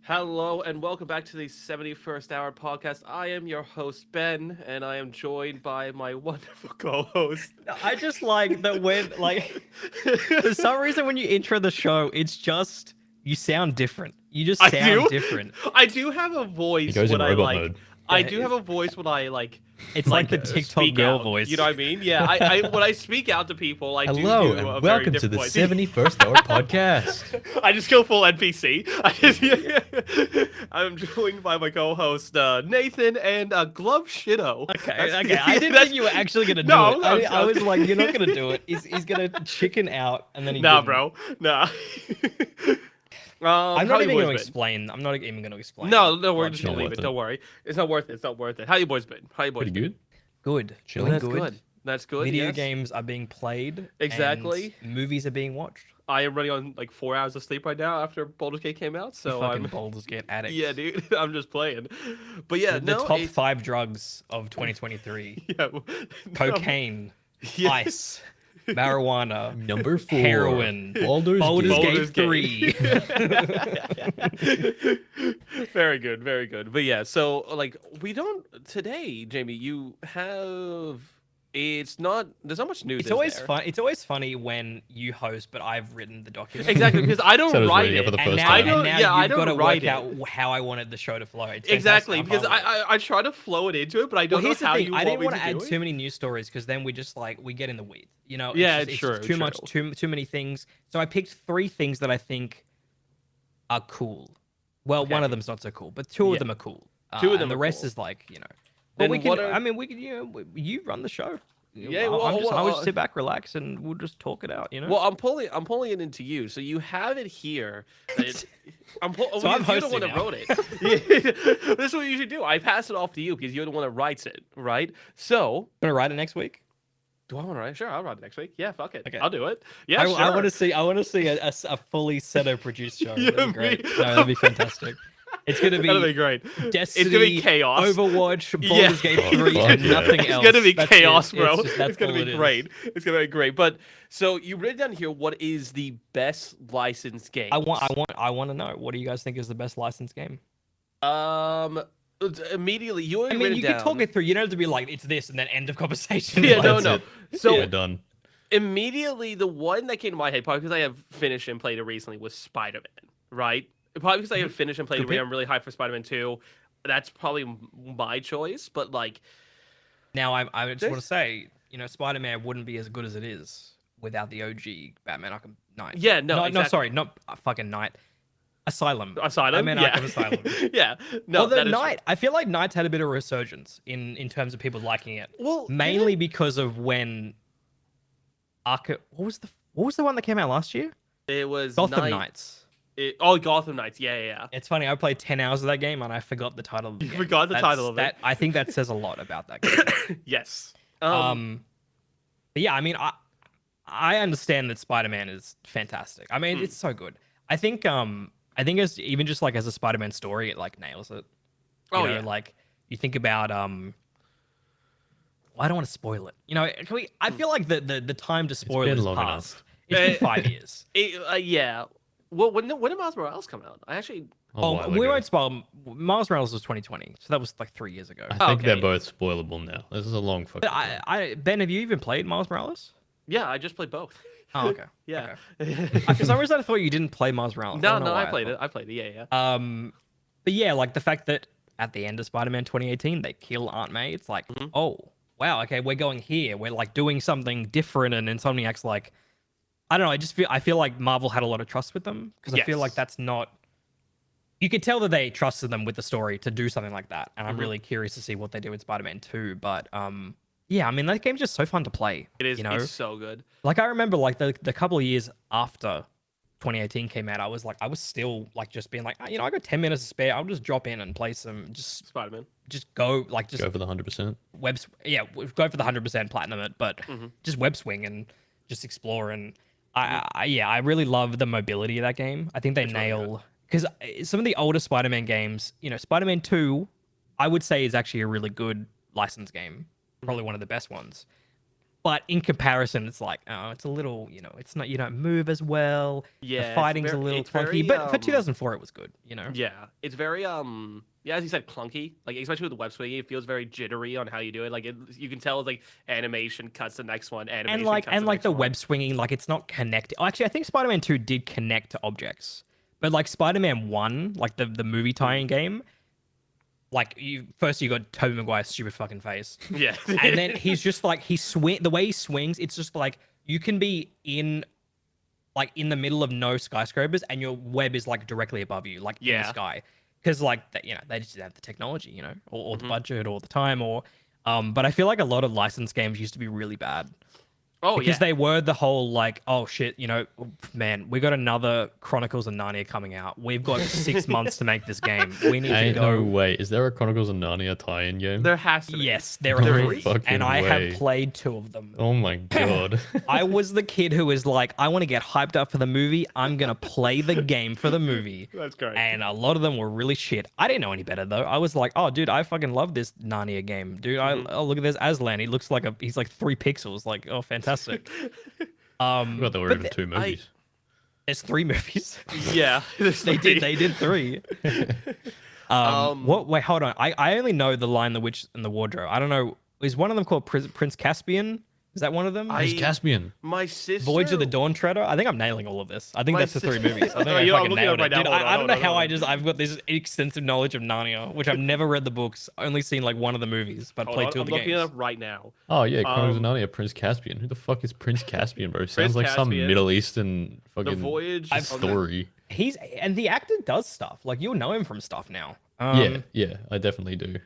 Hello and welcome back to the 71st Hour podcast. I am your host, Ben, and I am joined by my wonderful co-host. I just like that when, for some reason, when you intro the show, it's just, you sound different. You just I sound do? different. I do have a voice He goes in when I robot like. mode. I Yeah, do have a voice when I like. It's like the TikTok speak girl out. voice. You know what I mean? Yeah. I when I speak out to people, I Hello do a and very welcome to different the voice. 71st Hour podcast. I just go full NPC. I'm joined by my co-host Nathan and Glove Shitto. Okay. I didn't think you were actually gonna do No, it. I was like, you're not gonna do it. He's gonna chicken out, and then he Nah, didn't. bro. Nah. I'm how not you even boys gonna been? explain. I'm not even gonna explain. No, we're Blood just gonna Not leave worth it. it. Don't worry. It's not worth it. It's not worth it. How you boys been? How you boys Pretty been? good. Good. Chilling. Doing That's good. That's good. Video yes. games are being played. Exactly. And movies are being watched. I am running on like 4 hours of sleep right now after Baldur's Gate came out, so Fucking I'm. Baldur's Gate addicts. Yeah, dude. I'm just playing. But yeah, The no. top 5 drugs of 2023: Yeah. cocaine, Yeah. ice, marijuana, Number 4. heroin, Baldur's Baldur's Gate. Gate 3. Very good, very good. But yeah, so like we don't today, Jamie. You have. It's not. There's not much news. It's is always there? fun. It's always funny when you host, but I've written the document. Exactly, because I don't Said I was write reading it it. for the And first now, I time. don't. and now Yeah, I you've got don't to write work out it. how I wanted the show to flow. It's Exactly, fantastic. because I try to flow it into it, but I don't Well, here's know how the thing. you I didn't want want me to to add do too it. many news stories because then we just like we get in the weeds. You know? Yeah, it's it's just true, too much, too many things. So I picked 3 things that I think are cool. Well, one Okay. of them's not so cool, but 2 Yeah. of them are cool. 2 of and them the are rest cool. is like, you know. Then But we what can. are- I mean, we can. You run the show. Yeah, I well, I would well, sit back, relax, and we'll just talk it out. You know. Well, I'm pulling it into you, so you have it here. That So I'm you're the one hosting that now. wrote it. This is what you should do. I pass it off to you because you're the one that writes it, right? So, Gonna write it next week. do I want to write it? Sure, I'll write it next week. Yeah, fuck it. Okay. I'll do it. Yeah, I, sure. I want to see. I want to see a fully produced show. Yeah, That'd be great. me- No, that'd be fantastic. It's gonna That'll be be great. Destiny, It's gonna be chaos. Overwatch, Yeah. Baldur's Gate Oh, 3, fuck and yeah. nothing It's else. gonna be That's chaos, it. bro. That's It's gonna all be it is. great. It's gonna be great. But so you written down here what is the best licensed game? I want to know. What do you guys think is the best licensed game? Immediately you I already mean, written you down. can talk it through. You don't have to be like, it's this, and then end of conversation. Yeah, Like, no, That's no. it. So Yeah, done. immediately the one that came to my head, probably because I have finished and played it recently, was Spider-Man, right? Probably because I have finished and played Good it, pick. I'm really hyped for Spider-Man 2. That's probably my choice, but like, Now, I just want There's- to say, you know, Spider-Man wouldn't be as good as it is without the OG Batman Arkham Knight. yeah, no, no, exactly. sorry, not fucking Knight. Asylum. Asylum, I meant yeah. Arkham Asylum. Yeah, no, Although that is Knight, I feel like Knight's had a bit of a resurgence in terms of people liking it. Well, Mainly because of when Arkham. What was the one that came out last year? it was Gotham Knights. Gotham Knights. Yeah. It's funny. I played 10 hours of that game and I forgot the title of the You game. forgot the title of it. I think that says a lot about that game. Yes. But yeah, I mean, I understand that Spider-Man is fantastic. I mean, it's so good. I think as even just like as a Spider-Man story, it like nails it. You know, yeah. like you think about well, I don't want to spoil it. You know, can we? I feel like the time to spoil been is long past. enough. It's been 5 years. Yeah. Well, when did Miles Morales come out? I actually. A while we ago. won't spoil. Miles Morales was 2020, so that was like 3 years ago. I think they're Okay. both spoilable now. This is a long fucking But time. Ben, have you even played Miles Morales? Yeah, I just played both. Oh, okay. Yeah. For some reason, I thought you didn't play Miles Morales. No, don't know no, why I played thought- it. I played it. Yeah. But yeah, like the fact that at the end of Spider-Man 2018, they kill Aunt May. It's like, oh wow, okay, we're going here. We're like doing something different, and Insomniac's like, I don't know. I feel like Marvel had a lot of trust with them because I feel Yes. like that's not. You could tell that they trusted them with the story to do something like that, and I'm really curious to see what they do with Spider-Man 2. But yeah, I mean that game's just so fun to play. It is. You know, It's so good. like I remember like the couple of years after 2018 came out, I was still like just being like, you know, I got 10 minutes to spare. I'll just drop in and play some, Spider-Man. just go like just Go for the 100%. go for the 100% platinum it, but just web swing and just explore. And I really love the mobility of that game. I think they nail because some of the older Spider-Man games, you know, Spider-Man 2, I would say is actually a really good licensed game, probably one of the best ones. But in comparison, it's like, oh, it's a little, it's not, you don't move as well. Yeah, The it's fighting's a very- little it's clunky. very, But for 2004, it was good, Yeah, it's very yeah, as you said, clunky. Like especially with the web swinging, it feels very jittery on how you do it. Like you can tell it's like animation cuts the next one, animation And like, cuts the next the one. web swinging, like it's not connected. Actually, I think Spider-Man 2 did connect to objects. But like Spider-Man 1, like the movie tie-in game, like you got Tobey Maguire's stupid fucking face. Yeah, And then he's just like the way he swings, it's just like you can be in the middle of no skyscrapers and your web is like directly above you, like in the Yeah. sky. Because like they just didn't have the technology, or the budget or the time or but I feel like a lot of licensed games used to be really bad. oh Because yeah, they were the whole like, oh shit, man, we got another Chronicles of Narnia coming out. We've got 6 months to make this game. We need to Ain't go. no way. Is there a Chronicles of Narnia tie-in game? there has to be. Yes, there No are 3, fucking and I way. have played 2 of them. Oh my god. I was the kid who was like, I want to get hyped up for the movie. I'm gonna play the game for the movie. That's great. And a lot of them were really shit. I didn't know any better though. I was like, oh dude, I fucking love this Narnia game, dude. Oh look at this Aslan. He looks like he's like 3 pixels. Like, oh fantastic. I forgot there were but even 2 movies. There's 3 movies. Yeah, they did 3. What? Wait, hold on. I only know The Lion, the Witch, and the Wardrobe. I don't know. Is one of them called Prince Caspian? Is that one of them? It's Caspian. My sister. Voyage of the Dawn Treader. I think I'm nailing all of this. I think My that's the 3 sis- movies. I think Oh, I yeah, I'm fucking looking nailed it it. up right Dude, now. Hold on, I don't know hold on, how hold I on. just I've got this extensive knowledge of Narnia, which I've never read the books, only seen like one of the movies, but Hold played on, 2 I'm of the looking it games. up right now. Oh yeah, Chronicles of Um, Narnia, Prince Caspian. Who the fuck is Prince Caspian, bro? Sounds like some Caspian. Middle Eastern The fucking Voyage. of the- story. And the actor does stuff. Like you'll know him from stuff now. Yeah, I definitely do.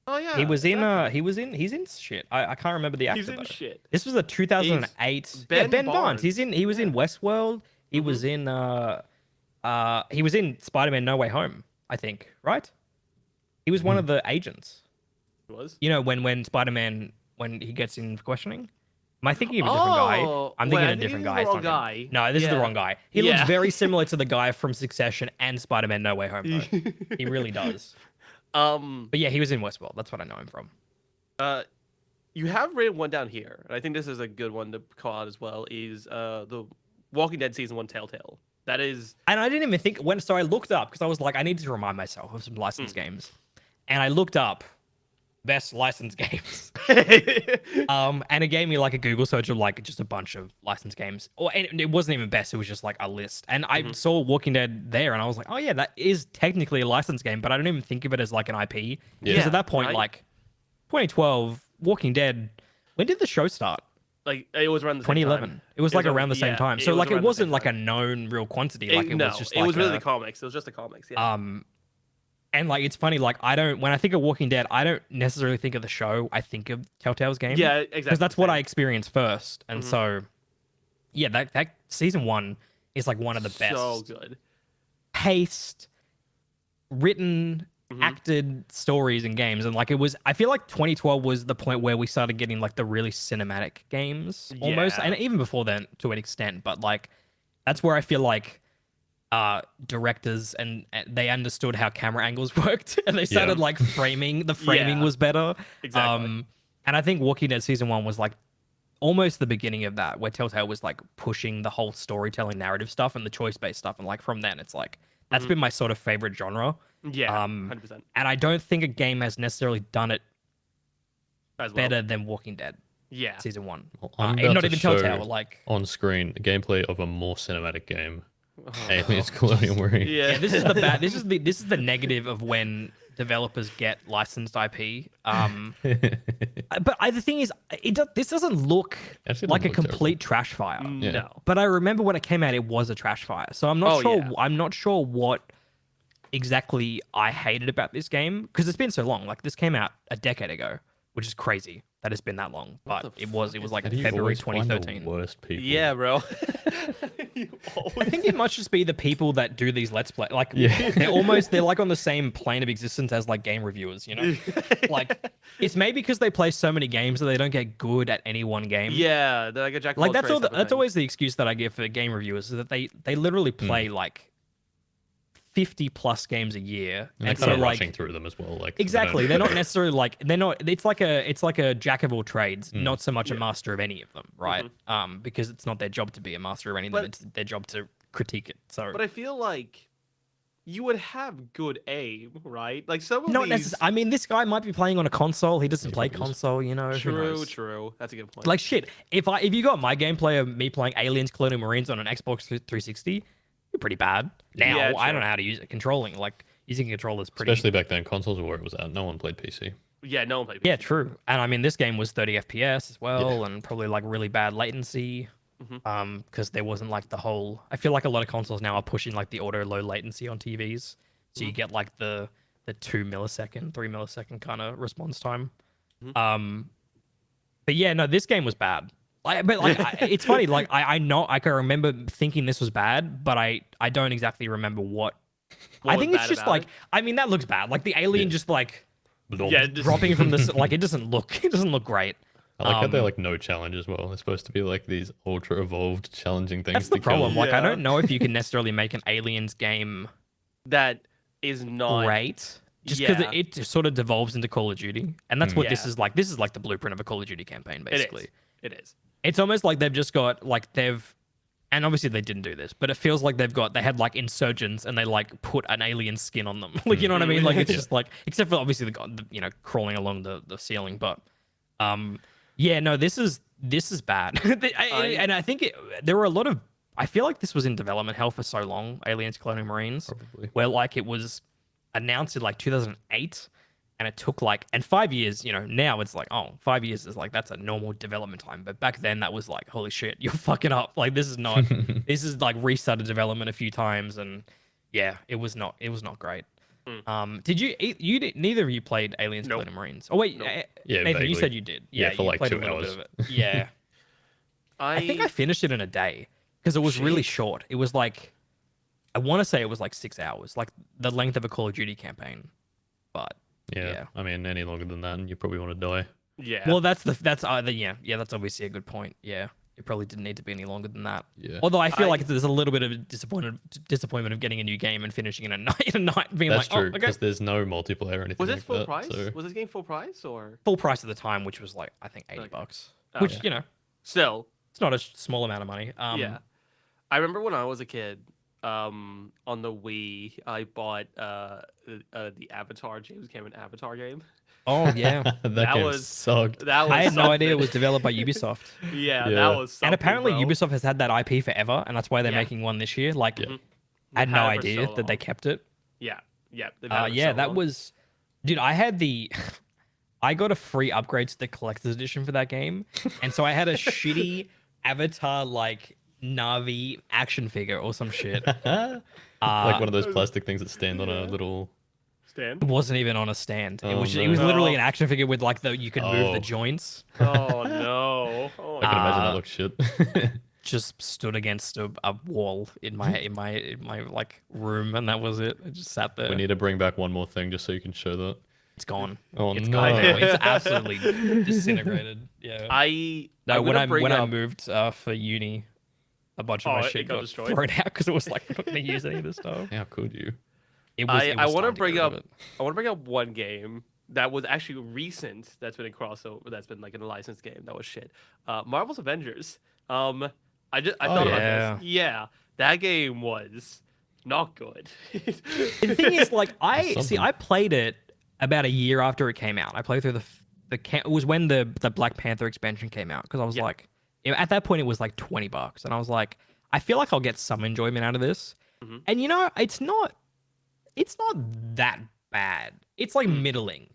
Oh yeah. He was in exactly. he's in shit. I can't remember the actor. He's in though. shit. This was a 2008. Ben Ben Barnes. Barnes. He was in Westworld. He was in he was in Spider-Man No Way Home, I think, right? He was one of the agents. He was. You know when Spider-Man when he gets in questioning? Am I thinking of a different guy? Oh, I'm wait, thinking I of a think different this is guy. the It's wrong not him. guy. No, this is the Yeah. wrong guy. He looks Yeah. very similar to the guy from Succession and Spider-Man No Way Home, though. He really does. But yeah, he was in Westworld. That's what I know him from. You have written one down here, and I think this is a good one to call out as well. Is the Walking Dead season 1 Telltale? That is. And I didn't even think so I looked up because I was like, I need to remind myself of some licensed games. And I looked up best licensed games. And it gave me like a Google search of like just a bunch of licensed games. And it wasn't even best, it was just like a list. And I saw Walking Dead there and I was like, oh yeah, that is technically a licensed game, but I don't even think of it as like an IP. Because at that point, right? like 2012, Walking Dead, when did the show start? Like it was around the same 2011. time. It was like around the same yeah, time. So like it around the wasn't same like a time. known real quantity. Like it no, was just it like was really a- the comics. It was just the comics. Yeah. And like it's funny, like when I think of Walking Dead, I don't necessarily think of the show. I think of Telltale's game. Yeah, exactly. Because that's what same. I experienced first. And so yeah, that season 1 is like one of the best So good. paced, written, acted stories and games. And like I feel like 2012 was the point where we started getting like the really cinematic games almost. Yeah. And even before then to an extent, but like that's where I feel like directors and they understood how camera angles worked and they started like framing. The framing Yeah. was better. Exactly. And I think Walking Dead season 1 was like almost the beginning of that, where Telltale was like pushing the whole storytelling narrative stuff and the choice-based stuff. And like from then it's like that's been my sort of favorite genre. Yeah. 100%. And I don't think a game has necessarily done it As well. better than Walking Dead Yeah. season 1. Well, I'm about Not to even show Telltale, like on screen a gameplay of a more cinematic game. Aliens Colonial Marine. Yeah. yeah, this is the bad. This is the negative of when developers get licensed IP. But the thing is, this doesn't look Actually, it like a doesn't look complete trash fire. Yeah. No. But I remember when it came out, it was a trash fire. So I'm not Oh, sure. yeah. I'm not sure what exactly I hated about this game because it's been so long. Like this came out a decade ago, which is crazy that it's been that long. But the it was like How do you February always find the 2013. worst people? Yeah, bro. I think it must just be the people that do these let's play. Like Yeah. they're like on the same plane of existence as like game reviewers, you know? Like it's maybe because they play so many games that they don't get good at any one game. Yeah, they're like a jack of Like all that's all trades type of that's thing. always the excuse that I give for game reviewers is that they literally play like 50 plus games a year, And they're and kind so of like rushing through them as well. Like exactly, they're not necessarily like they're not. It's like a jack of all trades, Mm. not so much a Yeah. master of any of them, right? Because it's not their job to be a master of any of them. But- It's their job to critique it. So But I feel like you would have good aim, right? Like some of not these. necessarily. I mean, this guy might be playing on a console. He doesn't He play probably is. console, you know. Who True, knows? true. That's a good point. Like shit. If you got my gameplay of me playing Aliens: Colonial Marines on an Xbox 360, you're pretty bad. Now Yeah, I don't true. know how to use it. Controlling like using a controller is pretty. Especially back then, consoles were where it was at. No one played PC. yeah, no one played. Yeah, PC. true. And I mean, this game was 30 FPS as well, and probably like really bad latency. Because there wasn't like the whole. I feel like a lot of consoles now are pushing like the auto low latency on TVs, so you get like the 2 millisecond, 3 millisecond kind of response time. But yeah, no, this game was bad. It's funny. Like I know I can remember thinking this was bad, but I don't exactly remember what. What I was think it's bad just about like it? I mean that looks bad. Like the alien Yeah. just like Yeah, just- dropping from this like it doesn't look great. I like how they're like no challenge as well. They're supposed to be like these ultra evolved, challenging things. That's the to kill. problem. Like I Yeah. don't know if you can necessarily make an aliens game that is not great just because Yeah. it sort of devolves into Call of Duty, and that's what this Yeah. is like. This is like the blueprint of a Call of Duty campaign, basically. It is. It's almost like they've just got like and obviously they didn't do this, but it feels like they had like insurgents and they like put an alien skin on them. Like you know what I mean? Like it's just like except for obviously the crawling along the ceiling, but yeah, no, this is bad. And I think there were a lot of I feel like this was in development hell for so long, Aliens Colonial Marines, Probably. where like it was announced in like 2008 and it took like 5 years, you know, now it's like 5 years is like that's a normal development time, but back then that was like holy shit, you're fucking up, like this is not this is like restarted development a few times, and yeah, it was not great. Did neither of you played Aliens Nope. Colonial Marines? Oh wait, Nope. Yeah, Nathan, you vaguely. said you did. Yeah, for you like played 2 a little hours. bit of it. Yeah. I think I finished it in a day because it was really Shit. short. It was like, I want to say it was like 6 hours, like the length of a Call of Duty campaign. But Yeah. Yeah. I mean, any longer than that, and you probably want to die. Yeah. well, that's that's obviously a good point. Yeah, it probably didn't need to be any longer than that. Yeah. Although I feel I- like there's a little bit of disappointment of getting a new game and finishing in a night, being That's like, true oh, okay, because there's no multiplayer or anything. was it like full that, price? So... Was this game full price or full price at the time, which was like I think $80, Okay. which Okay. you know still? it's not a small amount of money. Yeah. I remember when I was a kid, on the Wii, I bought the Avatar James Cameron Avatar game. Oh yeah. that game was- sucked. That was I had no idea it something. was developed by Ubisoft. Yeah, Yeah. that was something. And apparently bro. Ubisoft has had that IP forever, and that's why they're Yeah. making one this year. Like, Yeah. I had no Had it for idea so that they long. kept it. Yeah, they've had it for Yeah, so that long. was, dude. I had I got a free upgrade to the collector's edition for that game, and so I had a shitty Avatar like Navi action figure or some shit. Like one of those plastic things that stand on a little. Stan. It wasn't even on a stand. Oh, It was no. literally Oh. an action figure with like you could move the Oh. joints. Oh no! Oh, I can imagine that Uh, looks shit. Just stood against a wall in my like room, and that was it. I just sat there. we need to bring back one more thing just so you can show that. It's gone. Oh It's no! gone now. It's absolutely disintegrated. Yeah. I No, when gonna bring I up- moved for uni, a bunch of Oh, my it shit got got destroyed? thrown out because it was like we're not going to use any of this stuff. How could you? It was. I want to bring get rid up. of it. I want to bring up one game that was actually recent. That's been a crossover. That's been like in a licensed game. That was shit. Marvel's Avengers. I thought about yeah. this. Yeah, that game was not good. The thing is, like, Something. I played it about a year after it came out. I played through it was when the Black Panther expansion came out because I was Yeah. like, at that point it was like $20, and I was like, I feel like I'll get some enjoyment out of this. Mhm. And you know, it's not that bad. It's like middling.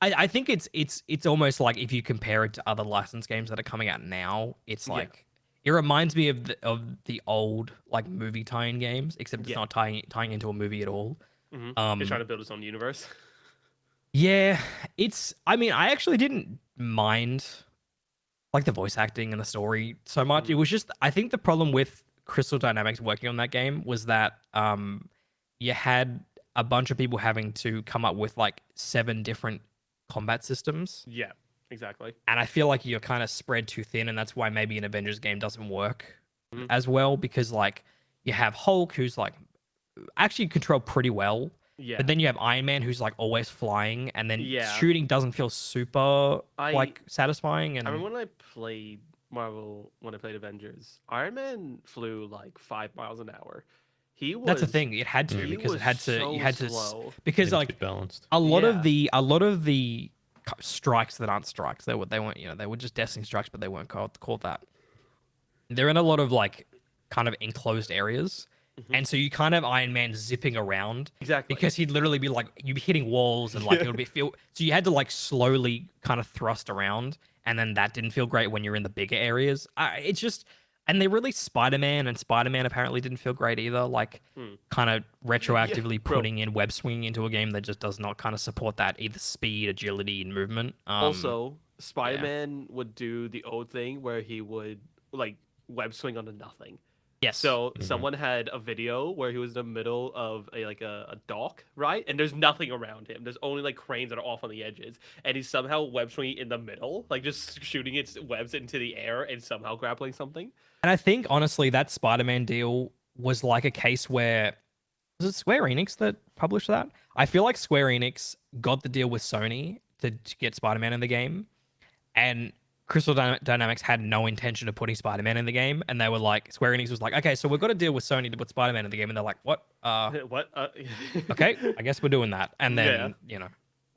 I think it's almost like if you compare it to other licensed games that are coming out now, it's Yeah. like it reminds me of the old like movie tie-in games, except it's Yeah. not tying into a movie at all. Mhm. It's trying to build its own universe. Yeah, I mean, I actually didn't mind like the voice acting and the story so much. It was just I think the problem with Crystal Dynamics working on that game was that you had a bunch of people having to come up with like 7 different combat systems, Yeah, exactly. and I feel like you're kind of spread too thin, and that's why maybe an Avengers game doesn't work Mhm. as well, because like you have Hulk, who's like actually control pretty well. Yeah. But then you have Iron Man, who's like always flying, and then Yeah. shooting doesn't feel super I like satisfying. I And remember when I played Marvel, when I played Avengers, Iron Man flew like 5 miles an hour. He was that's the thing; it had to he because it was had to. so You had to slow. because Needs to like be balanced. a lot Yeah. of the strikes that aren't strikes, they weren't they were just destiny strikes, but they weren't called that. They're in a lot of like kind of enclosed areas. And so you kind of Iron Man zipping around Exactly. because he'd literally be like you'd be hitting walls and like it would be feel so you had to like slowly kind of thrust around, and then that didn't feel great when you're in the bigger areas. It's just and they released Spider-Man, and Spider-Man apparently didn't feel great either, like kind of retroactively bro. putting in web swinging into a game that just does not kind of support that either speed, agility, and movement. Also, Spider-Man would do the old thing where he would like web swing onto nothing. yes. So someone had a video where he was in the middle of a dock, right? And there's nothing around him. There's only like cranes that are off on the edges, and he's somehow web swinging in the middle, like just shooting its webs into the air and somehow grappling something. And I think honestly that Spider-Man deal was like a case where was it Square Enix that published that? I feel like Square Enix got the deal with Sony to get Spider-Man in the game, and Crystal Dynamics had no intention of putting Spider-Man in the game, and they were like, Square Enix was like, okay, so we've got to deal with Sony to put Spider-Man in the game, and they're like, what? What? Okay, I guess we're doing that, and then Yeah.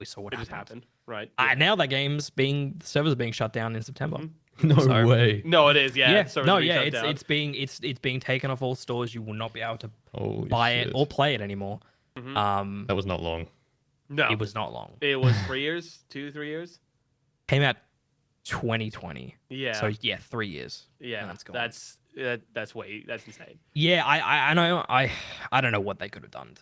we saw what It just happened. happened, right? Now that the servers are being shut down in September. No So- way. No, it is. Yeah. Yeah, servers no, are being yeah, shut down. it's being taken off all stores. You will not be able to Holy buy shit. it or play it anymore. That was not long. no. It was not long. It was 3 years, 3 years. Came out 2020. Yeah. So yeah, 3 years. yeah. and it's gone. That's that's insane. Yeah, I know. I don't know what they could have done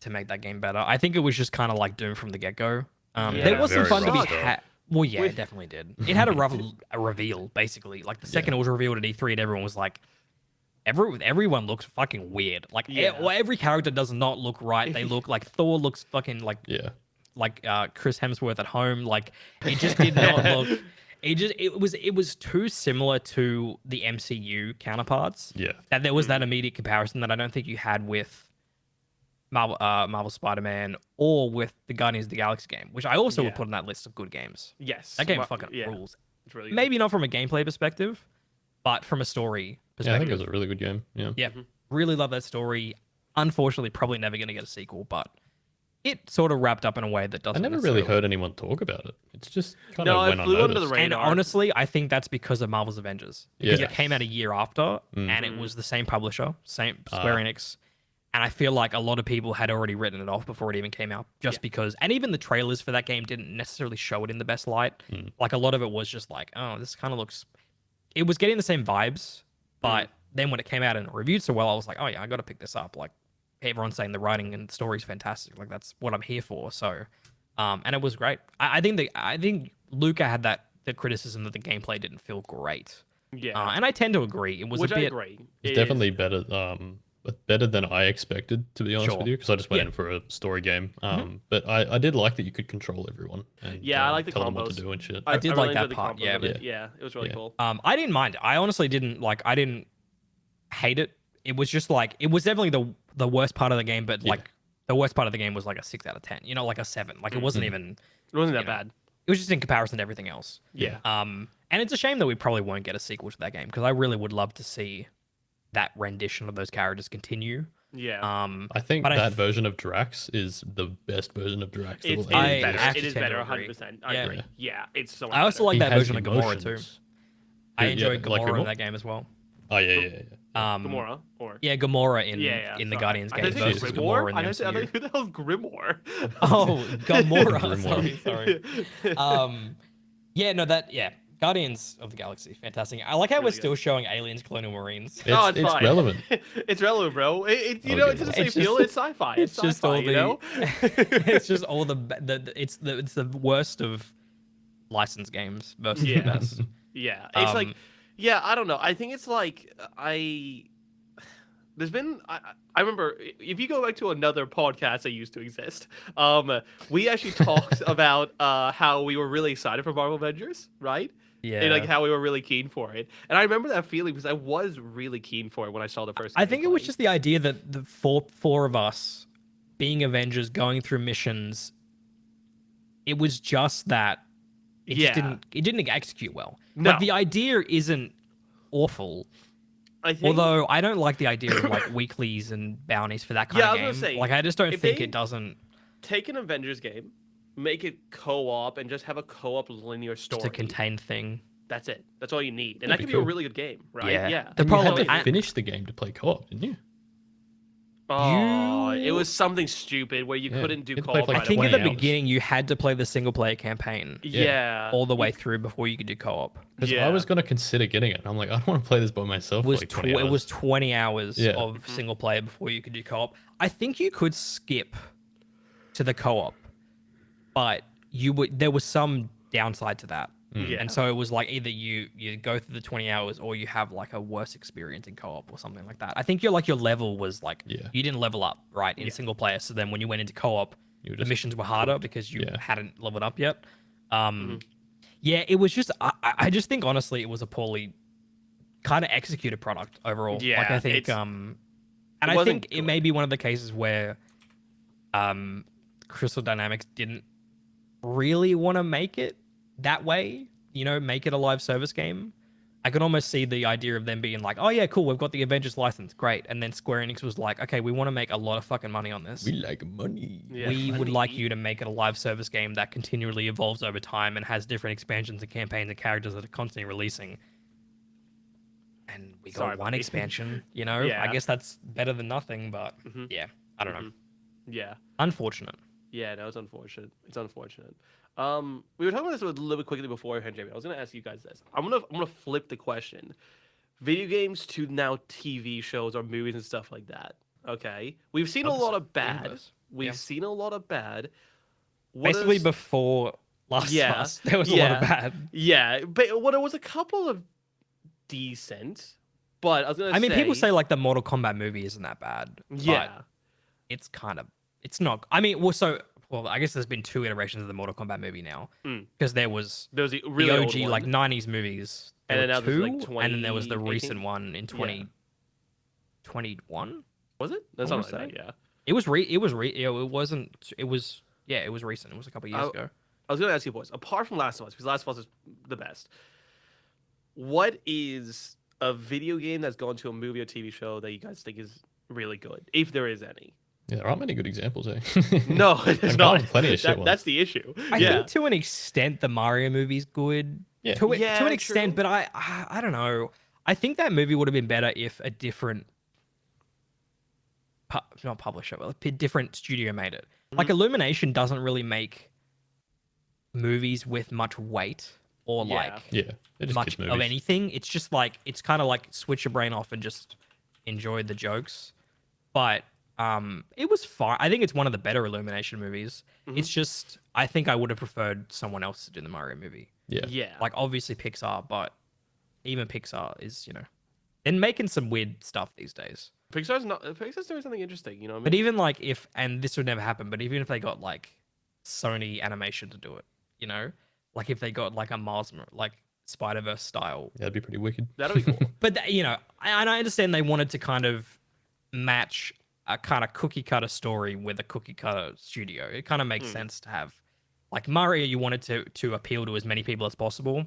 to make that game better. I think it was just kind of like Doom from the get go. Yeah, There was some very fun to be rough stuff. had. Well, yeah, With- it definitely did. It had a rough a reveal, basically. Like the second it was revealed at E3, and everyone was like, everyone looks fucking weird. Like Yeah. every character does not look right. They look like Thor looks fucking like Yeah. Chris Hemsworth at home. Like it just did not look. It was too similar to the MCU counterparts. Yeah. That there was that immediate comparison that I don't think you had with Marvel Spider-Man or with the Guardians of the Galaxy game, which I also would Yeah. put on that list of good games. Yes. That game Well, fucking yeah, rules. It's really good. Maybe not from a gameplay perspective, but from a story Yeah, I perspective. think it was a really good game. Yeah. Yeah, really love that story. Unfortunately, probably never going to get a sequel, but it sort of wrapped up in a way that I doesn't. never really necessarily- heard anyone talk about it. It's just kind No, of it went flew under the unnoticed. And radar. honestly, I think that's because of Marvel's Avengers. Because Yeah. it came out a year after, and it was the same publisher, same Square Enix. And I feel like a lot of people had already written it off before it even came out, just because. And even the trailers for that game didn't necessarily show it in the best light. Like a lot of it was just like, oh, this kind of looks. It was getting the same vibes, but then when it came out and it reviewed so well, I was like, oh yeah, I got to pick this up. Like everyone's saying the writing and story is fantastic. Like that's what I'm here for. So, and it was great. I think Luca had the criticism that the gameplay didn't feel great. Yeah. And I tend to agree. It was Which a I bit. agree. It's definitely better. Better than I expected, to be honest Sure. with you, because I just went Yeah. in for a story game. But I did like that you could control everyone. And, Yeah, I like the tell them what combos. to do and shit. I did really like that enjoyed the part, combos yeah. of it. Yeah, it was really Yeah. cool. I didn't mind it. I honestly didn't like. I didn't hate it. It was just like it was definitely the worst part of the game, but like the worst part of the game was like a 6 out of 10. You know, like a 7. Like it wasn't even. It wasn't that you know, bad. It was just in comparison to everything else. Yeah. And it's a shame that we probably won't get a sequel to that game because I really would love to see that rendition of those characters continue. Yeah. I think but I that f- version of Drax is the best version of Drax. that It's will ever better. exist. actually It is tend to better, agree. 100%. I Yeah. agree. Yeah, it's so much I also better. like He that has version of Gamora too. emotions. I Yeah, enjoyed like Gamora in Gamora? that game as well. Oh yeah. Gamora or Yeah, yeah, Gamora yeah. in the sorry. Guardians I game thought you said versus Grimoire? Gamora in I the thought you MCU. who the hell's Grimoire? Oh, Gamora. Grimoire. sorry. Yeah, no, Guardians of the Galaxy, fantastic. I like how we're Really still showing aliens, colonial marines. It's fine. relevant. It's relevant, bro. You Oh, know, yeah. it's in the same It's field. just- It's sci-fi. It's just sci-fi. all You know. it's just all it's the worst of licensed games versus Yeah. the best. Yeah, it's like, Um, yeah, I don't know. I think it's like there's been I remember if you go back to another podcast that used to exist, we actually talked about how we were really excited for Marvel Avengers, right? Yeah. And like how we were really keen for it. And I remember that feeling because I was really keen for it when I saw the first. I think it was gameplay. just the idea that the four of us being Avengers going through missions. It was just that it just didn't execute well. No. Like the idea isn't awful. I think. Although I don't like the idea of like weeklies and bounties for that kind of I was game. gonna say, Like I just don't if think they it doesn't take an Avengers game, make it co-op, and just have a co-op linear story. just a contained thing. That's it. That's all you need, and That'd that be could be cool. a really good game, right? Yeah. Yeah. The And problem you had I- to finish the game to play co-op, didn't you? Oh, it was something stupid where you Yeah, couldn't do you had to play co-op. for I like right think away. at the 20 hours. beginning you had to play the single player campaign Yeah. all the way through before you could do co-op. Because Yeah. I was gonna consider getting it. And I'm like, I don't want to play this by myself. It was for like 20 hours. it was 20 hours Yeah. of single player before you could do co-op. I think you could skip to the co-op, but there was some downside to that. Yeah. And so it was like either you go through the 20 hours or you have like a worse experience in co-op or something like that. I think your level was like Yeah. you didn't level up right in Yeah. single player. So then when you went into co-op, You were the just missions were harder because you Yeah. hadn't leveled up yet. Yeah, it was just I just think honestly it was a poorly kind of executed product overall. Like Yeah, I think it's- and it I wasn't think it may be one of the cases where Crystal Dynamics didn't really want to make it that way, make it a live service game. I could almost see the idea of them being like, oh yeah, cool, we've got the Avengers license, great. And then Square Enix was like, okay, we want to make a lot of fucking money on this. We like money. Yeah, We would money. like you to make it a live service game that continually evolves over time and has different expansions and campaigns and characters that are constantly releasing. And we got Sorry, one buddy. expansion, Yeah. I guess that's better than nothing, but yeah, I don't know. Yeah. Unfortunate. Yeah, no, it's unfortunate. It's unfortunate. We were talking about this a little bit quickly before, Jamie. I was gonna ask you guys this. I'm gonna flip the question. Video games to now TV shows or movies and stuff like that. Okay, we've seen a lot of bad. Universe. We've Yeah. seen a lot of bad. What Basically, is- before Last of Yeah, Us, there was a lot of yeah. bad. Yeah, but there was a couple of decent. But I was gonna. I mean, people say like the Mortal Kombat movie isn't that bad. Yeah. But it's not. I mean, well, I guess there's been two iterations of the Mortal Kombat movie now because there was There was the really the old OG one. like 90s movies. And There then were now there's, two, like, and then there was the 2018? recent one in 2021. Was it? That's I not wanna like say. that. Yeah. It was it wasn't. It was it was recent. It was a couple years ago. I was gonna ask you boys. Apart from Last of Us, because Last of Us is the best. What is a video game that's gone to a movie or TV show that you guys think is really good, if there is any? Yeah, there aren't many good examples, eh? No, it's I've not. gotten plenty of shit ones. That's the issue. I yeah. think to an extent the Mario movie's good. Yeah. To Yeah, an extent, true. but I don't know. I think that movie would have been better if a different not publisher, but a different studio made it. Like Illumination doesn't really make movies with much weight or Yeah. like Yeah, they're just much kids' of movies. anything. It's just like it's kind of like switch your brain off and just enjoy the jokes. But it was fine. I think it's one of the better Illumination movies. It's just I think I would have preferred someone else to do the Mario movie. Yeah. Yeah. Like obviously Pixar, but even Pixar is they're making some weird stuff these days. Pixar's doing something interesting. You know what I But mean? even like if and this would never happen, but even if they got like Sony Animation to do it, like if they got like a Mars like Spider-Verse style. Yeah, that'd be pretty wicked. That'll be cool. But I understand they wanted to kind of match a kind of cookie cutter story with a cookie cutter studio. It kind of makes sense to have like Mario. You wanted to appeal to as many people as possible,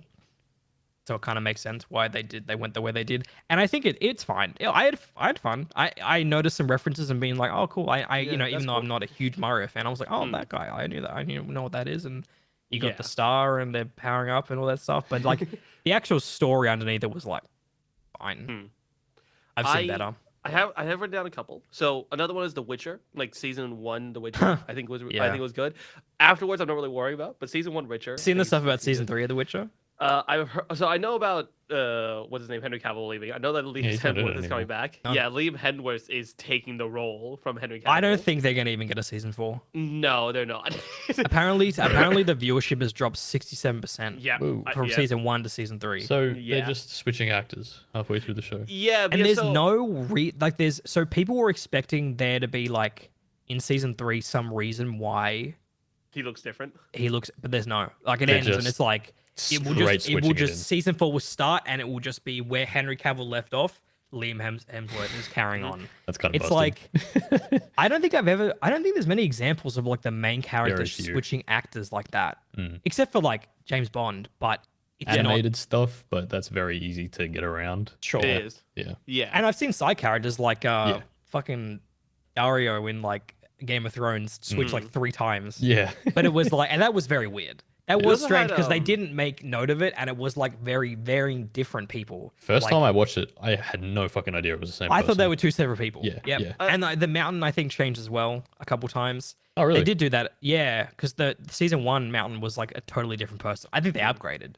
so it kind of makes sense why they went the way they did. And I think it's fine. I had fun. I noticed some references and being like, oh cool. Even that's though cool. I'm not a huge Mario fan, I was like, oh that guy. I knew that. I know what that is. And you got Yeah. the star and they're powering up and all that stuff. But like the actual story underneath it was like fine. I've seen better. I have written down a couple. So another one is The Witcher, like season 1, The Witcher. I think it was good. Afterwards, I'm not really worried about, but season 1, Witcher. Seen I the think stuff it's about pretty season good. 3 of The Witcher? I've heard, so I know about what's his name, Henry Cavill leaving. I know that Liam he's not in it Hemsworth is coming anymore. back. No. Yeah, Liam Hemsworth is taking the role from Henry Cavill. I don't think they're going to even get a season 4. No, they're not. Apparently the viewership has dropped 67%. yeah, Whoa. From yeah. season 1 to season 3. So Yeah. they're just switching actors halfway through the show. Yeah, and because there's so, no so people were expecting there to be like in season 3 some reason why he looks different. he looks, but there's no, like it They're ends and just- it's like Straight switching it in. season 4 will start and it will just be where Henry Cavill left off. Liam Hemsworth is carrying on. That's kind of It's busted. like I don't think there's many examples of like the main character Very few. switching actors like that, except for like James Bond. But it's animated not stuff, but that's very easy to get around. sure. It is. Yeah. Yeah. And I've seen side characters like fucking Dario in like Game of Thrones switch like 3 times. Yeah. But it was like, and that was very weird. That was also strange had, because they didn't make note of it, and it was like very varying different people. First Like, time I watched it, I had no fucking idea it was the same I person. thought they were 2 separate people. Yeah, Yep. yeah. And the mountain I think changed as well a couple times. Oh, really? They did do that. Yeah, because the season 1 mountain was like a totally different person. I think they upgraded,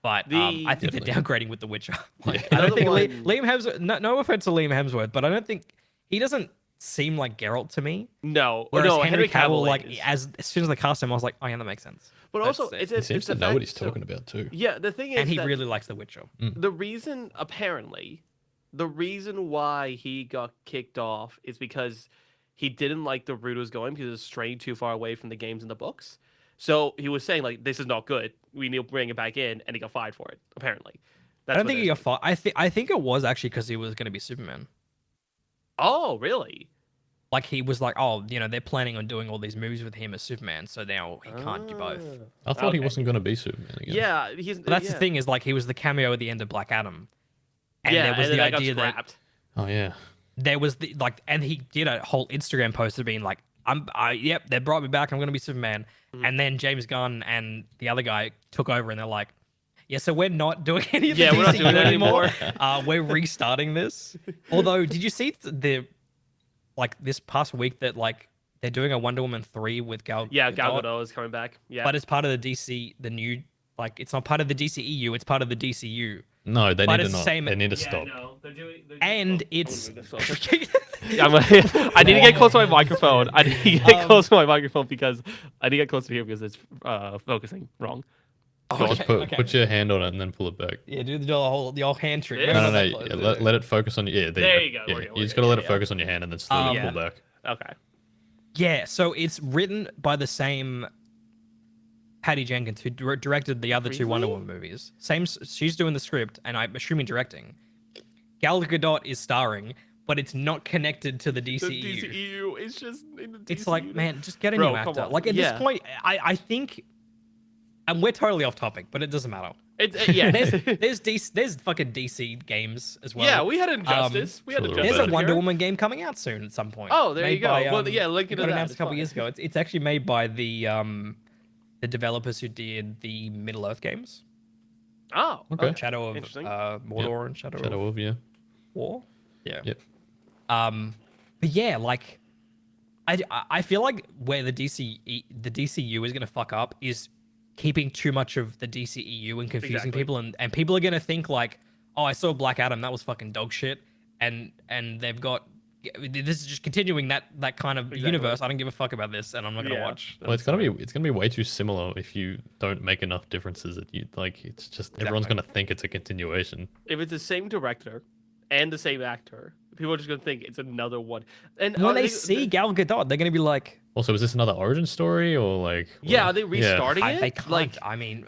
but I think they're downgrading with The Witcher. Like, I don't think Another Liam Hemsworth. No offense to Liam Hemsworth, but I don't think he doesn't seem like Geralt to me. No. Whereas No, Henry Cavill, like is. as soon as they cast him, I was like, oh yeah, that makes sense. But also, That's He seems the to know fact- what he's so- talking about too. Yeah, the thing is, And he that really likes The Witcher. the reason apparently, the reason why he got kicked off is because he didn't like the route it was going because it was straying too far away from the games and the books. So he was saying like, this is not good. We need to bring it back in, and he got fired for it. Apparently, I don't what think it he is. got fired. I think it was actually because he was going to be Superman. Oh, really? Like he was like, oh, they're planning on doing all these movies with him as Superman, so now he can't do both. I thought he Okay. wasn't going to be Superman again. Yeah, he's. But that's yeah. the thing is like he was the cameo at the end of Black Adam, and Yeah, there was and the then got idea that scrapped. Oh yeah. there was the like, and he did a whole Instagram post of being like, yep, they brought me back. I'm going to be Superman. And then James Gunn and the other guy took over, and they're like, yeah, so we're not doing any of the Yeah, we're not DCU doing that anymore. anymore. We're restarting this. Although, did you see this past week that like they're doing a Wonder Woman 3 with Gal Yeah, Gal Gadot, Gadot is coming back. Yeah, but it's part of the DC, the new, like it's not part of the DCEU, it's part of the DCU. No, they But need it's to the not. same- They need to Yeah, stop. no, they're doing. And it's I need to get close to my microphone. I need to get close to my microphone because I need to get close to here because it's focusing wrong. Just put your hand on it and then pull it back. Yeah, do the whole hand trick. Yeah. No, Remember no, that no. close? Let it focus on you. Yeah, There you go. Yeah, We're good, you just we're gotta let good, it focus on your hand and then slowly Yeah. pull back. Okay. Yeah, so it's written by the same Patty Jenkins who directed the other 2 Wonder Really? Woman movies. She's doing the script, and I'm assuming directing. Gal Gadot is starring, but it's not connected to the The DCEU. DCEU is just in the DCEU. It's like, man, just get a Bro, new come actor. on. Like at Yeah. this point, I think, and we're totally off topic, but it doesn't matter. Yeah. There's fucking DC games as well. Yeah, we had Injustice. We had Sure. Injustice. There's a out Wonder here. Woman game coming out soon at some point. Oh, there you Made go. by, Well, yeah, look it into got that. announced a It's couple fine. years ago. It's actually made by the developers who did the Middle Earth games, Oh, Okay. Shadow of Interesting. Mordor and Shadow Shadow of of yeah. War. Yeah. Yep. But yeah, like I feel like where the DCU is gonna fuck up is keeping too much of the DCEU and confusing Exactly. people, and people are gonna think like, oh, I saw Black Adam, that was fucking dog shit, and they've got this is just continuing that kind of Exactly. universe. I don't give a fuck about this, and I'm not gonna Yeah. watch. Well, it's gonna be way too similar if you don't make enough differences that you like. It's just everyone's Exactly. gonna think it's a continuation. if it's the same director and the same actor, people are just gonna think it's another one. And When are they see Gal Gadot, they're gonna be like, Also, is this another origin story or like? yeah, what? are they restarting it? they can't. Like, I mean,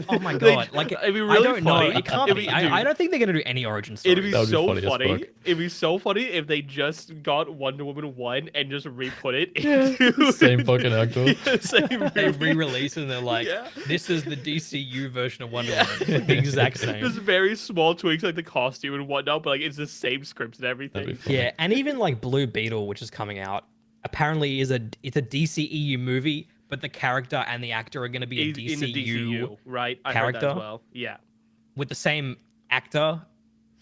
oh my god! Like, it'd be I really don't know. funny. It can't It'd be. be- dude. I don't think they're gonna do any origin story. it'd be That would be so funny as funny. fuck. It'd be so funny if they just got Wonder Woman 1 and just re-put it into Same fucking actor. Yeah, same They movie. re-release and they're like, Yeah. "This is the DCU version of Wonder Yeah. Woman." It's like the exact Just same. very small tweaks like the costume and whatnot, but like it's the same script and That'd everything. be funny. Yeah, and even like Blue Beetle, which is coming out, apparently it's a DCEU movie, but the character and the actor are going to be a In the DCU, right? I heard that character. as well. Yeah. with the same actor.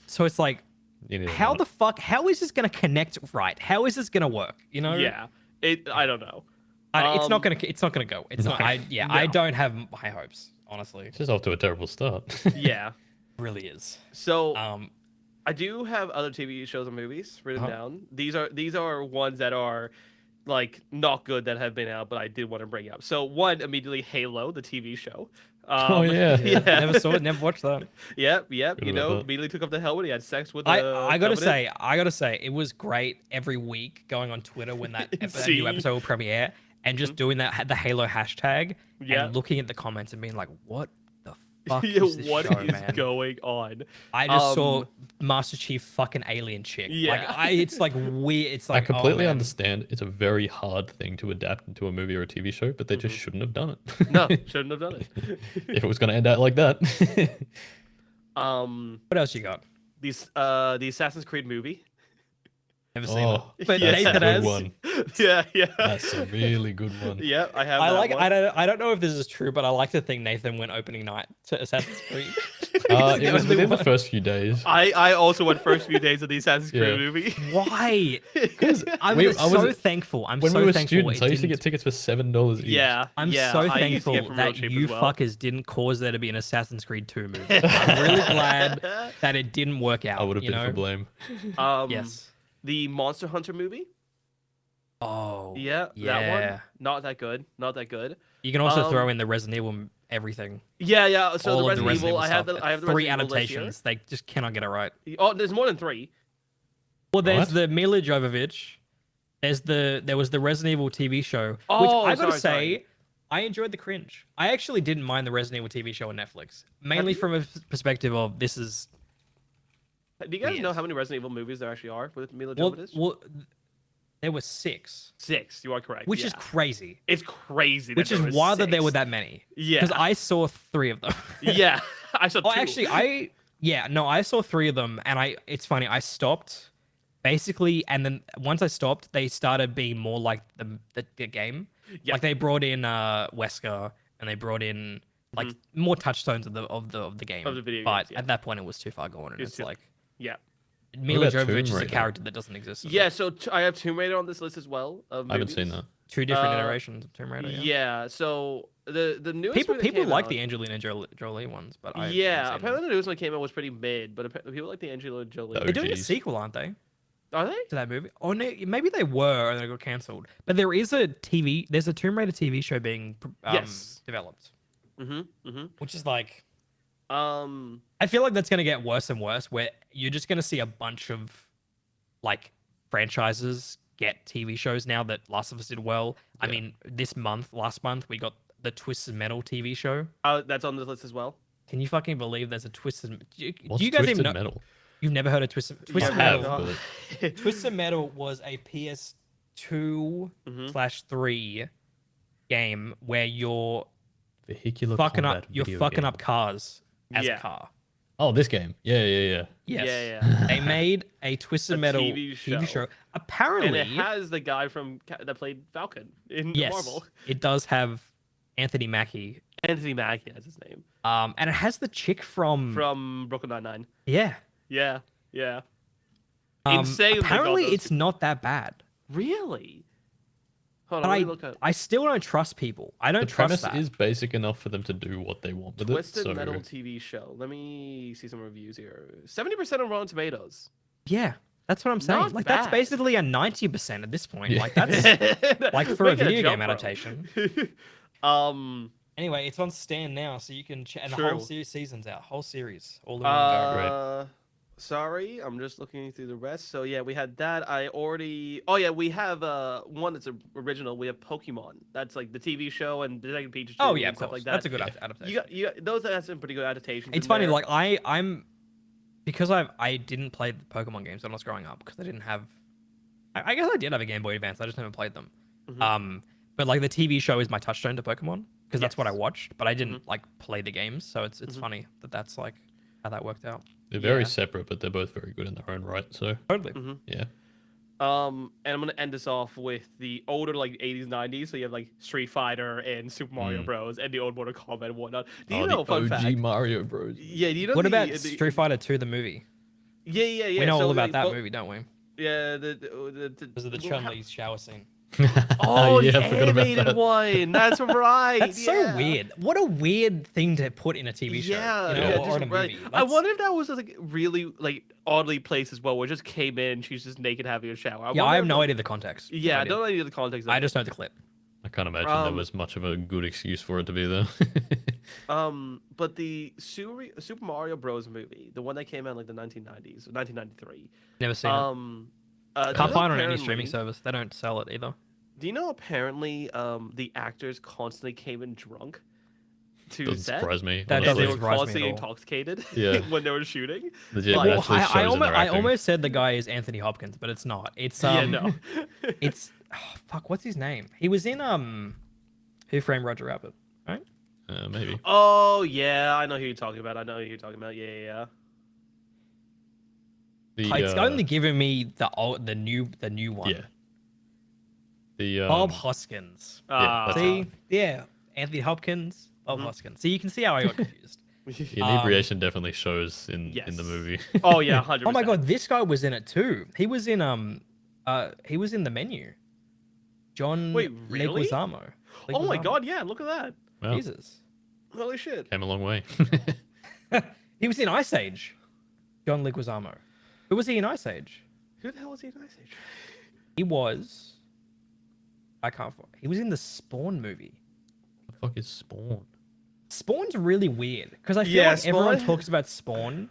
So it's like, You need to how know. the fuck? How is this going to connect right? How is this going to work? You know? Yeah. I don't know. It's not Um, gonna. It's not gonna go. It's not. I No. don't have high hopes. Honestly, It's just off to a terrible start. Yeah. it really is. So Um, I do have other TV shows and movies written Uh-huh. down. These are ones that are like not good that have been out, but I did want to bring up. So one immediately Halo, the TV show. Oh, yeah. never saw it. Never watched that. Yep. Good You about know, that. immediately took up the helmet. He had sex with. I Covenant. gotta say, it was great every week going on Twitter when that new Seeing- episode will premiere and just doing that the Halo hashtag Yeah. and looking at the comments and being like, what fuck Yeah, is this what show, is man? going on? I just saw Um, Master Chief fucking alien chick. Like Yeah. it's like weird. It's I like, oh completely man. understand it's a very hard thing to adapt into a movie or a TV show, but they just shouldn't have done it. No, shouldn't have done it. If it was going to end out like that. What else you got? The Assassin's Creed movie. Never seen it. Oh, But Yeah. that's a Nathan good has. one. Yeah. That's a really good one. Yeah, I have I that like. one. I don't know if this is true, but I like to think Nathan went opening night to Assassin's Creed. It was within the first few days. I also went first few days of the Assassin's Creed Yeah. movie. Why? I'm I so was- thankful. I'm When so we were thankful. students, it I used to didn't- get tickets for $7 each. Yeah, I'm yeah, so I used to thankful get from real that cheap you as well. fuckers didn't cause there to be an Assassin's Creed 2 movie. I'm really glad that it didn't work out. I would have you been know? for blame. Yes. The Monster Hunter movie. Oh. Yeah, that Yeah. one. Not that good. Not that good. You can also throw Um, in the Resident Evil everything. Yeah. So All the of Resident Evil. I have stuff. the Three Resident Evil list here. adaptations. They just cannot get it right. Oh, there's more than 3. Well, there's What? the Mila Jovovich. There was the Resident Evil TV show, which Oh, I gotta sorry, say, sorry. I enjoyed the cringe. I actually didn't mind the Resident Evil TV show on Netflix, mainly you? from a perspective of this is Do you guys know Weird. how many Resident Evil movies there actually are with Mila well, Jovovich? there were 6, 6. You are correct. which yeah. is crazy. It's crazy. Which that is there was wild that there 6. were that many. Yeah. Because I saw 3 of them. Yeah. I saw 2. Oh, actually, I saw 3 of them, and it's funny. I stopped basically, and then once I stopped, they started being more like the game. Yeah. Like they brought in Wesker, and they brought in like more touchstones of the game. Of the video but games, yeah. at that point, it was too far gone, and It's it's too- like Yeah. Mila about Tomb Jovovich is a Raider? character that doesn't exist. in Yeah. it. So I have Tomb Raider on this list as well. Of I haven't seen movies. that. 2 different Uh, iterations of Tomb Raider. Yeah. So the newest People movie that came like out- the Angelina Jolie ones, but I Yeah. haven't seen Apparently them. the newest one that came out was pretty mid, but people like the Angelina Jolie. Oh, They're doing a geez. sequel, aren't they? Are they? To that movie? Oh no, maybe they were and they got cancelled. But there's a Tomb Raider TV show being Yes. developed, Mm-hmm. which is like Um. I feel like that's gonna get worse and worse. Where you're just gonna see a bunch of like franchises get TV shows now that Last of Us did well. I mean, last month we got the Twisted Metal TV show. That's on this list as well. Can you fucking believe there's a Twisted? Do What's you guys Twisted even know? Metal? You've never heard of Twisted Yeah, I Metal? have, but Twisted Metal was a PS2 /3 game where you're vehicular fucking combat up video fucking game. up cars as Yeah. a car. Oh, this game. Yeah. Yes. Yeah. They made a Twisted A Metal TV TV show. show. Apparently, And it has the guy from that played Falcon in yes, Marvel. it does have Anthony Mackie. Anthony Mackie, that's his name. And it has the chick from From Brooklyn Nine-Nine. yeah. Yeah. Insane. Apparently, it's not that bad. really. Hold But on, let me look up. I still don't trust people. I don't The trust premise that. is basic enough for them to do what they want with Twisted it. So Metal TV show. Let me see some reviews here. 70% on Rotten Tomatoes. Yeah, that's what I'm saying. Not Like that's bad. basically a 90% at this point. Yeah. Like that's like for a Making video jump game rope. adaptation. Anyway, it's on Stan now, so you can and the whole True. season's out, whole series, all in one go. Right. Sorry, I'm just looking through the rest. So yeah, we had that. Oh yeah, we have one that's original. We have Pokemon. That's like the TV show and Detective Pikachu. Oh yeah, and of stuff course. like that. That's a good Yeah. adaptation. You got those have some pretty good adaptations. It's in funny, there. like I'm because I didn't play the Pokemon games when I was growing up because I didn't have. I guess I did have a Game Boy Advance. I just never played them. But like the TV show is my touchstone to Pokemon because that's what I Yes. watched. But I didn't like play the games, so it's funny that that's like how that worked out. They're very Yeah. separate, but they're both very good in their own right. So Totally. yeah. And I'm gonna end this off with the older like 80s, 90s. So you have like Street Fighter and Super Mario Bros. And the old Mortal Kombat and whatnot. Do you know the fun OG fact? Mario Bros. Yeah, do you know What the, about the, Street Fighter 2, the movie? Yeah. We know so all about they that both- movie, don't we? Yeah, Because of the Chun-Li shower scene. Oh, yeah, the I forgot about animated that. one. That's right. That's yeah. so weird. What a weird thing to put in a TV show. Yeah, you know, yeah, or just in a right. movie. I That's- wonder if that was like really like oddly placed as well, where it just came in, she's just naked having a shower. Yeah, I wonder have if, no like- idea the context. Yeah, I No idea. don't know the context. Of I it. just know the clip. I can't imagine there Um, was much of a good excuse for it to be there. But the Super Mario Bros. Movie, the one that came out in like the 1990s, 1993. Never seen it. Do you Can't know find it on any streaming apparently- service. They don't sell it either. Do you know apparently the actors constantly came in drunk? to Doesn't set. surprise me. That And doesn't they honestly. were surprise me at constantly all. intoxicated Yeah. when they were shooting. Legit, Like- it actually shows in their I acting. almost said the guy is Anthony Hopkins, but it's not. It's Yeah, no. it's fuck. What's his name? He was in Who Framed Roger Rabbit, right? Maybe. Oh yeah, I know who you're talking about. I know who you're talking about. Yeah, yeah, yeah. It's only given me the new one. Yeah. The Bob Hoskins. Yeah, that's See, yeah, Anthony Hopkins, Bob Hoskins. So you can see how I got confused. the inebriation definitely shows in the Yes. movie. Oh yeah, 100%. Oh my god, this guy was in it too. He was in The Menu. John Wait, really? Leguizamo. Oh my Leguizamo. god, yeah, look at that. Wow, Jesus. Holy shit. came a long way. He was in Ice Age. John Leguizamo. Who was he in Ice Age? Who the hell was he in Ice Age? He was. I can't. He was in the Spawn movie. The fuck is Spawn? Spawn's really weird because I feel Yeah, like everyone Spawn- talks about Spawn,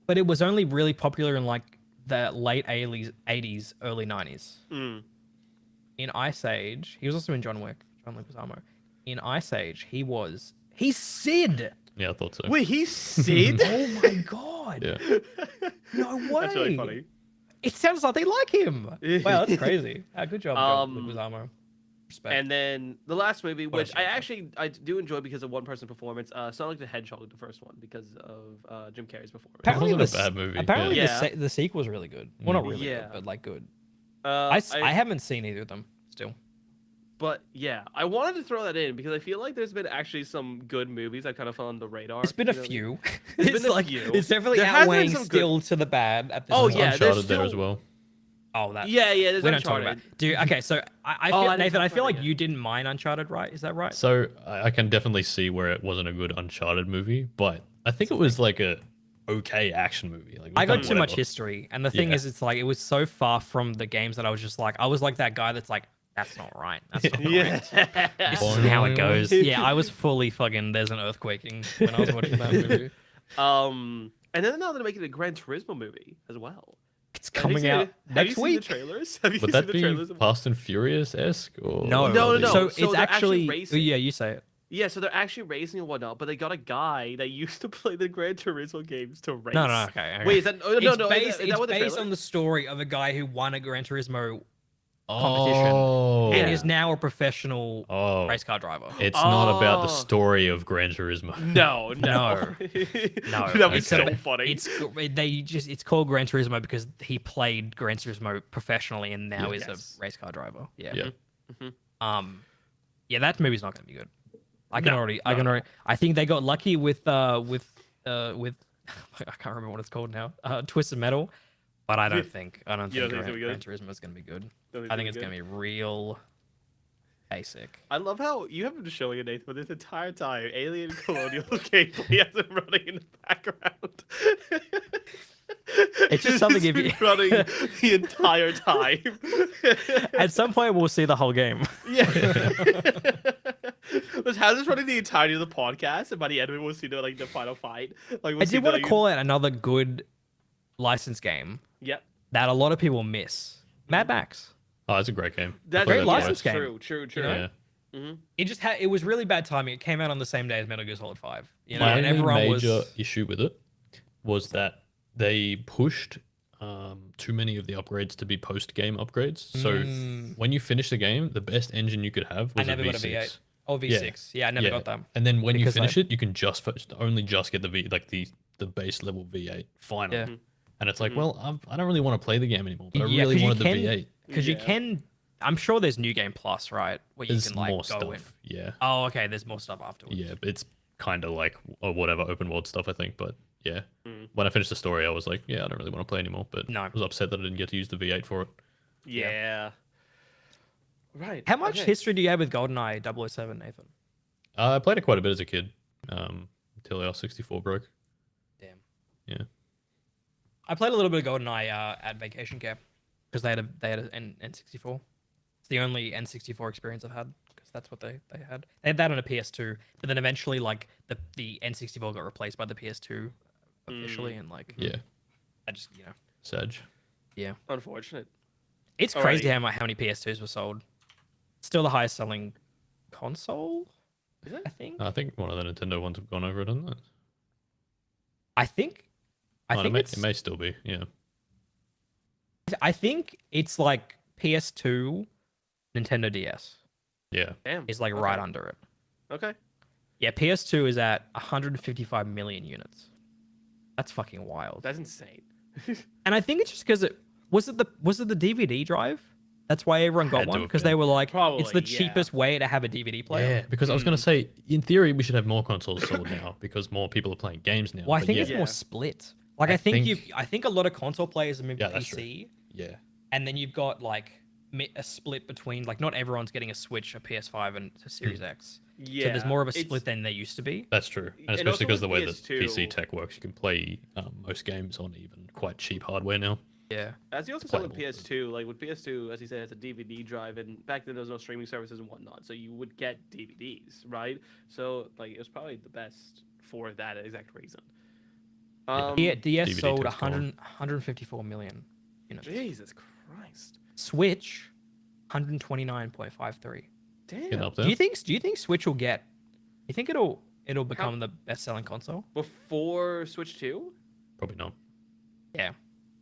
but it was only really popular in like the late 80s, early 90s. Mm. In Ice Age, he was also in John Wick. John Leguizamo. In Ice Age, he's Sid. Yeah, I thought so. Wait, he's Sid? Oh my god. Yeah. No way. That's really funny. It sounds like they like him. Wow, that's crazy. Good job, John Leguizamo. Respect. And then the last movie, What which else I you got? actually I do enjoy because of one person performance, Sonic the Hedgehog, the first one, because of Jim Carrey's performance. apparently wasn't a the, bad movie, Apparently yeah. the sequel's really good. Well, not really Yeah. good, but like good. I I haven't seen either of them still. But yeah, I wanted to throw that in because I feel like there's been actually some good movies that kind of fell on the radar. There's been a you know? few. There's It's been a like few. it's definitely There has been outweighing some good- still to the bad at this Oh, point. yeah, there's Uncharted there still- as well. Oh, that. Yeah, yeah, there's We don't talk Uncharted. about. Dude, okay, so I Oh, feel, I didn't Nathan, talk I feel about like it yet. you didn't mind Uncharted, right? Is that right? So I can definitely see where it wasn't a good Uncharted movie, but I think it was like a okay action movie. Like, it was I got kind of too much whatever. history, and the thing Yeah. is, it's like it was so far from the games that I was just like, I was like that guy that's like, that's not right. That's not right. Yeah. This isn't how it goes. Yeah, I was fully fucking. There's an earthquaking when I was watching that movie. And then now they're making a Gran Turismo movie as well. It's Have you coming seen out it? Have next you week. Seen the trailers? Have you Would seen that the be trailers? Fast and Furious esque or No, No, no. So So it's they're actually actually. racing. Yeah, you say it. Yeah, so they're actually racing and whatnot, but they got a guy that used to play the Gran Turismo games to race. No, okay. Wait, is that no, no, It's no? based, Is that what the it's based trailer? on the story of a guy who won a Gran Turismo competition Oh, and Yeah. is now a professional oh, race car driver. it's not about the Oh. story of Gran Turismo. No, No. no, No, that'd be it's so a- funny. It's called Gran Turismo because he played Gran Turismo professionally and now is Yes. a race car driver. Yeah. Yeah. Yeah, that movie's not gonna be good. I No, I think they got lucky with I can't remember what it's called now. Twisted Metal, but I don't think You don't Gran, think it's gonna be Gran good? Turismo is gonna be good. Don't I think it's good? gonna be real basic. I love how you haven't been showing it, Nathan, but this entire time, Alien Colonial gameplay has been running in the background. It's just something It's if you- been running the entire time. At some point, we'll see the whole game. Yeah. Let's have this running the entirety of the podcast, and by the end of it, we'll see the final fight. Like we'll I see did want to the- call out another good licensed game Yep. that a lot of people miss. Mad Max. Oh, it's a great game. That's Great that license twice. game. True. You know? Yeah. It just it was really bad timing. It came out on the same day as Metal Gear Solid 5. You know, My and only everyone major was issue with it was that they pushed too many of the upgrades to be post-game upgrades. So when you finish the game, the best engine you could have I was never a got V6. a V8. Oh, V6. Yeah, I never got them. And then when Because you finish it, you can just only get the the base level V8 final. Yeah. And it's like, well, I don't really want to play the game anymore, but I Yeah, really 'cause you wanted the can- V8. Because you Yeah. can. I'm sure there's New Game Plus, right? Where you There's can like more go stuff. in. Yeah. Oh, okay. There's more stuff afterwards. Yeah, it's kind of like whatever open world stuff, I think. But yeah, Mm. when I finished the story, I was like, yeah, I don't really want to play anymore. But No. I was upset that I didn't get to use the V8 for it. Yeah. Right. How much okay. history do you have with GoldenEye 007, Nathan? I played it quite a bit as a kid, until our 64 broke. Damn. Yeah. I played a little bit of GoldenEye at vacation camp because they had an N64. It's the only N64 experience I've had because that's what they had. They had that on a PS2, but then eventually like the N64 got replaced by the PS2 officially, and like Yeah. I just Sag. yeah. Unfortunate. It's crazy Alrighty. how many PS2s were sold. Still the highest selling console. Is it? I think. I think one of the Nintendo ones have gone over it, hasn't it? I think. I Oh, think it may still be. Yeah. I think it's like PS2, Nintendo DS Yeah. Damn. is like Okay. right under it. Okay. Yeah, PS2 is at 155 million units. That's fucking wild. That's insane. And I think it's just because it was it the DVD drive. That's why everyone got Had to one have because they been. were like, it's Probably, the yeah. cheapest way to have a DVD player. Yeah, because I was gonna say, in theory, we should have more consoles sold now because more people are playing games now. Well, I but think yeah, it's more split. Like I I think think- I think a lot of console players are moving Yeah, to that's true. PC, yeah, and then you've got like a split between like not everyone's getting a Switch, a PS5, and a Series X. Yeah. So there's more of a it's- split than there used to be. that's true, and And especially also because the with way that PS2 PC tech works, you can play most games on even quite cheap hardware now. Yeah. As you also saw with playable. PS2, like with PS2, as you said, it's a DVD drive, and back then there was no streaming services and whatnot, so you would get DVDs, right? So like it was probably the best for that exact reason. Yeah, DS DVD sold tech's gone. 154 million units. Jesus Christ. Switch, 129.53. Damn. Up there. Do you think Switch will get? You think it'll become the best-selling console? Before Switch 2? Probably not. Yeah.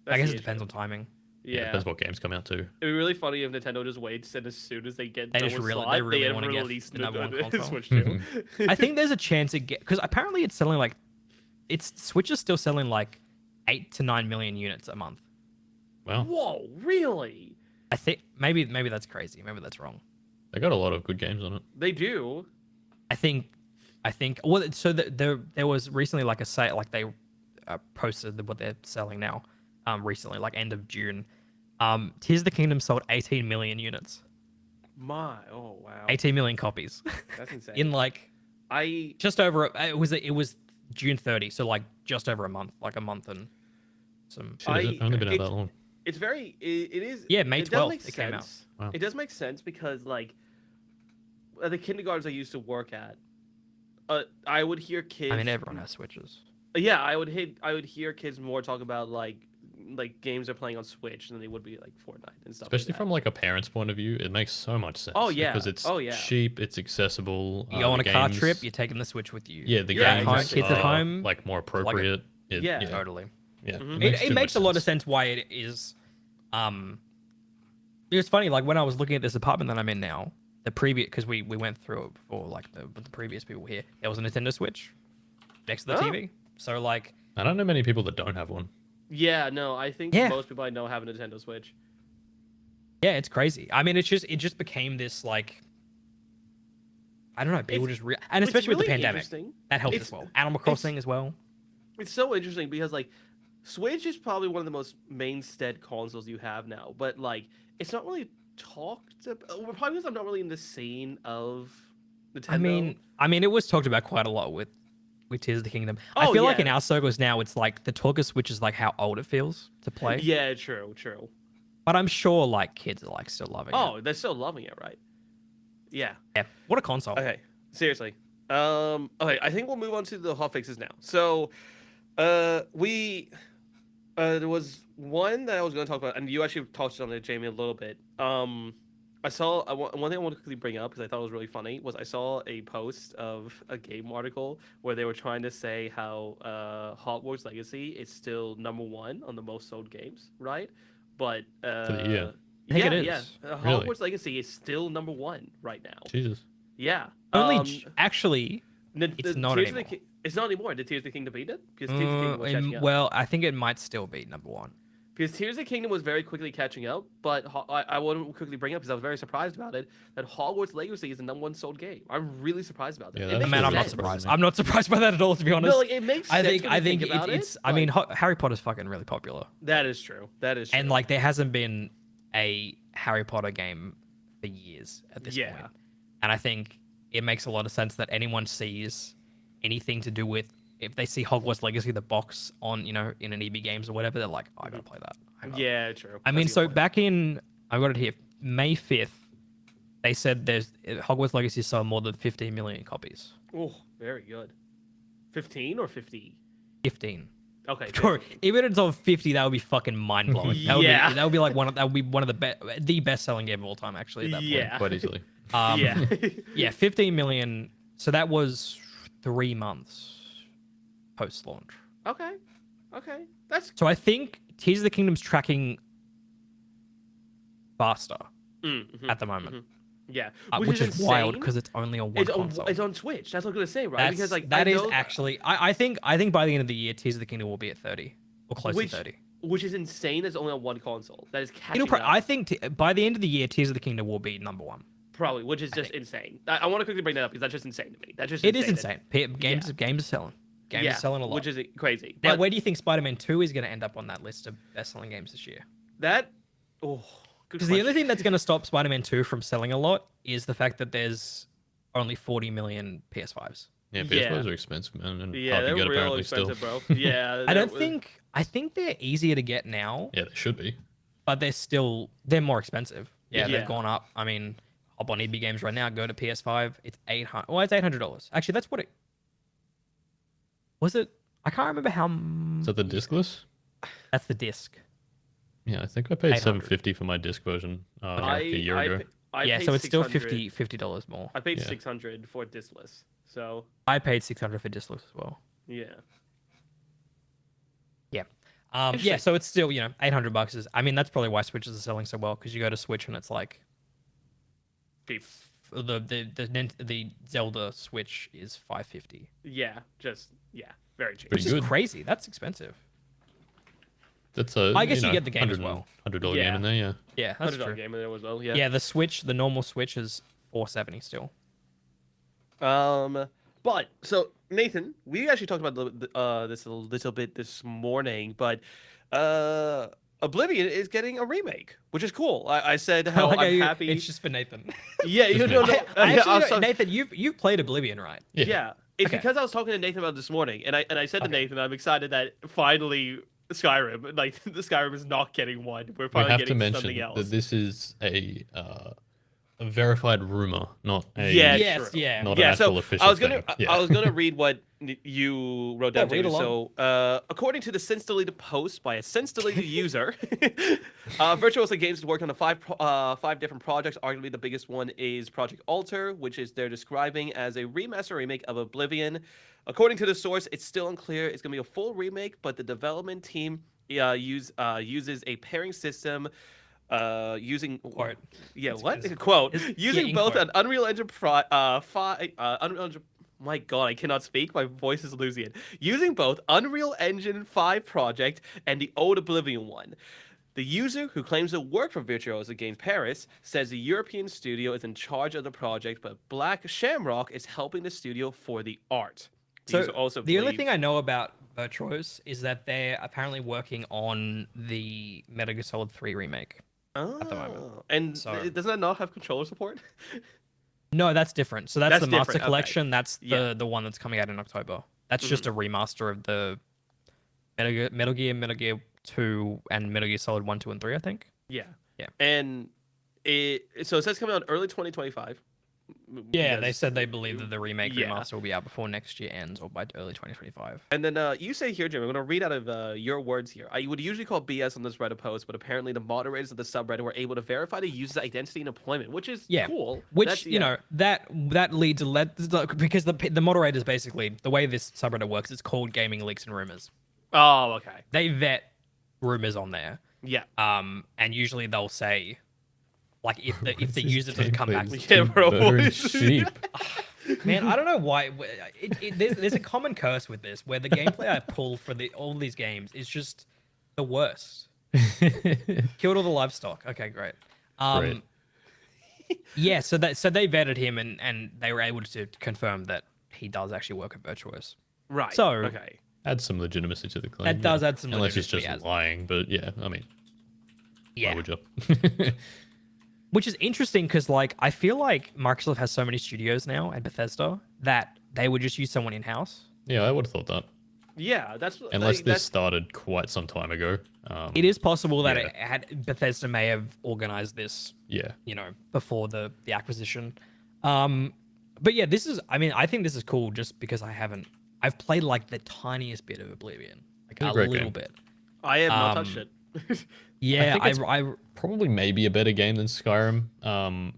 That's I guess the it depends issue. on timing. Yeah, Yeah. depends what games come out too. It'd be really funny if Nintendo just waits and as soon as they get They no just one really- slot, they really have wanna get released the number one the console. Switch 2. I think there's a chance it get because apparently it's selling like Switch is still selling like 8 to 9 million units a month. Wow, Whoa, really? I think maybe that's crazy. Maybe that's wrong. they got a lot of good games on it. They do. I think well, so there was recently like a sale, like they posted what they're selling now, recently, like end of June. Tears of the Kingdom sold 18 million units, Oh wow. 18 million copies That's insane. in like I just over. It was June 30, so like just over a month, like a month and some. Shit, has it only been out that long? it's very it is Yeah, May it does 12th make it came out. sense. Wow. It does make sense because like at the kindergartens I used to work at, I would hear kids. I mean, everyone has Switches. Yeah, I would hear kids more talk about like games they're playing on Switch than they would be like Fortnite and stuff. Especially like from like a parent's point of view, it makes so much sense. Oh, yeah. because it's Oh, yeah. cheap, it's accessible. You go on the a car games- trip, you're taking the Switch with you. Yeah, the Yeah, games exactly. Kids at are, home, like more appropriate. Yeah. Totally. yeah. Mhm. It too makes much a lot of sense. sense why it is. It was funny, like when I was looking at this apartment that I'm in now, the previous because we went through it before, like with the previous people here. There was a Nintendo Switch next to the Oh. TV, so like I don't know many people that don't have one. Yeah, no, I think Yeah. most people I know have a Nintendo Switch. yeah, it's crazy. I mean, it just became this like I don't know, people It's- and It's especially with the really pandemic interesting. that helped It's- as well. Animal Crossing as well. It's so interesting because like Switch is probably one of the most mainstay consoles you have now, but like it's not really talked about. Probably because I'm not really in the scene of Nintendo. I mean, it was talked about quite a lot with Tears of the Kingdom. I Oh, feel like yeah. in our circles now, it's like the talk of Switch is like how old it feels to play. Yeah, true. But I'm sure like kids are like still loving it. Oh, they're still loving it, right? Yeah. Yeah. What a console. Okay. Seriously. Okay. I think we'll move on to the hot fixes now. So, there was one that I was going to talk about, and you actually touched on it, Jamie, a little bit. I saw one thing I want to quickly bring up because I thought it was really funny was I saw a post of a game article where they were trying to say how Hogwarts Legacy is still #1 on the most sold games, right? But For the year. I think yeah, it yeah, is. Really? Hogwarts Legacy is still #1 right now. Jesus. Yeah, Actually, it's not Tears of the anymore. It's not anymore. Did Tears of the Kingdom beat it? Because Tears of the Kingdom was catching up. well, I think it might still be #1. Because Tears of the Kingdom was very quickly catching up, but I want to quickly bring up because I was very surprised about it that Hogwarts Legacy is the #1 sold game. I'm really surprised about that. Yeah, It that's makes Man, I'm not sense. surprised. I'm not surprised by that at all, to be honest. No, like it makes sense. when I you think about it's. it, I mean, but- Harry Potter's fucking really popular, that is true. That is true. and like there hasn't been a Harry Potter game for years at this Yeah. point. And I think it makes a lot of sense that anyone sees anything to do with if they see Hogwarts Legacy, the box on in an EB Games or whatever, they're like, oh, I gotta play that. yeah, true. I mean, That's a so good point. back in I got it here, May 5th, they said there's Hogwarts Legacy sold more than 15 million copies. Oh, very good. 15 or 50? 15. Okay. Sure. Even if it's on 50, that would be fucking mind blowing. Yeah. That would be like that would be one of the best selling game of all time, actually. At that Yeah. point. Quite easily. Yeah. Yeah, 15 million So that was 3 months post launch. Okay. Okay. That's So I think Tears of the Kingdom's tracking faster at the moment, yeah, which is insane. wild because it's only on one console. It's on Switch. That's what I'm gonna say, right? Because like that I is know actually I think by the end of the year, Tears of the Kingdom will be at 30 or close to 30. which is insane. It's only on one console. That is catching It'll up. I think by the end of the year, Tears of the Kingdom will be number 1. Probably, which is just insane. I want to quickly bring that up because that's just insane to me. That's just It is insane. Games Yeah. are selling. Games are selling a lot. which is crazy. Now, But where do you think Spider-Man 2 is going to end up on that list of best-selling games this year? that, good Because the only question. thing that's going to stop Spider-Man 2 from selling a lot is the fact that there's only 40 million PS5s. Yeah, Yeah. PS5s are expensive, man, and Yeah, hard to they're get real apparently expensive, still. bro. Yeah, I think they're easier to get now, Yeah, they should be. but they're more expensive. Yeah, Yeah. they've gone up. I mean, hop on EB Games right now, go to PS5, it's $800. Actually, that's what it was. I can't remember how. Is that the discless? That's the disc. Yeah, I think I paid 800. $750 for my disc version like a year ago. Yeah, paid so it's still $600. $50 more. I paid Yeah. $600 for discless. So I paid $600 for discless as well. yeah. Yeah. Interesting. So it's still, $800 is. I mean, that's probably why Switches are selling so well, because you go to Switch and it's like Beef. the Zelda Switch is $550, Yeah, very cheap. Pretty which is good. crazy. That's expensive. That's a. I guess you get the game as well. $100 Yeah. game in there, yeah. Yeah, that's $100 true. game in there as well. Yeah. Yeah, the normal Switch is $470 still. But so Nathan, we actually talked about this a little bit this morning, but Oblivion is getting a remake, which is cool. I said how Like, I'm happy. It's just for Nathan. Yeah, you Just know, me. no, I yeah, actually, so- Nathan, you've played Oblivion, right? yeah. It's Okay. because I was talking to Nathan about it this morning, and I said to Okay. Nathan, I'm excited that finally Skyrim, like the Skyrim is not getting one. We're We finally have to getting mention something else. that this is a verified rumor, not a Yeah, Yes, true. yeah. not Yeah, an actual so official I was gonna thing. Yeah. I was gonna read what you wrote down. Yeah, read David. along. So, according to the since deleted post by a since deleted user, Virtuoso Games is working on five different projects. Arguably, the biggest one is Project Alter, which is they're describing as a remaster remake of Oblivion. According to the source, it's still unclear. It's gonna be a full remake, but the development team uses a pairing system. Using Quote. yeah, It's- what it's- quote? it's- Using yeah, in both quote. an Unreal Engine Unreal Engine. My God, I cannot speak. My voice is losing it. Using both Unreal Engine 5 project and the old Oblivion one. The user, who claims to work for Virtuoso Games Paris, says the European studio is in charge of the project, but Black Shamrock is helping the studio for the art. The So user also the only believes- thing I know about Virtuos is that they're apparently working on the Metal Gear Solid 3 remake. at the moment. And So- doesn't that not have controller support? No, that's different. So that's That's the Master different, okay. Collection. That's Yeah. the one that's coming out in October. That's just a remaster of the Metal Gear 2, and Metal Gear Solid 1, 2, and 3, I think. Yeah. Yeah. And it says coming out early 2025. Yeah, they because- said they believe that the remake Yeah. remaster will be out before next year ends or by early 2025. And then you say here, Jim, I'm going to read out of your words here. I would usually call BS on this Reddit post, but apparently the moderators of the subreddit were able to verify the user's identity and employment, which is Yeah, cool. Which That's- you know that leads because the moderators basically the way this subreddit works, it's called Gaming Leaks and Rumors. Oh, okay. They vet rumors on there, Yeah. and usually they'll say, like if the user doesn't come back, Yeah, bro. Murdering sheep. man, I don't know why. There's a common curse with this where the gameplay I pull for all these games is just the worst. Killed all the livestock. Okay, great. Great. Yeah, so they vetted him and they were able to confirm that he does actually work at Virtuos. Right. So- okay. Adds some legitimacy to the claim. That does add some Unless he's legitimacy, just as- lying, but yeah, I mean, Yeah. why would you? Which is interesting because, like, I feel like Microsoft has so many studios now and Bethesda that they would just use someone in house. Yeah, I would have thought that. Yeah, that's Unless like, this started quite some time ago. It is possible that Yeah. Bethesda may have organized this, Yeah. before the acquisition. But yeah, I think this is cool just because I've played like the tiniest bit of Oblivion, like It's a a great little game. bit. I have not touched it. Yeah, think it's- I Probably maybe a better game than Skyrim. the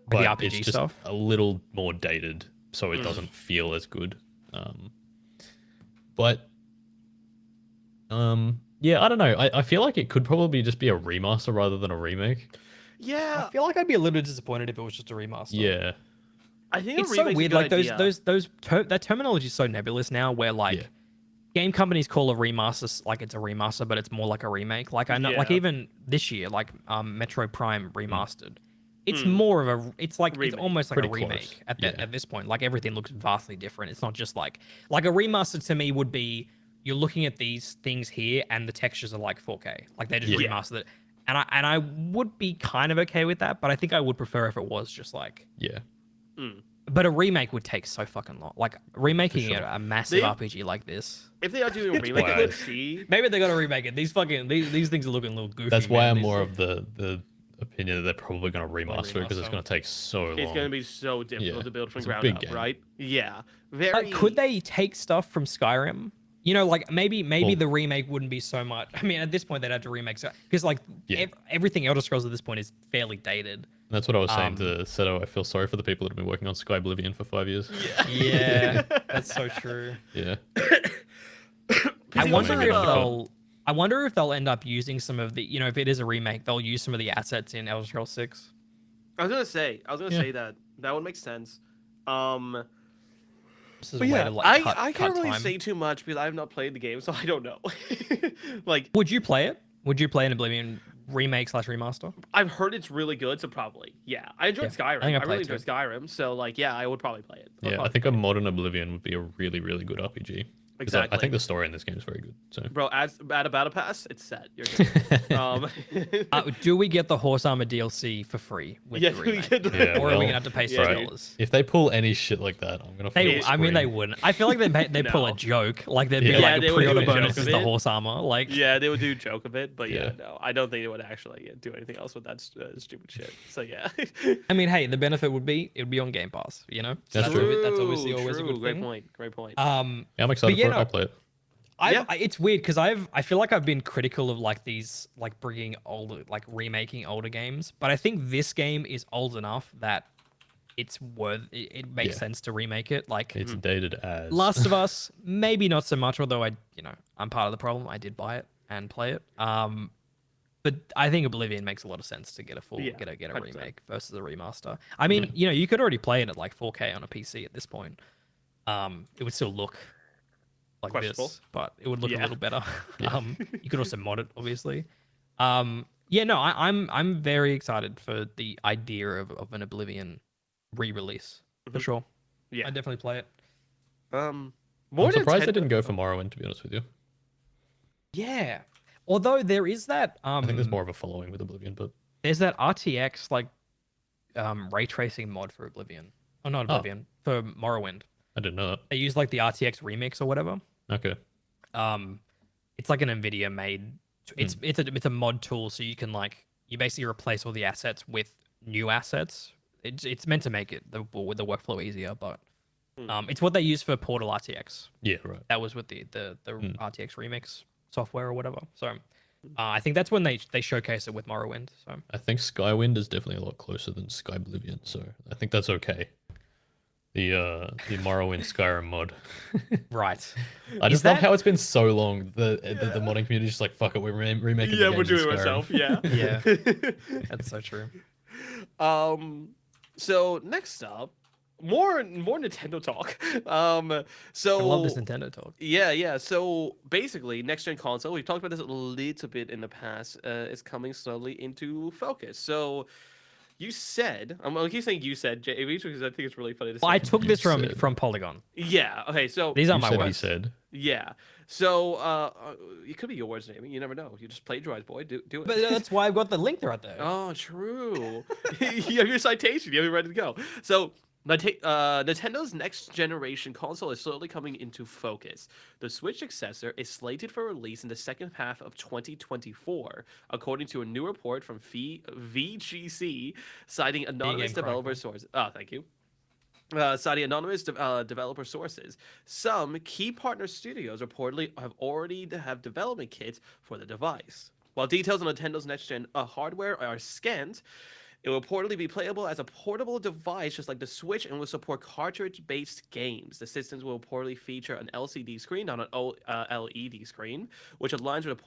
But RPG it's just stuff? a little more dated so it doesn't feel as good. But yeah, I don't know. I feel like it could probably just be a remaster rather than a remake. I Yeah, feel like I'd be a little disappointed if it was just a remaster. Yeah, I think It's a so remake's a weird. good Like idea. that terminology is so nebulous now. Where like Yeah. game companies call a remaster like it's a remaster, but it's more like a remake. Like I know, like Yeah. even this year, like Metro Prime remastered, it's Mm. more of a. It's like it's Remake. almost like Pretty a remake close. at Yeah. at this point. Like everything looks vastly different. It's not just like a remaster to me would be you're looking at these things here and the textures are like 4K. Like they just Yeah. remastered it. And I would be kind of okay with that, but I think I would prefer if it was just like. Yeah. Mm. But a remake would take so fucking long. Like remaking sure. a massive They- RPG like this. If they are doing a remake, why I I- could see. Maybe they got to remake it. These things are looking a little goofy. That's why man. I'm These- more of the opinion that they're probably going to remaster it because it's remaster. going to take so long. It's going to be so difficult Yeah. to build from It's a ground big up, game. right? Yeah, very. Could they take stuff from Skyrim? You know, like maybe Well- the remake wouldn't be so much. I mean, at this point they'd have to remake because like Yeah. everything Elder Scrolls at this point is fairly dated. That's what I was saying Um, to Seto. I feel sorry for the people that have been working on Sky Oblivion for 5 years. Yeah, that's so true. Yeah. I People wonder make if it up. they'll end up using some of the, you know, if it is a remake, they'll use some of the assets in Elder Scrolls 6. I was gonna say Yeah. say that would make sense. This is But a way yeah, to like I can't really time. say too much because I have not played the game, so I don't know. Like Would you play it? Would you play an Oblivion remake / remaster? I've heard it's really good, so probably yeah. I enjoyed Yeah, Skyrim. I think I I really played enjoyed Skyrim, so like yeah, I would probably play it. Yeah, I think a modern Oblivion would be a really, really good RPG. 'Cause I exactly. think the story in this game is very good. So Bro, add a battle pass, it's set. You're good. Do we get the horse armor DLC for free with Yeah, the we remake? get the- Yeah, Or are we well, gonna have to pay yeah, $6? if they pull any shit like that, I'm gonna. They, fucking I mean, they scream. wouldn't. I feel like they pull a No. joke. Like there'd be Yeah. like Yeah, they a would do pre-order a joke bonus of is the it. horse armor. Like Yeah, they would do joke of it, but yeah, Yeah. no, I don't think they would actually do anything else with that stupid shit. So yeah, I mean, hey, the benefit would be it would be on Game Pass. You know, so That's true. that's obviously always a true. good Great thing. point. Great point. Yeah, I'm excited yeah, for it. no. I'll play it. Yeah. It's weird because I feel like I've been critical of like these like bringing older like remaking older games, but I think this game is old enough that it's worth it makes Yeah. sense to remake it. Like It's dated as Last of Us, maybe not so much, although I'm part of the problem. I did buy it and play it. But I think Oblivion makes a lot of sense to get a full Yeah, get a 100%. remake versus a remaster. I mean, you know, you could already play it at like 4K on a PC at this point. It would still look like Questionable. this, but it would look a Yeah. little better. You could also mod it, obviously. Yeah, no, I'm very excited for the idea of an Oblivion re-release for sure. Yeah. I definitely play it. More I'm surprised they Nintendo- didn't go for Morrowind, to be honest with you. Yeah. Although there is that I think there's more of a following with Oblivion, but there's that RTX like ray tracing mod for Oblivion. Oh, not Oblivion, for Morrowind. I didn't know They use like the RTX remix or whatever. that. Okay. It's like an Nvidia made. It's a mod tool, so you can like you basically replace all the assets with new assets. It's meant to make it the workflow easier, but it's what they use for Portal RTX. Yeah, right. That was with the RTX remix software or whatever. So I think that's when they showcase it with Morrowind. So I think Skywind is definitely a lot closer than Sky Oblivion, so I think that's okay. The Morrowind Skyrim mod. right. I Is just love that- how it's been so long. The modding community is just like, fuck it, we're remaking the Yeah, we're games in doing it Skyrim. ourselves. Yeah. Yeah. That's so true. So next up, more Nintendo talk. So I love this Nintendo talk. Yeah. So basically, next gen console. We've talked about this a little bit in the past. Is coming slowly into focus. So you said, I'm gonna keep saying you said, JV, because I think it's really funny to say. Well, I took You this said. from Polygon. Yeah. Okay. So These aren't You my said he words. said. yeah. So it could be your words, Jamie. You never know. You just plagiarize, boy. Do it. But that's why I've got the link right there. Oh, true. You have your citation. You have it ready to go. So, Nintendo's next generation console is slowly coming into focus. The Switch successor is slated for release in the second half of 2024, according to a new report from VGC, citing anonymous Game developer Chronicle. sources. Oh, thank you. Citing anonymous developer sources, some key partner studios reportedly have development kits for the device. While details on Nintendo's next-gen hardware are scant, It will reportedly be playable as a portable device, just like the Switch, and will support cartridge-based games. The systems will reportedly feature an LCD screen, not an OLED screen, which aligns with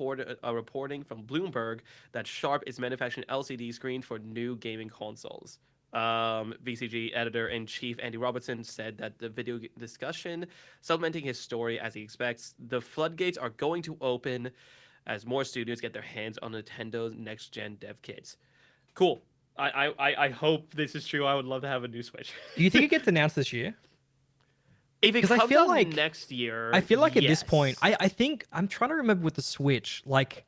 reporting from Bloomberg that Sharp is manufacturing LCD screen for new gaming consoles. VCG editor-in-chief Andy Robertson said that the video discussion, supplementing his story as he expects, the floodgates are going to open as more studios get their hands on Nintendo's next-gen dev kits. Cool. I hope this is true. I would love to have a new Switch. Do you think it gets announced this year? If it 'Cause I comes feel out like- next year, I feel like at this point, yes. I think I'm trying to remember with the Switch. Like,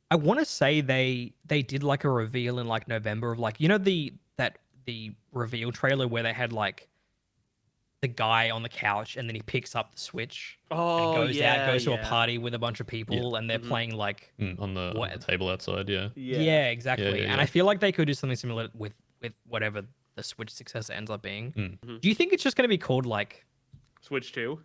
I want to say they did like a reveal in like November of like, you know, the reveal trailer where they had like the guy on the couch and then he picks up the Switch and Oh, goes yeah, out, goes to a yeah. party with a bunch of people and they're playing like on the What? table outside. Yeah. yeah, exactly. yeah, And yeah. I feel like they could do something similar with whatever the Switch successor ends up being. Mm. Do you think it's just going to be called like? Switch 2.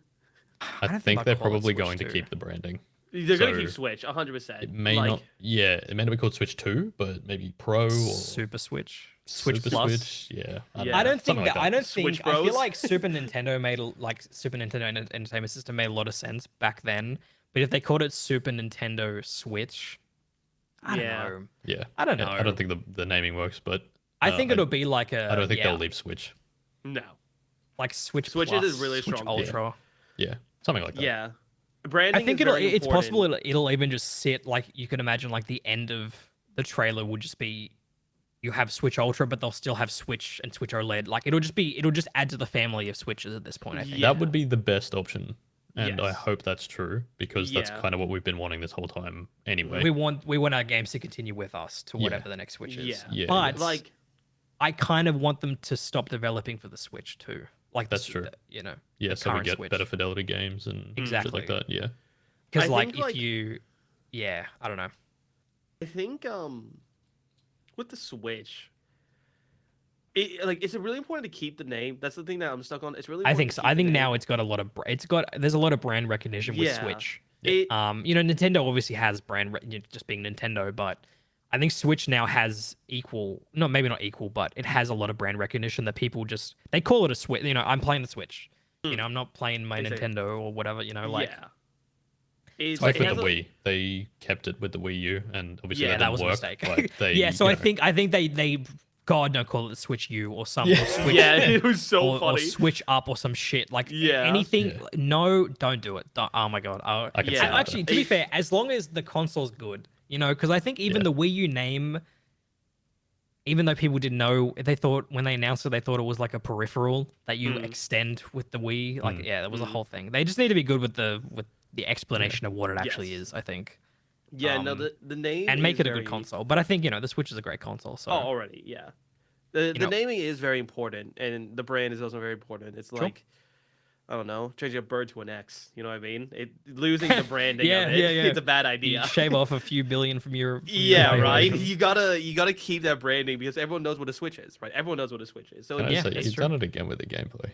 I don't think I'd they're call it probably Switch going to 2. keep the branding. They're going to keep So, Switch, 100%. It may like, not. Yeah, it may not be called Switch 2, but maybe Pro or Super Switch, Switch Super Plus. Switch. Yeah. Yeah. I don't think something that. like I don't Switch think. I feel Bros. like Super Nintendo Super Nintendo Entertainment System made a lot of sense back then. But if they called it Super Nintendo Switch, I don't Yeah. know. Yeah. I don't Yeah, know. I don't think the naming works, but I think it'll be like a. I don't think yeah, they'll leave Switch. No. like Switch. Switch Plus, is really Switch strong, yeah. Ultra. Yeah, something like that. Yeah. Branding I think is very it's possible important. it'll even just sit like you can imagine like the end of the trailer would just be you have Switch Ultra, but they'll still have Switch and Switch OLED. Like it'll just add to the family of Switches at this point. I think. Yeah. That would be the best option. And I Yes. hope that's true because that's Yeah. kind of what we've been wanting this whole time anyway. We want our games to continue with us to Yeah. whatever the next Switch is. Yeah. Yeah, but Like, I kind of want them to stop developing for the Switch too. Like That's true. You know, Yeah, the so we current get Switch. better fidelity games and Exactly. shit like that. Yeah. Because I like think, if like- you, yeah, I don't know. I think with the Switch, it's really important to keep the name. That's the thing that I'm stuck on. It's really I important think to so. keep I the think name. now it's got a lot of there's a lot of brand recognition with Yeah. Switch. It, You know, Nintendo obviously has just being Nintendo, but I think Switch now has maybe not equal, but it has a lot of brand recognition that people just they call it a Switch. You know, I'm playing the Switch. You know, I'm not playing my They say- Nintendo or whatever. You know, like yeah. It's Like it with has the a- Wii, they kept it with the Wii U, and obviously yeah, that that didn't was a work. mistake. Like they, yeah, so you I know, think they God no call it the Switch U or some or Switch Yeah, it was so or funny. Switch Up or some shit like Yeah. anything. Yeah. No, don't do it. Oh my god. I can see Yeah. that, Actually, to be fair, as long as the console's good, you know, because I think even Yeah. the Wii U name, even though people didn't know, they thought when they announced it, they thought it was like a peripheral that you extend with the Wii. Like, yeah, that was a whole thing. They just need to be good with the explanation of what it actually Yes. is. I think, Yeah, no, um, the name and make is it a very... good console. But I think the Switch is a great console. So Oh, already, yeah. The know. naming is very important, and the brand is also very important. It's like, I don't know, changing a bird to an X. You know what I mean? Losing the branding Yeah, of it, yeah, yeah. it's a bad you idea. shave off a few billion from your Yeah, right. valuation. You gotta keep that branding because everyone knows what a Switch is, right? Everyone knows what a Switch is. So Can I Yeah, say, that's he's true. done it again with the gameplay.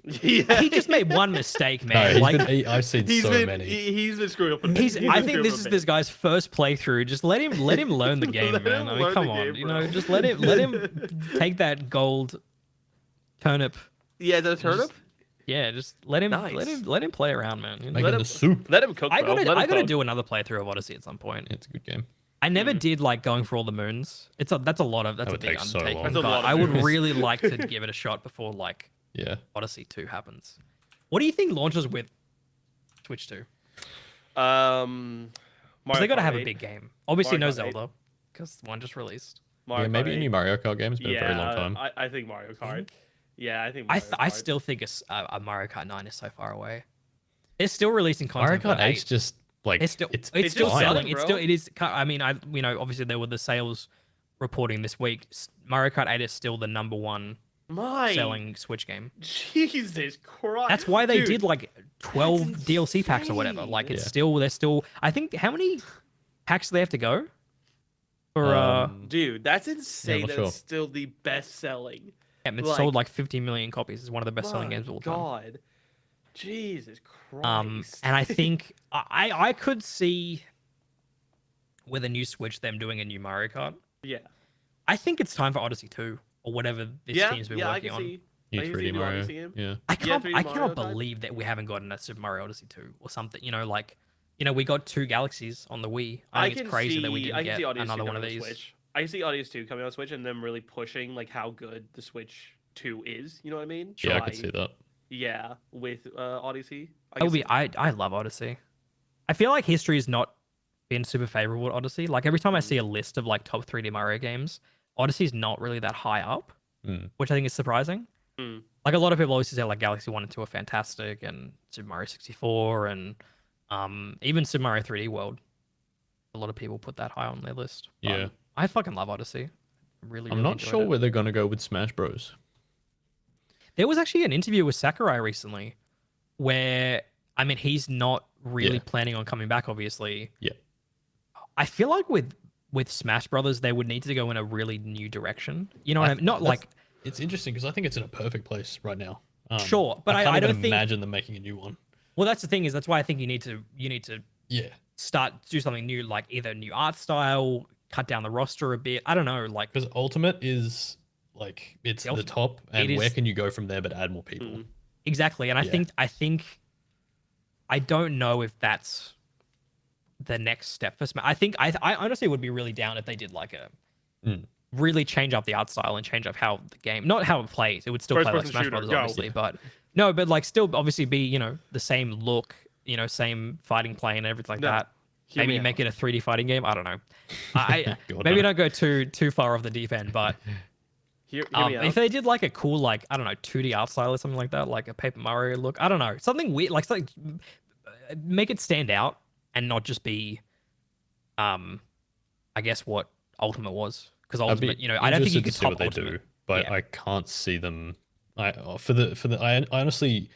yeah, He just made one mistake, No, man. I've seen he's so been many. he's been screwing up. He's. been I screwing think up this a is bit. this guy's first playthrough. Just let him learn the game, Let man. him I mean, learn come the on, game, you know, bro. just let him take that gold turnip. Yeah, the turnip. Yeah, just let him Nice. let him play around, man. You know? Making him- the soup. Let him cook. I bro. gotta Let him I gotta cook. do another playthrough of Odyssey at some point. It's a good game. I never did like going for all the moons. That's a lot of That a would big take so undertaking. long. That's a but lot of I would moons. really like to give it a shot before like Yeah. Odyssey 2 happens. What do you think launches with Switch 2? Mario Because they got to Kart have a 8. big game. Obviously, Mario no Kart 8. Zelda, because one just released. Mario Yeah, maybe Kart a 8. new Mario Kart game. It's been a very long time. I think Mario Kart. Yeah, I think I Mario Kart. still think a Mario Kart 9 is so far away. They're still releasing Mario content. Kart for 8's just like It's still it's it's still fine. selling. Bro. It's still it is. I mean, obviously there were the sales reporting this week. Mario Kart 8 is still the number one My selling Switch game. Jesus Christ. That's why they Dude, did like 12 that's DLC packs or whatever. Like it's Yeah. they're still. I think how many packs do they have to go? For Dude, that's insane. not That sure. it's still the best selling. it's like- sold like 50 million copies. It's one of the best selling My games of all time. God. Jesus Christ. And I think I could see with a new Switch them doing a new Mario Kart. yeah. I think it's time for Odyssey 2 or whatever this team's been I working can on. see. New I can 3D see a new Mario. Odyssey game. Yeah. I Yeah, can't 3D I Mario cannot type. believe that we haven't gotten a Super Mario Odyssey 2 or something. Like, we got 2 Galaxies on the Wii. I think it's crazy that we didn't get another one of these. Switch. I can see Odyssey 2 coming on Switch and them really pushing like how good the Switch 2 is. You know what I mean? Yeah, I could see that. Yeah, with Odyssey. I love Odyssey. I feel like history has not been super favorable at Odyssey. Like every time I see a list of like top 3D Mario games, Odyssey's not really that high up, which I think is surprising. Like a lot of people always say like Galaxy 1 and 2 are fantastic, and Super Mario 64 and even Super Mario 3D World. A lot of people put that high on their list. But Yeah. I fucking love Odyssey. I'm not sure where they're gonna go with Smash Bros. There was actually an interview with Sakurai recently where, I mean, he's not really planning on coming back, obviously. Yeah. I feel like with Smash Brothers, they would need to go in a really new direction. You know what I mean? Not like... It's interesting because I think it's in a perfect place right now. Sure, but I can't don't even think... imagine them making a new one. Well, that's the thing is that's why I think you need to Yeah. do something new, like either new art style, cut down the roster a bit. I don't know, like... Because Ultimate is like it's the top, and where can you go from there but add more people? Exactly, and I think I don't know if that's the next step for Smash. I honestly would be really down if they did like a really change up the art style and change up how the game, not how it plays. It would still play like Smash Brothers, obviously, but no, but like still obviously be the same look, same fighting plane and everything like that. Maybe make it a 3D fighting game. I don't know. Maybe don't go too far off the deep end, but if they did like a cool, like, I don't know, 2D art style or something like that, like a Paper Mario look, I don't know, something weird, like make it stand out and not just be, I guess what Ultimate was, because Ultimate, I don't think you could top what they do, but I can't see them. I honestly,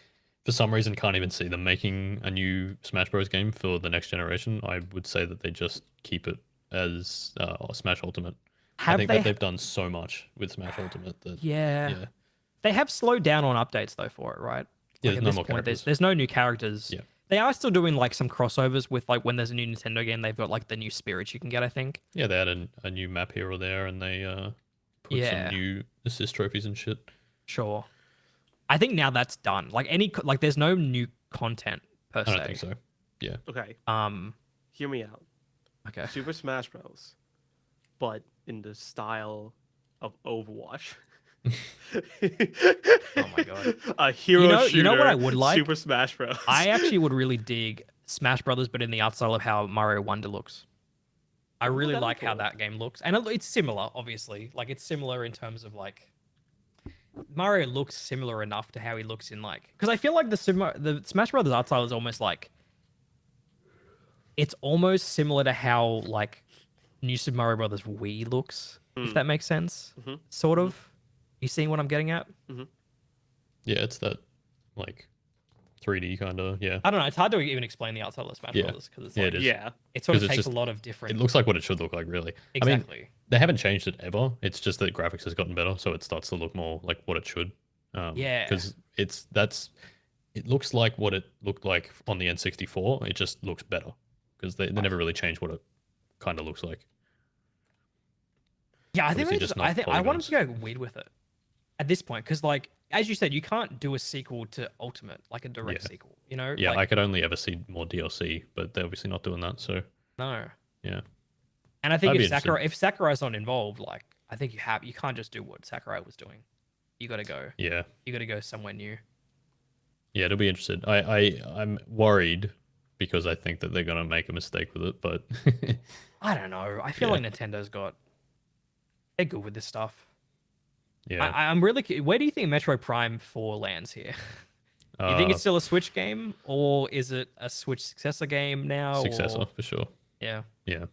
for some reason, can't even see them making a new Smash Bros. Game for the next generation. I would say that they just keep it as Smash Ultimate. I think that they've done so much with Smash Ultimate that they have slowed down on updates though for it, right? Yeah, like there's no more characters. There's no new characters. Yeah, they are still doing like some crossovers with like when there's a new Nintendo game, they've got like the new spirits you can get. I think. Yeah, they had a new map here or there, and they put some new assist trophies and shit. Sure, I think now that's done. Like there's no new content per se. I don't think so. Yeah. Okay. Hear me out. Okay. Super Smash Bros. But in the style of Overwatch. Oh my god. A hero shooter. You know what I would like? Super Smash Bros. I actually would really dig Smash Brothers, but in the art style of how Mario Wonder looks. I really like how that game looks. And it's similar, obviously. Like, it's similar in terms of, like... Mario looks similar enough to how he looks in, like... Because I feel like the Smash Brothers art style is almost, like... It's almost similar to how, like, New Super Mario Brothers Wii looks, if that makes sense. Sort of. You seeing what I'm getting at? Yeah, it's that, like, 3D kind of, yeah. I don't know. It's hard to even explain the art style of Smash Brothers, because it's like... It sort of takes a lot of different... It looks like what it should look like, really. Exactly. I mean, they haven't changed it ever. It's just that graphics has gotten better, so it starts to look more like what it should. Because it looks like what it looked like on the N64. It just looks better. Because they never really changed what it kind of looks like. Yeah, I think I want them to go weird with it at this point, because, like, as you said, you can't do a sequel to Ultimate, like a direct sequel, you know? Yeah, like, I could only ever see more DLC, but they're obviously not doing that, so... No. Yeah. And I think if Sakurai's not involved, like, I think you can't just do what Sakurai was doing. You got to go. Yeah. You got to go somewhere new. Yeah, it'll be interesting. I'm worried because I think that they're going to make a mistake with it, but... I don't know. I feel like Nintendo's they're good with this stuff. Yeah. I'm really... Where do you think Metroid Prime 4 lands here? You think it's still a Switch game, or is it a Switch successor game now? Successor, for sure. Yeah. Yeah.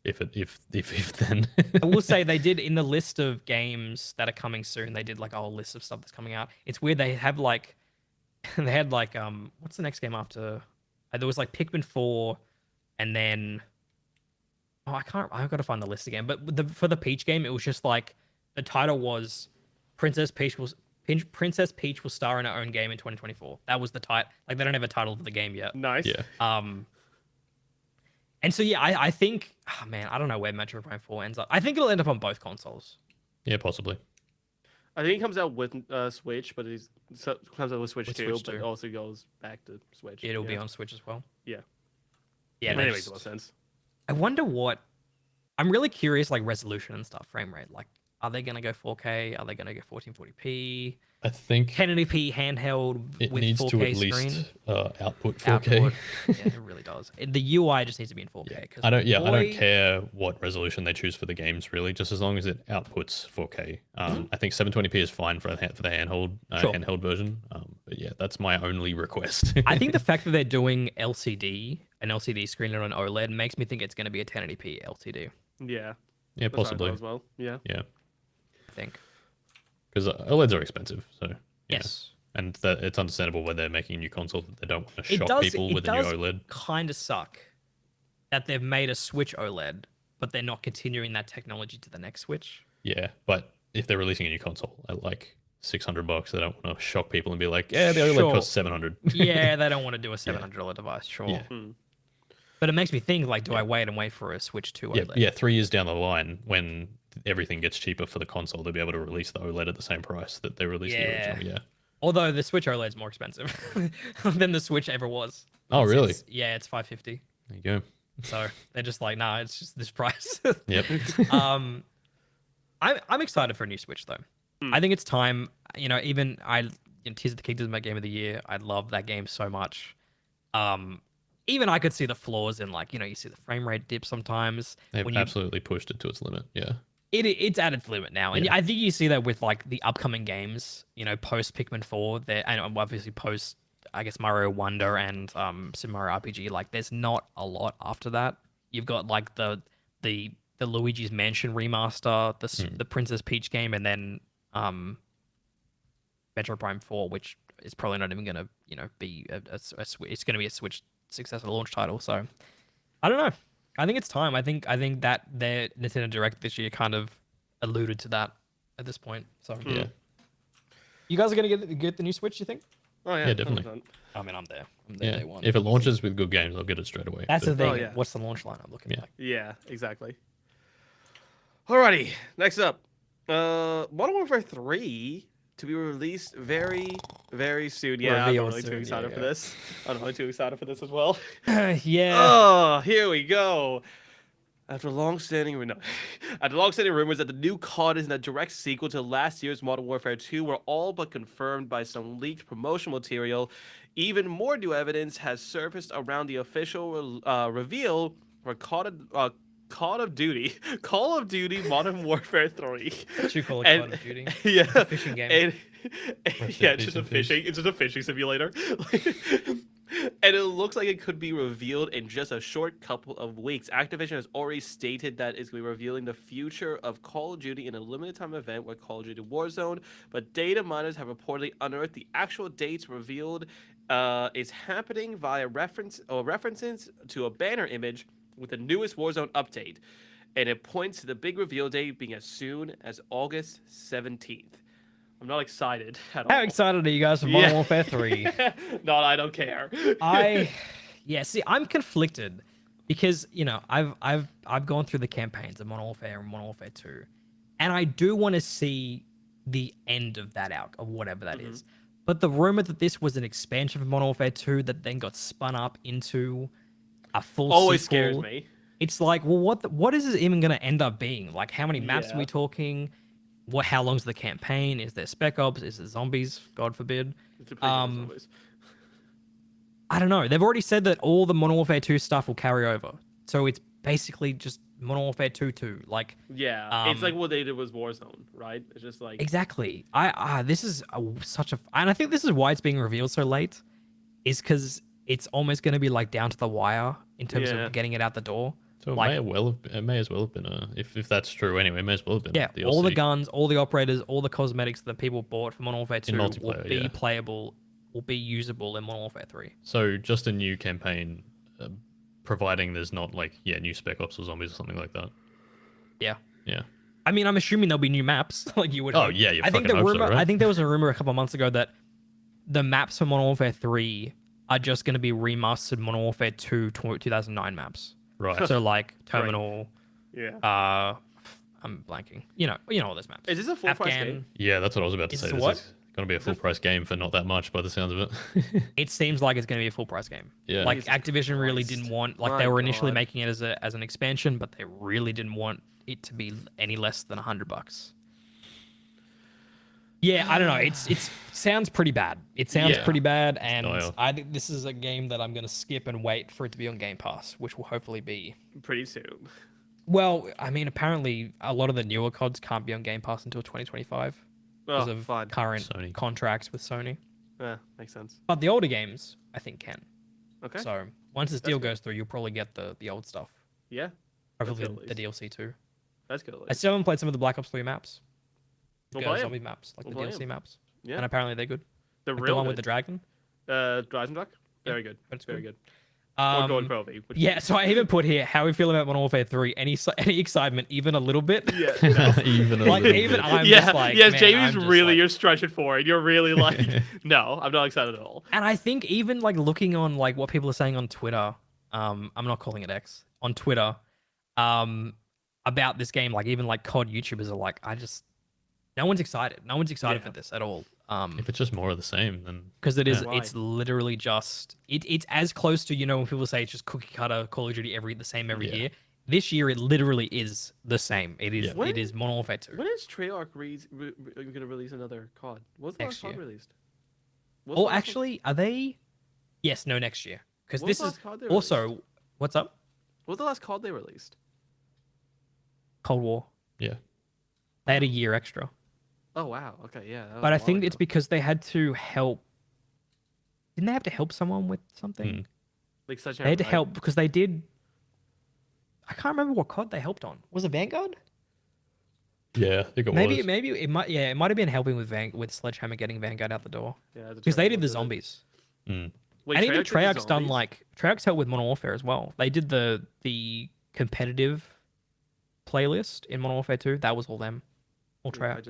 If then. I will say they did, in the list of games that are coming soon, they did like a whole list of stuff that's coming out. It's weird. They have like... They had like... What's the next game after... There was like Pikmin 4, and then... Oh, I've got to find the list again. But for the Peach game, it was just like... The title was... Princess Peach will star in her own game in 2024. That was the title. Like, they don't have a title for the game yet. Nice. Yeah. And so, yeah, I think... Oh, man, I don't know where Metroid Prime 4 ends up. I think it'll end up on both consoles. Yeah, possibly. I think it comes out with Switch, but comes out with Switch With 2, Switch but 2. also goes back to Switch. It'll be Yeah. on Switch as well. Yeah. Yeah, I they mean, it makes a lot of just. sense. I wonder what. I'm really curious, like resolution and stuff, frame rate. Like, are they gonna go 4K? Are they gonna go 1440p? I think 1080p handheld it with needs to 4K at screen. least output 4K. Output. Yeah, it really does. The UI just needs to be in 4K. Yeah. Because I don't. Yeah, I don't boy, care what resolution they choose for the games, really, just as long as it outputs 4K. I think 720p is fine for the Sure. handheld version. But yeah, that's my only request. I think the fact that they're doing an LCD screen on an OLED makes me think it's going to be a 1080p LCD. Yeah. yeah, That's what I thought possibly. as well. Yeah. Yeah, I think. because OLEDs are expensive, so yeah. Yes. And that it's understandable when they're making a new console that they don't want to It shock does. people It with a new does OLED. kind of suck that they've made a Switch OLED, but they're not continuing that technology to the next Switch. Yeah, but if they're releasing a new console at like $600, they don't want to shock people and be like, yeah, the OLED Sure. costs 700. Yeah, they don't want to do a $700 device, sure. Yeah. But it makes me think, like, do Yeah. I wait and wait for a Switch 2 Yeah, OLED? yeah. 3 years down the line, when everything gets cheaper for the console, they'll be able to release the OLED at the same price that they released the original. Yeah. Although the Switch OLED is more expensive than the Switch ever was. Oh, really? It's $550. There you go. So they're just like, nah, it's just this price. Yep. I'm excited for a new Switch though. I think it's time. You know, even Tears of the Kingdom is my game of the year. I love that game so much. Even I could see the flaws in, like, you see the frame rate dip sometimes. They've when you absolutely pushed it to its limit. Yeah. it's at its limit now, and Yeah. I think you see that with like the upcoming games. Post Pikmin 4, and obviously post, I guess, Mario Wonder and Super Mario RPG. Like, there's not a lot after that. You've got like the Luigi's Mansion remaster, the Princess Peach game, and then Metro Prime 4, which is probably not even gonna be it's gonna be a Switch successor launch title. So I don't know. I think it's time. I think that their Nintendo Direct this year kind of alluded to that at this point. So Yeah. you guys are gonna get the new Switch, you think? Oh yeah, Yeah, definitely. 100%. I mean, I'm there. I'm there Yeah. day one. If it launches with good games, I'll get it straight away. That's the But- thing. Oh, yeah. What's the launch lineup looking Yeah. like? Yeah, exactly. Alrighty, next up, Modern Warfare 3 to be released very, very soon. Yeah, I'm Reveal not really too soon, excited yeah, for yeah. this. I'm not really too excited for this as well. Yeah. Oh, here we go. After long-standing rumors that the new COD is a direct sequel to last year's Modern Warfare 2 were all but confirmed by some leaked promotional material, even more new evidence has surfaced around the official reveal for Call of Duty Modern Warfare 3. What you call it, And- Call of Duty? Yeah, It's a fishing game. yeah, peace it's just a and peace. fishing. It's just a fishing simulator. And it looks like it could be revealed in just a short couple of weeks. Activision has already stated that it's going to be revealing the future of Call of Duty in a limited time event with Call of Duty Warzone, but data miners have reportedly unearthed the actual dates revealed is happening via references to a banner image with the newest Warzone update, and it points to the big reveal date being as soon as August 17th. I'm not excited at all. How excited are you guys for Modern Warfare 3? No, I don't care. See, I'm conflicted because I've gone through the campaigns of Modern Warfare and Modern Warfare 2, and I do want to see the end of that out of whatever that is. But the rumor that this was an expansion of Modern Warfare 2 that then got spun up into a full always sequel, scares me. It's like, well, what is this even going to end up being? Like, how many maps are Yeah. we talking? How long's the campaign? Is there Spec Ops? Is there zombies? God forbid. It's a pretty good zombies. I don't know. They've already said that all the Modern Warfare 2 stuff will carry over. So it's basically just Modern Warfare 2 2. Like, Yeah, it's like what they did was Warzone, right? It's just like exactly. This is such a... And I think this is why it's being revealed so late. Is because it's almost going to be like down to the wire in terms Yeah. of getting it out the door. So Like- it may as well have been if that's true anyway, it may as well have been Yeah, a all the DLC. guns, all the operators, all the cosmetics that people bought for Modern Warfare 2 will multiplayer, be yeah. playable, will be usable in Modern Warfare 3. So just a new campaign, providing there's not like new Spec Ops or zombies or something like that. Yeah. Yeah. I mean, I'm assuming there'll be new maps, like you would. Oh, hope. yeah, you I think the fucking hope so, rumor. I right? think there was a rumor a couple months ago that the maps for Modern Warfare 3 are just going to be remastered Modern Warfare 2 2009 maps. Right. So like Terminal, yeah. I'm blanking. You know all those maps. Is this a full price Afghan. game? Yeah, that's what I was about to Is say. this This what? is going to be a full price game for not that much by the sounds of it. It seems like it's going to be a full price game. Yeah. Like Jesus Activision really Christ. didn't want, like My they were initially God. making it as an expansion, but they really didn't want it to be any less than $100. Yeah, I don't know. It's sounds pretty bad. It sounds Yeah. pretty bad, and dire. I think this is a game that I'm going to skip and wait for it to be on Game Pass, which will hopefully be. Pretty soon. Well, I mean, apparently a lot of the newer CODs can't be on Game Pass until 2025 because Oh, of fun. current Sony. contracts with Sony. Yeah, makes sense. But the older games, I think, can. Okay. So once this deal goes through, you'll probably get the old stuff. Yeah, Hopefully good at the DLC too. that's good. at I least. still haven't played some of the Black Ops 3 maps. We'll Girl play 'em. zombie maps, like We'll the play DLC 'em. maps. Yeah, And apparently they're good. the Like real the one good. with the dragon. Dragon Duck. Very good. That's Very good. good. Or Golden Provi. which- Yeah, so I even put here how we feel about Modern Warfare 3. Any excitement, even a little bit? Yeah. no. Even a Like little even bit. I'm yeah. just like, yes, man, Jamie's I'm just really. like- You're stretching for it. You're really like, no, I'm not excited at all. And I think even like looking on like what people are saying on Twitter, I'm not calling it X, on Twitter, about this game, like even like COD YouTubers are like, no one's excited. No one's excited Yeah. for this at all. If it's just more of the same, then Because it is, Why? it's literally just it's as close to, when people say it's just cookie cutter Call of Duty the same every Yeah. year. This year it literally is the same. It is Yeah. it is Modern Warfare 2. When is Treyarch going to release another COD? What's the Next last COD year. released? What's the Oh, last one- actually, are they? Yes, no, next year. Because What this was is the last COD they also released? what's up? What was the last COD they released? Cold War. yeah. They had a year extra. Oh wow. Okay, yeah. that was But a I while think it's ago. because they had to help. Didn't they have to help someone with something? Mm. like such. They had to help because they did. I can't remember what COD they helped on. Was it Vanguard? Yeah, I think it Maybe was. maybe it might. Yeah, it might have been helping with Sledgehammer getting Vanguard out the door Yeah, because they did the zombies. Mm. Wait, And even Treyarch did the Treyarch's done zombies? like Treyarch's helped with Modern Warfare as well. They did the competitive playlist in Modern Warfare 2. That was all them, all Yeah, I Treyarch.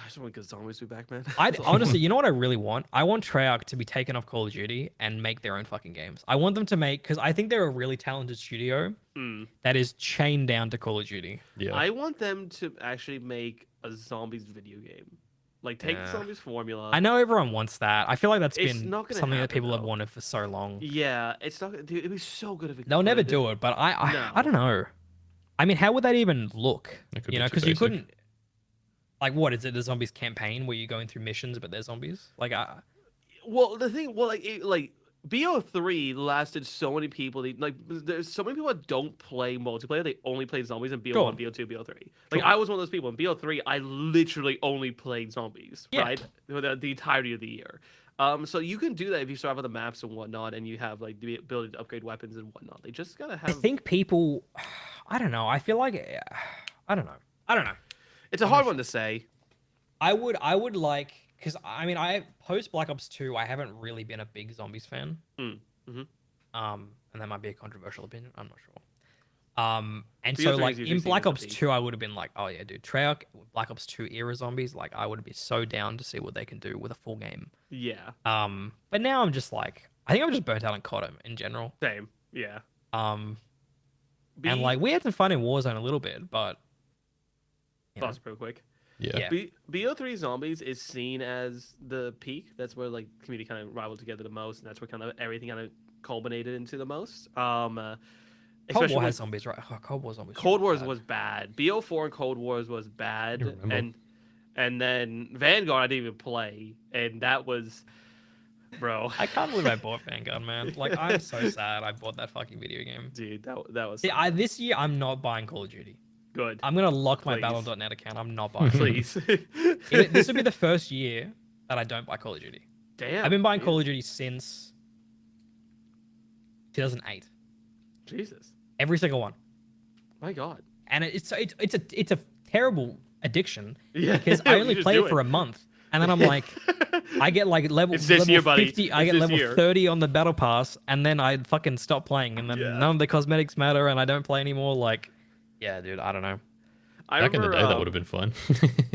just want good zombies to be back, man. I That's all honestly, you know what I really want? I want Treyarch to be taken off Call of Duty and make their own fucking games. I want them to make because I think they're a really talented studio Mm. that is chained down to Call of Duty. Yeah. I want them to actually make a zombies video game. Like take the Yeah. zombies formula. I know everyone wants that. I feel like that's It's been not gonna something that happen, people have though. wanted for so long. Yeah, it's not. Dude, it'd be so good if it. They'll never could. do it, but I No. don't know. I mean, how would that even look? That could You be know, too because you basic. couldn't. Like, what is it? The zombies campaign where you're going through missions, but they're zombies. Like, Well, the thing, like BO3 lasted so many people. There's so many people that don't play multiplayer. They only play zombies in BO1, Sure. BO2, BO3. Like Sure. I was one of those people in BO3. I literally only played zombies, Yeah. right, for the entirety of the year. So you can do that if you start with the maps and whatnot, and you have like the ability to upgrade weapons and whatnot. They just gotta I have. think people. I don't know. I feel like. I don't know. I don't know. It's a hard one to say. I would like because I mean I post Black Ops 2 I haven't really been a big zombies fan. Mhm. And that might be a controversial opinion. I'm not sure. And BO3 so is like usually in seen Black as the Ops peak. 2 I would have been like, oh yeah, dude, Treyarch Black Ops 2 era zombies, like I would be so down to see what they can do with a full game. Yeah. But now I'm just like I think I'm just burnt out on COD in general. Same. Yeah. And B- like we had some fun in Warzone a little bit, but you know, pause real quick. Yeah. Yeah. BO3 Zombies is seen as the peak. That's where like community kind of rivaled together the most, and that's where kind of everything kind of culminated into the most. Cold Especially War when has zombies, right? Oh, Cold War zombies. Cold Wars bad. was bad. BO4 and Cold Wars was bad, don't remember. and then Vanguard I didn't even play, and that was, bro, I can't believe I bought Vanguard, man. Like I'm so sad I bought that fucking video game. dude, that was See, this year I'm not buying Call of Duty. good. I'm gonna lock my Please. Battle.net account. I'm not buying. it. Please, This would be the first year that I don't buy Call of Duty. damn. I've been buying dude. Call of Duty since 2008. Jesus, Every single one, my God. and it's a terrible addiction Yeah, because I you only just play do it for a month, and then I'm like, I get like level, It's this level year, buddy. 50, I It's get this level year. 30 on the battle pass, and then I fucking stop playing, and then Yeah. none of the cosmetics matter, and I don't play anymore. Like, yeah, dude, I don't know. I Back in the remember, day, that would have been fun.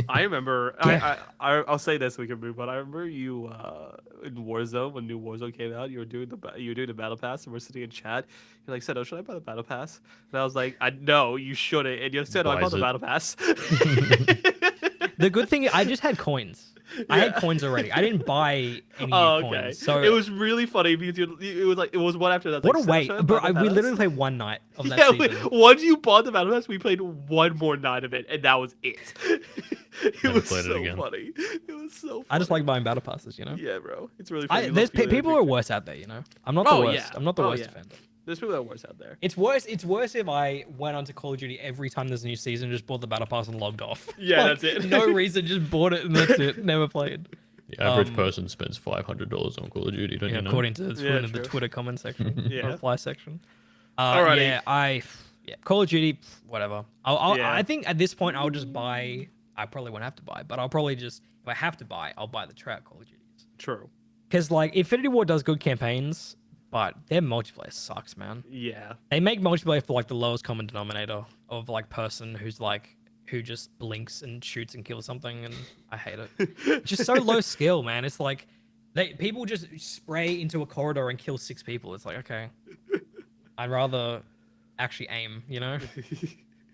I remember. Yeah. I'll say this. We can move on. I remember you in Warzone when new Warzone came out. You were doing the battle pass, and we're sitting in chat. You're like, "Seto, should I buy the battle pass?" And I was like, "I no, you shouldn't." And you said, "I bought Buys the it. battle pass." The good thing I just had coins. I had Yeah. coins already. I didn't buy any new Oh, okay. coins. So It was really funny because it was like it was one after that. what a Like, wait, "Seto, should I bro! buy the We battle literally pass?" played one night of that Yeah, season. once you bought the battle pass, we played one more night of it, and that was it. It Never was played it so again. funny. It was so funny. I just like buying battle passes, you know. Yeah, bro. It's really funny. There's people who are worse out there, you know. I'm not the Oh, worst. yeah. I'm not the Oh, worst yeah. offender. There's people that are worse out there. It's worse. It's worse if I went onto Call of Duty every time there's a new season, just bought the battle pass and logged off. Yeah, that's it. No reason, just bought it and that's it. Never played. The average person spends $500 on Call of Duty, don't Yeah, you know? according to the true. Twitter comment section, Yeah. reply section. Alrighty. Yeah, Call of Duty, whatever. Yeah. I think at this point I'll just buy. I probably won't have to buy, but I'll probably just if I have to buy, I'll buy the Trout Call of Duties. True. Because like Infinity War does good campaigns, but their multiplayer sucks, man. Yeah. They make multiplayer for like the lowest common denominator of like person who just blinks and shoots and kills something, and I hate it. Just so low skill, man. It's like people just spray into a corridor and kill 6 people. It's like, okay, I'd rather actually aim, you know.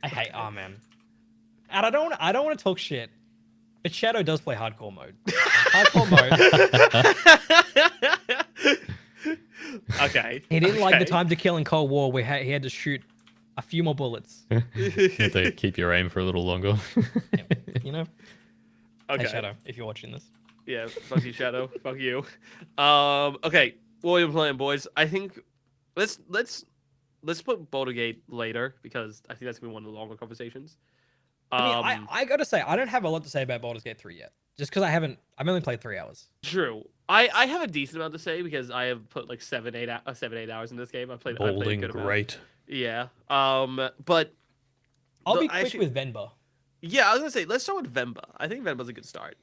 I hate. Oh man, and I don't want to talk shit, but Shadow does play hardcore mode. And hardcore mode. Okay. He didn't like the Okay. time to kill in Cold War. He had to shoot a few more bullets. You have to keep your aim for a little longer. You know. Okay. Hey Shadow, if you're watching this. Yeah. Fuck you, Shadow. Fuck you. Okay. What are we playing, boys? I think let's put Boulder Gate later because I think that's gonna be one of the longer conversations. I mean, I gotta say, I don't have a lot to say about Baldur's Gate 3 yet. Just because I've only played 3 hours. True. I have a decent amount to say because I have put like 7-8 hours in this game. I played a Bowling, good amount. great. Yeah. But I'll The- be quick actually- with Venba. yeah, I was gonna say let's start with Venba. I think Venba's a good start.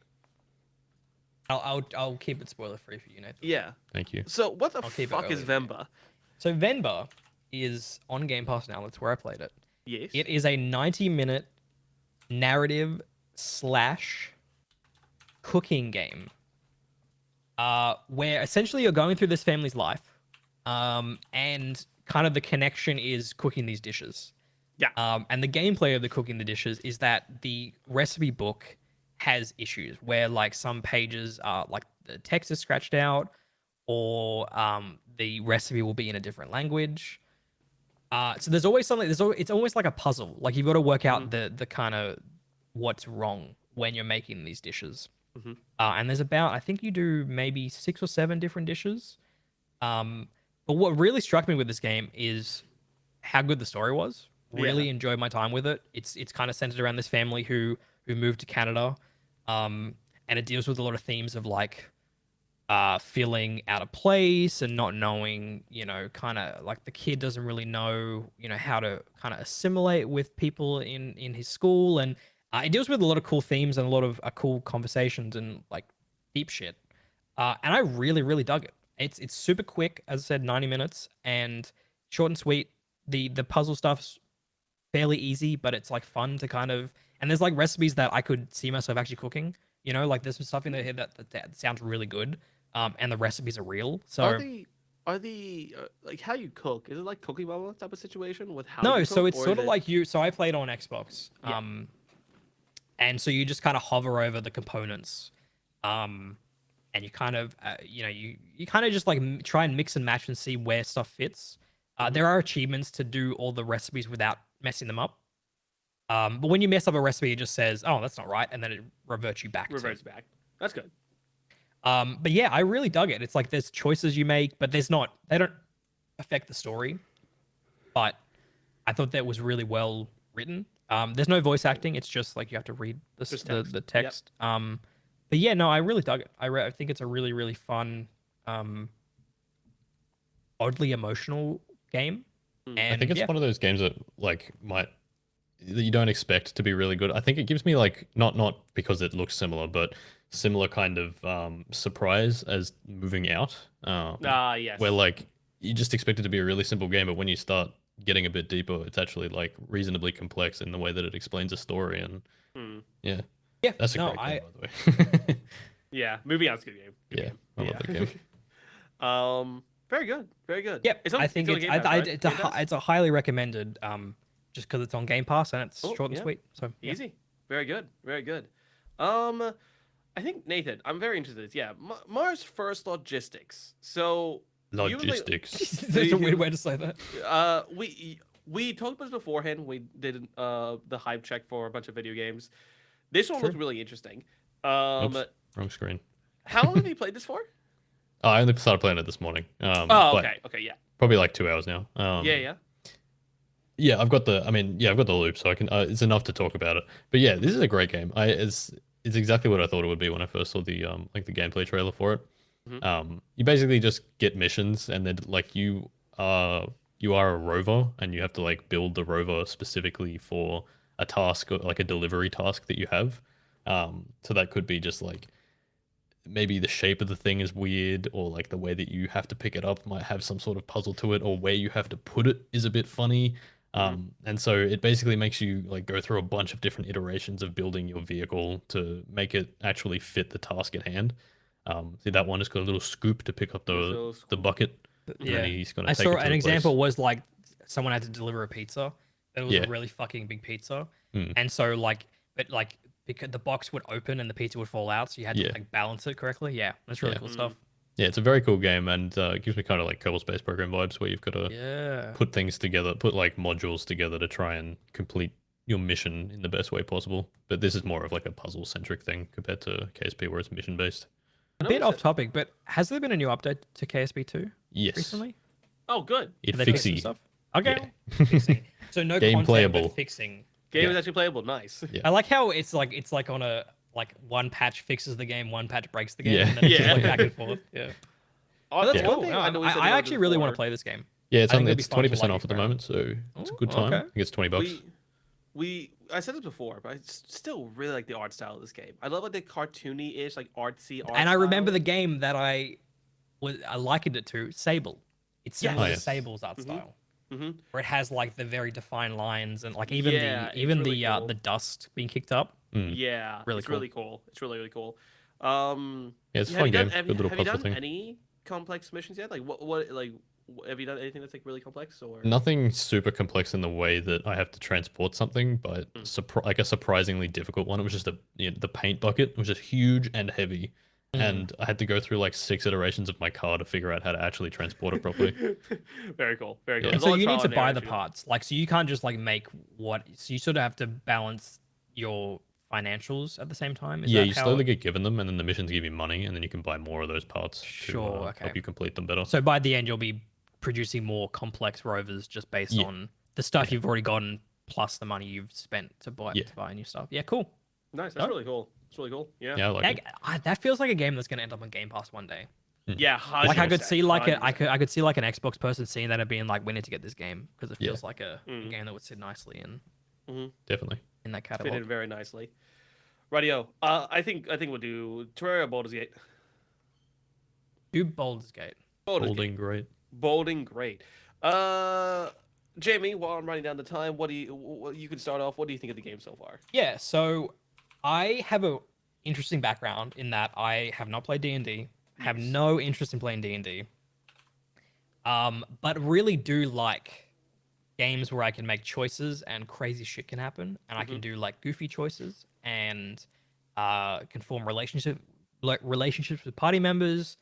I'll keep it spoiler free for you, Nathan. Yeah. Thank you. So what the I'll keep it fuck is early. Venba? So Venba is on Game Pass now. That's where I played it. Yes. It is a 90-minute narrative / cooking game. Where essentially you're going through this family's life, and kind of the connection is cooking these dishes. Yeah. And the gameplay of the cooking the dishes is that the recipe book has issues where like some pages are like the text is scratched out, or the recipe will be in a different language. So there's always something. It's almost like a puzzle. Like you've got to work out the kind of what's wrong when you're making these dishes. Mhm. And there's about, I think you do maybe 6 or 7 different dishes. But what really struck me with this game is how good the story was. Really enjoyed my time with it. It's kind of centered around this family who moved to Canada, and it deals with a lot of themes of like feeling out of place and not knowing, you know, kind of like the kid doesn't really know, you know, how to kind of assimilate with people in his school, and it deals with a lot of cool themes and a lot of cool conversations and like deep shit. And I really dug it. It's super quick, as I said, 90 minutes and short and sweet. The puzzle stuff's fairly easy, but it's like fun to kind of, and there's like recipes that I could see myself actually cooking. You know, like there's some stuff in there that sounds really good. And the recipes are real. So Are the like how you cook? Is it like Cooking Mama type of situation with how? no, you so cook, it's or sort is of like you. So I played on Xbox. Yeah. And so you just kind of hover over the components, and you kind of, you know, you kind of just like try and mix and match and see where stuff fits. There are achievements to do all the recipes without messing them up. But when you mess up a recipe, it just says, "Oh, that's not right," and then it reverts you back. reverts back. That's good. But yeah, I really dug it. It's like there's choices you make, but they don't affect the story. But I thought that was really well written. There's no voice acting. It's just like you have to read Just the text. text. But yeah, no, I really dug it. I think it's a really fun, oddly emotional game. And I think it's yeah, one of those games that that you don't expect to be really good. I think it gives me like not because it looks similar, but similar kind of surprise as Moving Out. Yes. Where like you just expect it to be a really simple game, but when you start getting a bit deeper, it's actually like reasonably complex in the way that it explains a story. And Hmm. yeah, Yeah, that's a no, great game, by the way. Yeah, moving on. It's a good game. Good Yeah, game. I love that game. Very good. Very good. Yep, It's on, I think on it's Game Pass, right? it's Game Pass? it's a highly recommended just because it's on Game Pass and it's Oh, short and yeah. sweet. So yeah. Easy. Very good. Very good. Um, I think Nathan, I'm very interested in this. Yeah, Mars First Logistics. So you and Logistics. That's a weird way to say that. we talked about this beforehand. We did the hype check for a bunch of video games. This one True. looked really interesting. Oops, wrong screen. How long have you played this for? Oh, I only started playing it this morning. Oh, but okay. Okay, yeah. probably like 2 hours now. Yeah. Yeah, I've got the. I mean, yeah, I've got the loop, so I can. It's enough to talk about it. But yeah, this is a great game. It's exactly what I thought it would be when I first saw the like the gameplay trailer for it. Mhm. You basically just get missions, and then like you are a rover, and you have to like build the rover specifically for a task or like a delivery task that you have. So that could be just like maybe the shape of the thing is weird, or like the way that you have to pick it up might have some sort of puzzle to it, or where you have to put it is a bit funny. And so it basically makes you like go through a bunch of different iterations of building your vehicle to make it actually fit the task at hand. See that one has got a little scoop to pick up the bucket, and then Yeah, he's gonna I take saw it to an the example place. was like someone had to deliver a pizza. It was Yeah. a really fucking big pizza, Mm. and so like, but like because the box would open and the pizza would fall out, so you had to Yeah. like balance it correctly. Yeah, that's really Yeah. cool stuff. Yeah, it's a very cool game, and it gives me kind of like Kerbal Space Program vibes, where you've got to Yeah. put things together, put like modules together to try and complete your mission in the best way possible. But this is more of like a puzzle centric thing compared to KSP, where it's mission based. A bit off topic, but has there been a new update to KSP 2 Yes, recently? Oh, good. it Have they fixed some fixy. stuff? Okay. Yeah. Fixing. So no Game content, playable. but fixing. Game Yeah. is actually playable. Nice. Yeah. I like how it's like on a like one patch fixes the game, one patch breaks the game, Yeah. and then it's just like Yeah. back and forth. Yeah. Oh, That's that's cool. one thing No, I know we said I they were actually doing really want to before. play this game. Yeah, I think it'll be it's fun to 20% like off at the experiment. moment, so it's a good Ooh, time. okay. I think it's $20. I said this before, but I still really like the art style of this game. I love like the cartoony-ish, like artsy art. And I remember the style. game that I likened it to, Sable. It's Yes. similar Oh, to yeah. Sable's art style, Mhm. where it has like the very defined lines and like even Yeah, the it's even really the cool. the dust being kicked up. Mm. Yeah, Really it's cool. really cool. It's really really cool. Yeah, it's a Have fun you done game. have, Good little have you puzzle done thing. any complex missions yet? Like what like have you done anything that's like really complex or? Nothing super complex in the way that I have to transport something, but like a surprisingly difficult one. It was just the paint bucket. It was just huge and heavy, and I had to go through like 6 iterations of my car to figure out how to actually transport it properly. Very cool. Very cool. Yeah. And There's a so lot of you need trial to and error buy the if you- parts, like so you can't just like make what. So you sort of have to balance your financials at the same time. Is Yeah, that you how slowly get given them, and then the missions give you money, and then you can buy more of those parts to Sure, okay. help you complete them better. So by the end, you'll be producing more complex rovers just based Yeah. on the stuff you've already gotten plus the money you've spent to buy new stuff. Yeah, cool. Nice. That's Oh. really cool. It's really cool. Yeah. Yeah, I like it. That feels like a game that's gonna end up on Game Pass one day. Yeah. Like I could 100%, see like I 100%. could see like an Xbox person seeing that and being like, we need to get this game because it Yeah. feels like a game that would sit nicely Definitely. in that Fit in catalog. very nicely. Radio. I think we'll do Terraria or Baldur's Gate. Do Baldur's Gate. Baldur's Gate. Holding great. Bolding great. Jamie, while I'm writing down the time, you can start off. What do you think of the game so far? Yeah, so I have a interesting background in that I have not played D&D, have no interest in playing D&D, but really do like games where I can make choices and crazy shit can happen, and I can do like goofy choices and can form relationships with party members,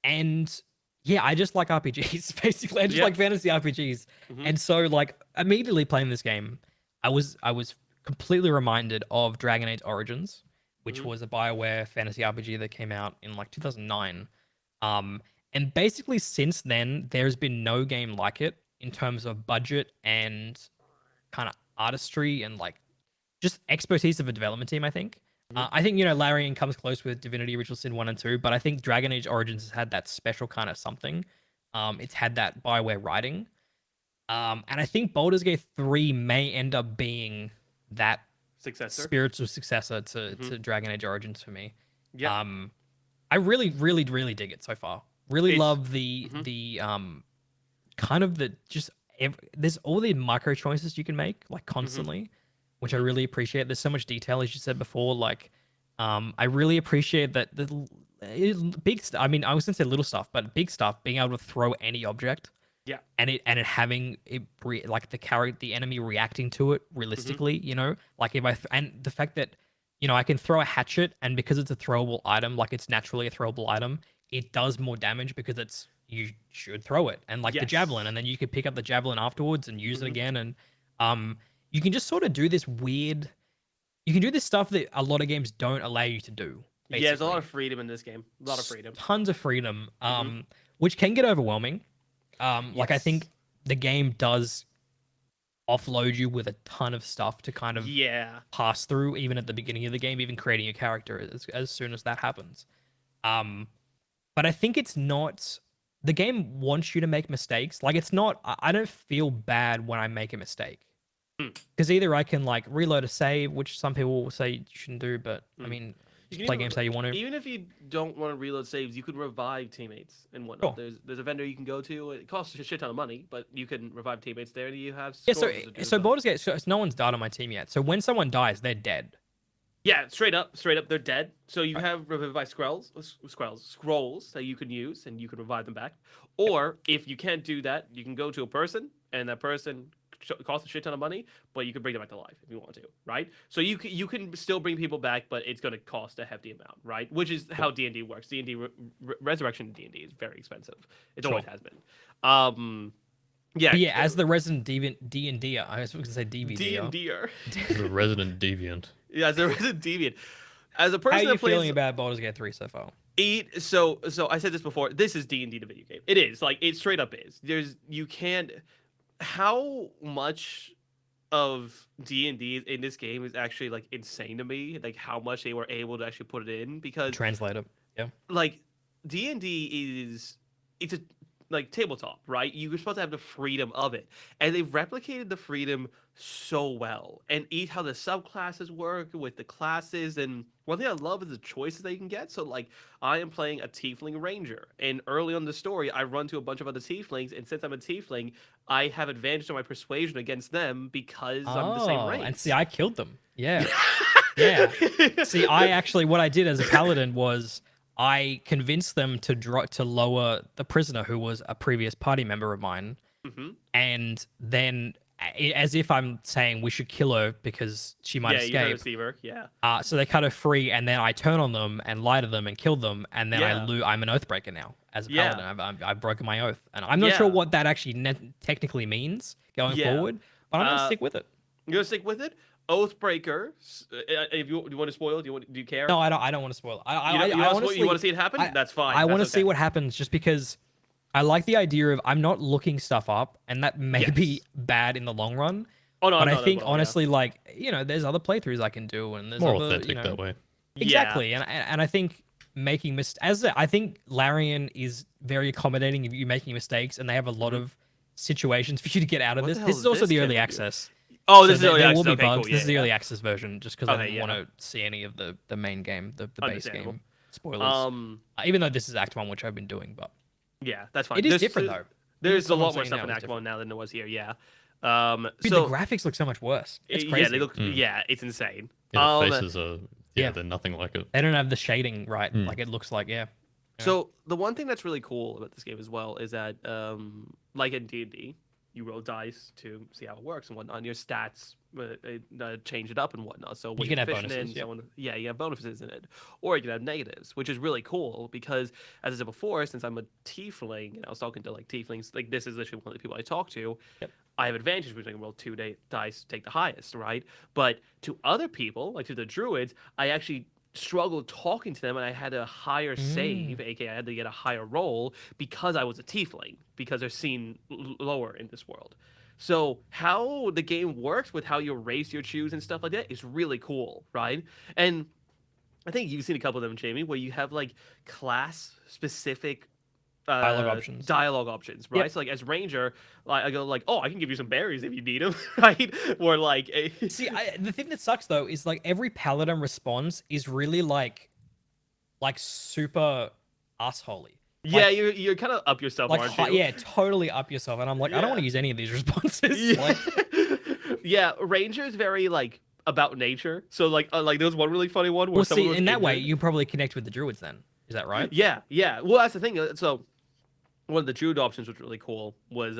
and yeah, I just like RPGs basically. I just Yeah. like fantasy RPGs, and so like immediately playing this game, I was completely reminded of Dragon Age Origins, which was a BioWare fantasy RPG that came out in like 2009. And basically since then, there's been no game like it in terms of budget and kind of artistry and like just expertise of a development team, I think. I think, Larian comes close with Divinity Original Sin 1 and 2, but I think Dragon Age Origins has had that special kind of something. It's had that BioWare writing. And I think Baldur's Gate 3 may end up being that Successor. spiritual successor to Dragon Age Origins for me. Yeah. I really, really, really dig it so far. Really It's- love the kind of there's all the micro choices you can make like constantly, which I really appreciate. There's so much detail, as you said before. Like, I really appreciate that I mean, I was gonna say little stuff, but big stuff, being able to throw any object Yeah. and it having like the enemy reacting to it realistically, like if and the fact that I can throw a hatchet, and because it's a throwable item, like it's naturally a throwable item, it does more damage because you should throw it. And like the javelin, Yes. and then you could pick up the javelin afterwards and use it Mhm. again, and you can just sort of do this weird you can do this stuff that a lot of games don't allow you to do, Yeah, there's a lot basically. of freedom in this game. A lot of freedom. Tons of freedom, Mhm. which can get overwhelming. Like I think Yes. the game does offload you with a ton of stuff to kind of Yeah. pass through, even at the beginning of the game, even creating a character as soon as that happens. Um, but I think it's not. The game wants you to make mistakes. Like it's not. I don't feel bad when I make a mistake, Mm. because either I can like reload a save, which some people will say you shouldn't do, but I Mm. mean, You just can play games how you want to. even if you don't want to reload saves, you can revive teammates and whatnot. Sure. There's a vendor you can go to. It costs a shit ton of money, but you can revive teammates there, and you have Yeah. So scrolls to do as so well. Baldur's Gate. So no one's died on my team yet. So when someone dies, they're dead. Yeah, straight up, they're dead. So you Right. have revive scrolls that you can use, and you can revive them back. Or if you can't do that, you can go to a person, and that person costs a shit ton of money, but you can bring them back to life if you want to, right? So you can still bring people back, but it's going to cost a hefty amount, right? Which is how D&D works. D&D resurrection in D&D is very expensive. It always Sure. has been. Yeah, But yeah, as the resident D&D, I was going to say DVD. D&D-er. The resident deviant. Yeah, as a resident deviant. As a How person are you that plays feeling about Baldur's Gate 3 so far? So I said this before. This is D&D the video game. It is like it straight up is. You can't. How much of D&D in this game is actually like insane to me. Like how much they were able to actually put it in because Translator. Yeah. like D&D is it's a like tabletop, right? You're supposed to have the freedom of it, and they've replicated the freedom so well, and each how the subclasses work with the classes. And one thing I love is the choices that you can get. So like I am playing a tiefling ranger, and early on in the story I run to a bunch of other tieflings, and since I'm a tiefling I have advantage on my persuasion against them because I'm the same Oh, race. and see, I killed them. Yeah. Yeah. See, what I did as a paladin was I convinced them to lower the prisoner, who was a previous party member of mine, Hmm. and then as if I'm saying we should kill her because she might Yeah, you're a escape. receiver. Yeah. So they cut her free, and then I turn on them and lie to them and kill them, and then Yeah. I'm an oathbreaker now as a Yeah. paladin. I've broken my oath, and I'm not sure Yeah. what that actually technically means going Yeah. forward, but I'm gonna Uh, stick with it. You gonna stick with it? Oathbreaker. If do you want to spoil? Do you care? No, I don't. I don't want to spoil it. You don't, I honestly, you want to see it happen? I, That's fine. I want to see what happens, just because I like the idea of I'm not looking stuff up, and that may be Yes. bad in the long run. Oh no, But no, I no, think well, yeah. honestly, like there's other playthroughs I can do, and there's More other, authentic that way. Exactly, and I think making I think Larian is very accommodating of you making mistakes, and they have a lot of situations for you to get out of What this. the hell This is is also this the early camera view? access. Oh, So this is early there access. will be Okay, bugs. cool. This is the Yeah, early yeah. access version, just because I Okay, don't yeah. want to see any of the main game, the base Understandable. game spoilers. Even though this is Act 1, which I've been doing, but Yeah, that's fine. it is There's- different though. There's a Someone lot more saying stuff now in it's Act different. 1 now than there was here. Yeah. Dude, So the graphics look so much worse. It's crazy. yeah, they look. Mm. Yeah, it's insane. Yeah, the faces are. yeah. They're nothing like it. They don't have the shading right. Mm. Like it looks like, yeah. So the one thing that's really cool about this game as well is that, like in D&D, you roll dice to see how it works and whatnot. And your stats change it up and whatnot. So what You can you're have fishing bonuses, in, yep. someone, yeah, you have bonuses in it, or you can have negatives, which is really cool because, as I said before, since I'm a tiefling, and I was talking to like tieflings, like this is literally one of the people I talk to. Yep. I have advantage because I can roll two dice, take the highest, right? But to other people, like to the druids, I actually struggled talking to them, and I had a higher save, aka I had to get a higher roll because I was a tiefling, because they're seen lower in this world. So how the game works with how your race you choose and stuff like that is really cool, right? And I think you've seen a couple of them, Jamie, where you have like class specific dialogue options, right? Yep. So like as ranger, like I go like, oh, I can give you some berries if you need them, right? Or like See, the thing that sucks though is like every paladin response is really like super assholey. Yeah, you're kind of up yourself, Like, aren't you? yeah, totally up yourself. And I'm like, I don't want to use any of these responses. Yeah. Like, Yeah, Ranger is very like about nature. So like there was one really funny one where well, someone see, was in that way, injured. you probably connect with the druids then. Is that right? Yeah, yeah. Well, that's the thing. So one of the druid options was really cool was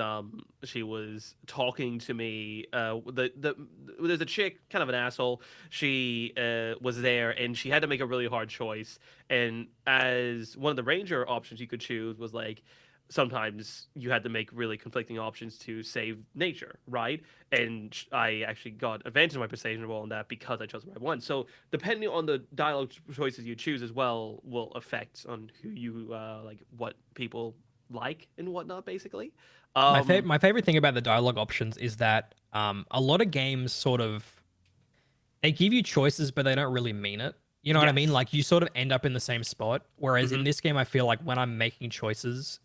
she was talking to me there's a chick, kind of an asshole. She was there and she had to make a really hard choice, and as one of the ranger options you could choose was like sometimes you had to make really conflicting options to save nature, right? And I actually got advantage of my persuasion roll on that because I chose the right one. So depending on the dialogue choices you choose as well will affect on who you like, what people like and whatnot, basically. My favorite thing about the dialogue options is that a lot of games sort of they give you choices, but they don't really mean it. You know what I mean? Yes. Like you sort of end up in the same spot. Whereas in Hmm. this game, I feel like when I'm making choices,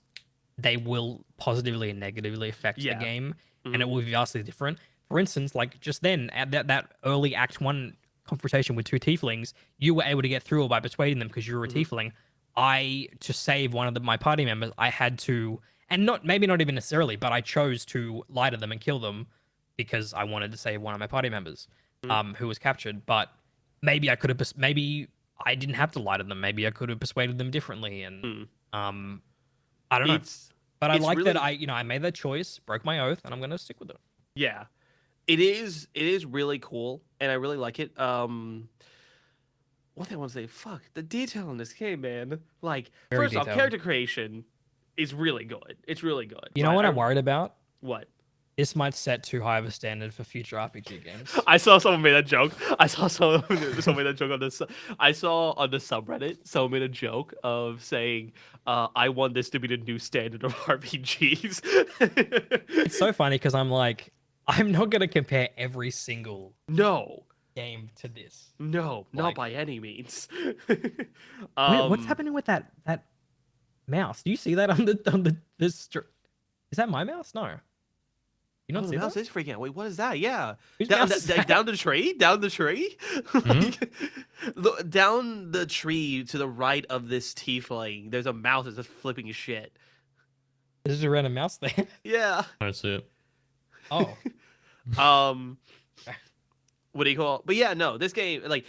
they will positively and negatively affect the Yeah. game, and Hmm. it will be vastly different. For instance, like just then at that early Act One confrontation with two tieflings, you were able to get through it by persuading them because you were a Hmm. tiefling. To save one of my party members, I had to, and not maybe not even necessarily, but I chose to lie to them and kill them because I wanted to save one of my party members, who was captured. But maybe I could have, maybe I didn't have to lie to them. Maybe I could have persuaded them differently, and Hmm. um, I don't know. It's But I it's like that really, I made that choice, broke my oath, and I'm gonna stick with it. yeah. It is really cool, and I really like it. What do I want to say? Fuck the detail in this game, man. Like, Very first off, detailed. character creation is really good. It's really good, You know right? what I'm worried about? What? This might set too high of a standard for future RPG games. I saw someone made that joke. I saw someone made that joke on this. I saw on the subreddit someone made a joke of saying, "I want this to be the new standard of RPGs." It's so funny because I'm like, I'm not gonna compare every single No, game to this. no, not Like, by any means. wait, what's um, happening with that mouse? Do you see that on the Is that my mouse? No. You oh, not the see mouse that? is freaking out. Wait, what is that? Yeah, Whose down, mouse is like, that? down the tree, down the tree, Mhm. like, down the tree to the right of this tiefling. There's a mouse that's just flipping his shit. There's a random mouse there. Yeah. I don't see it. Oh. Um, what do you call? But yeah, no, this game, like,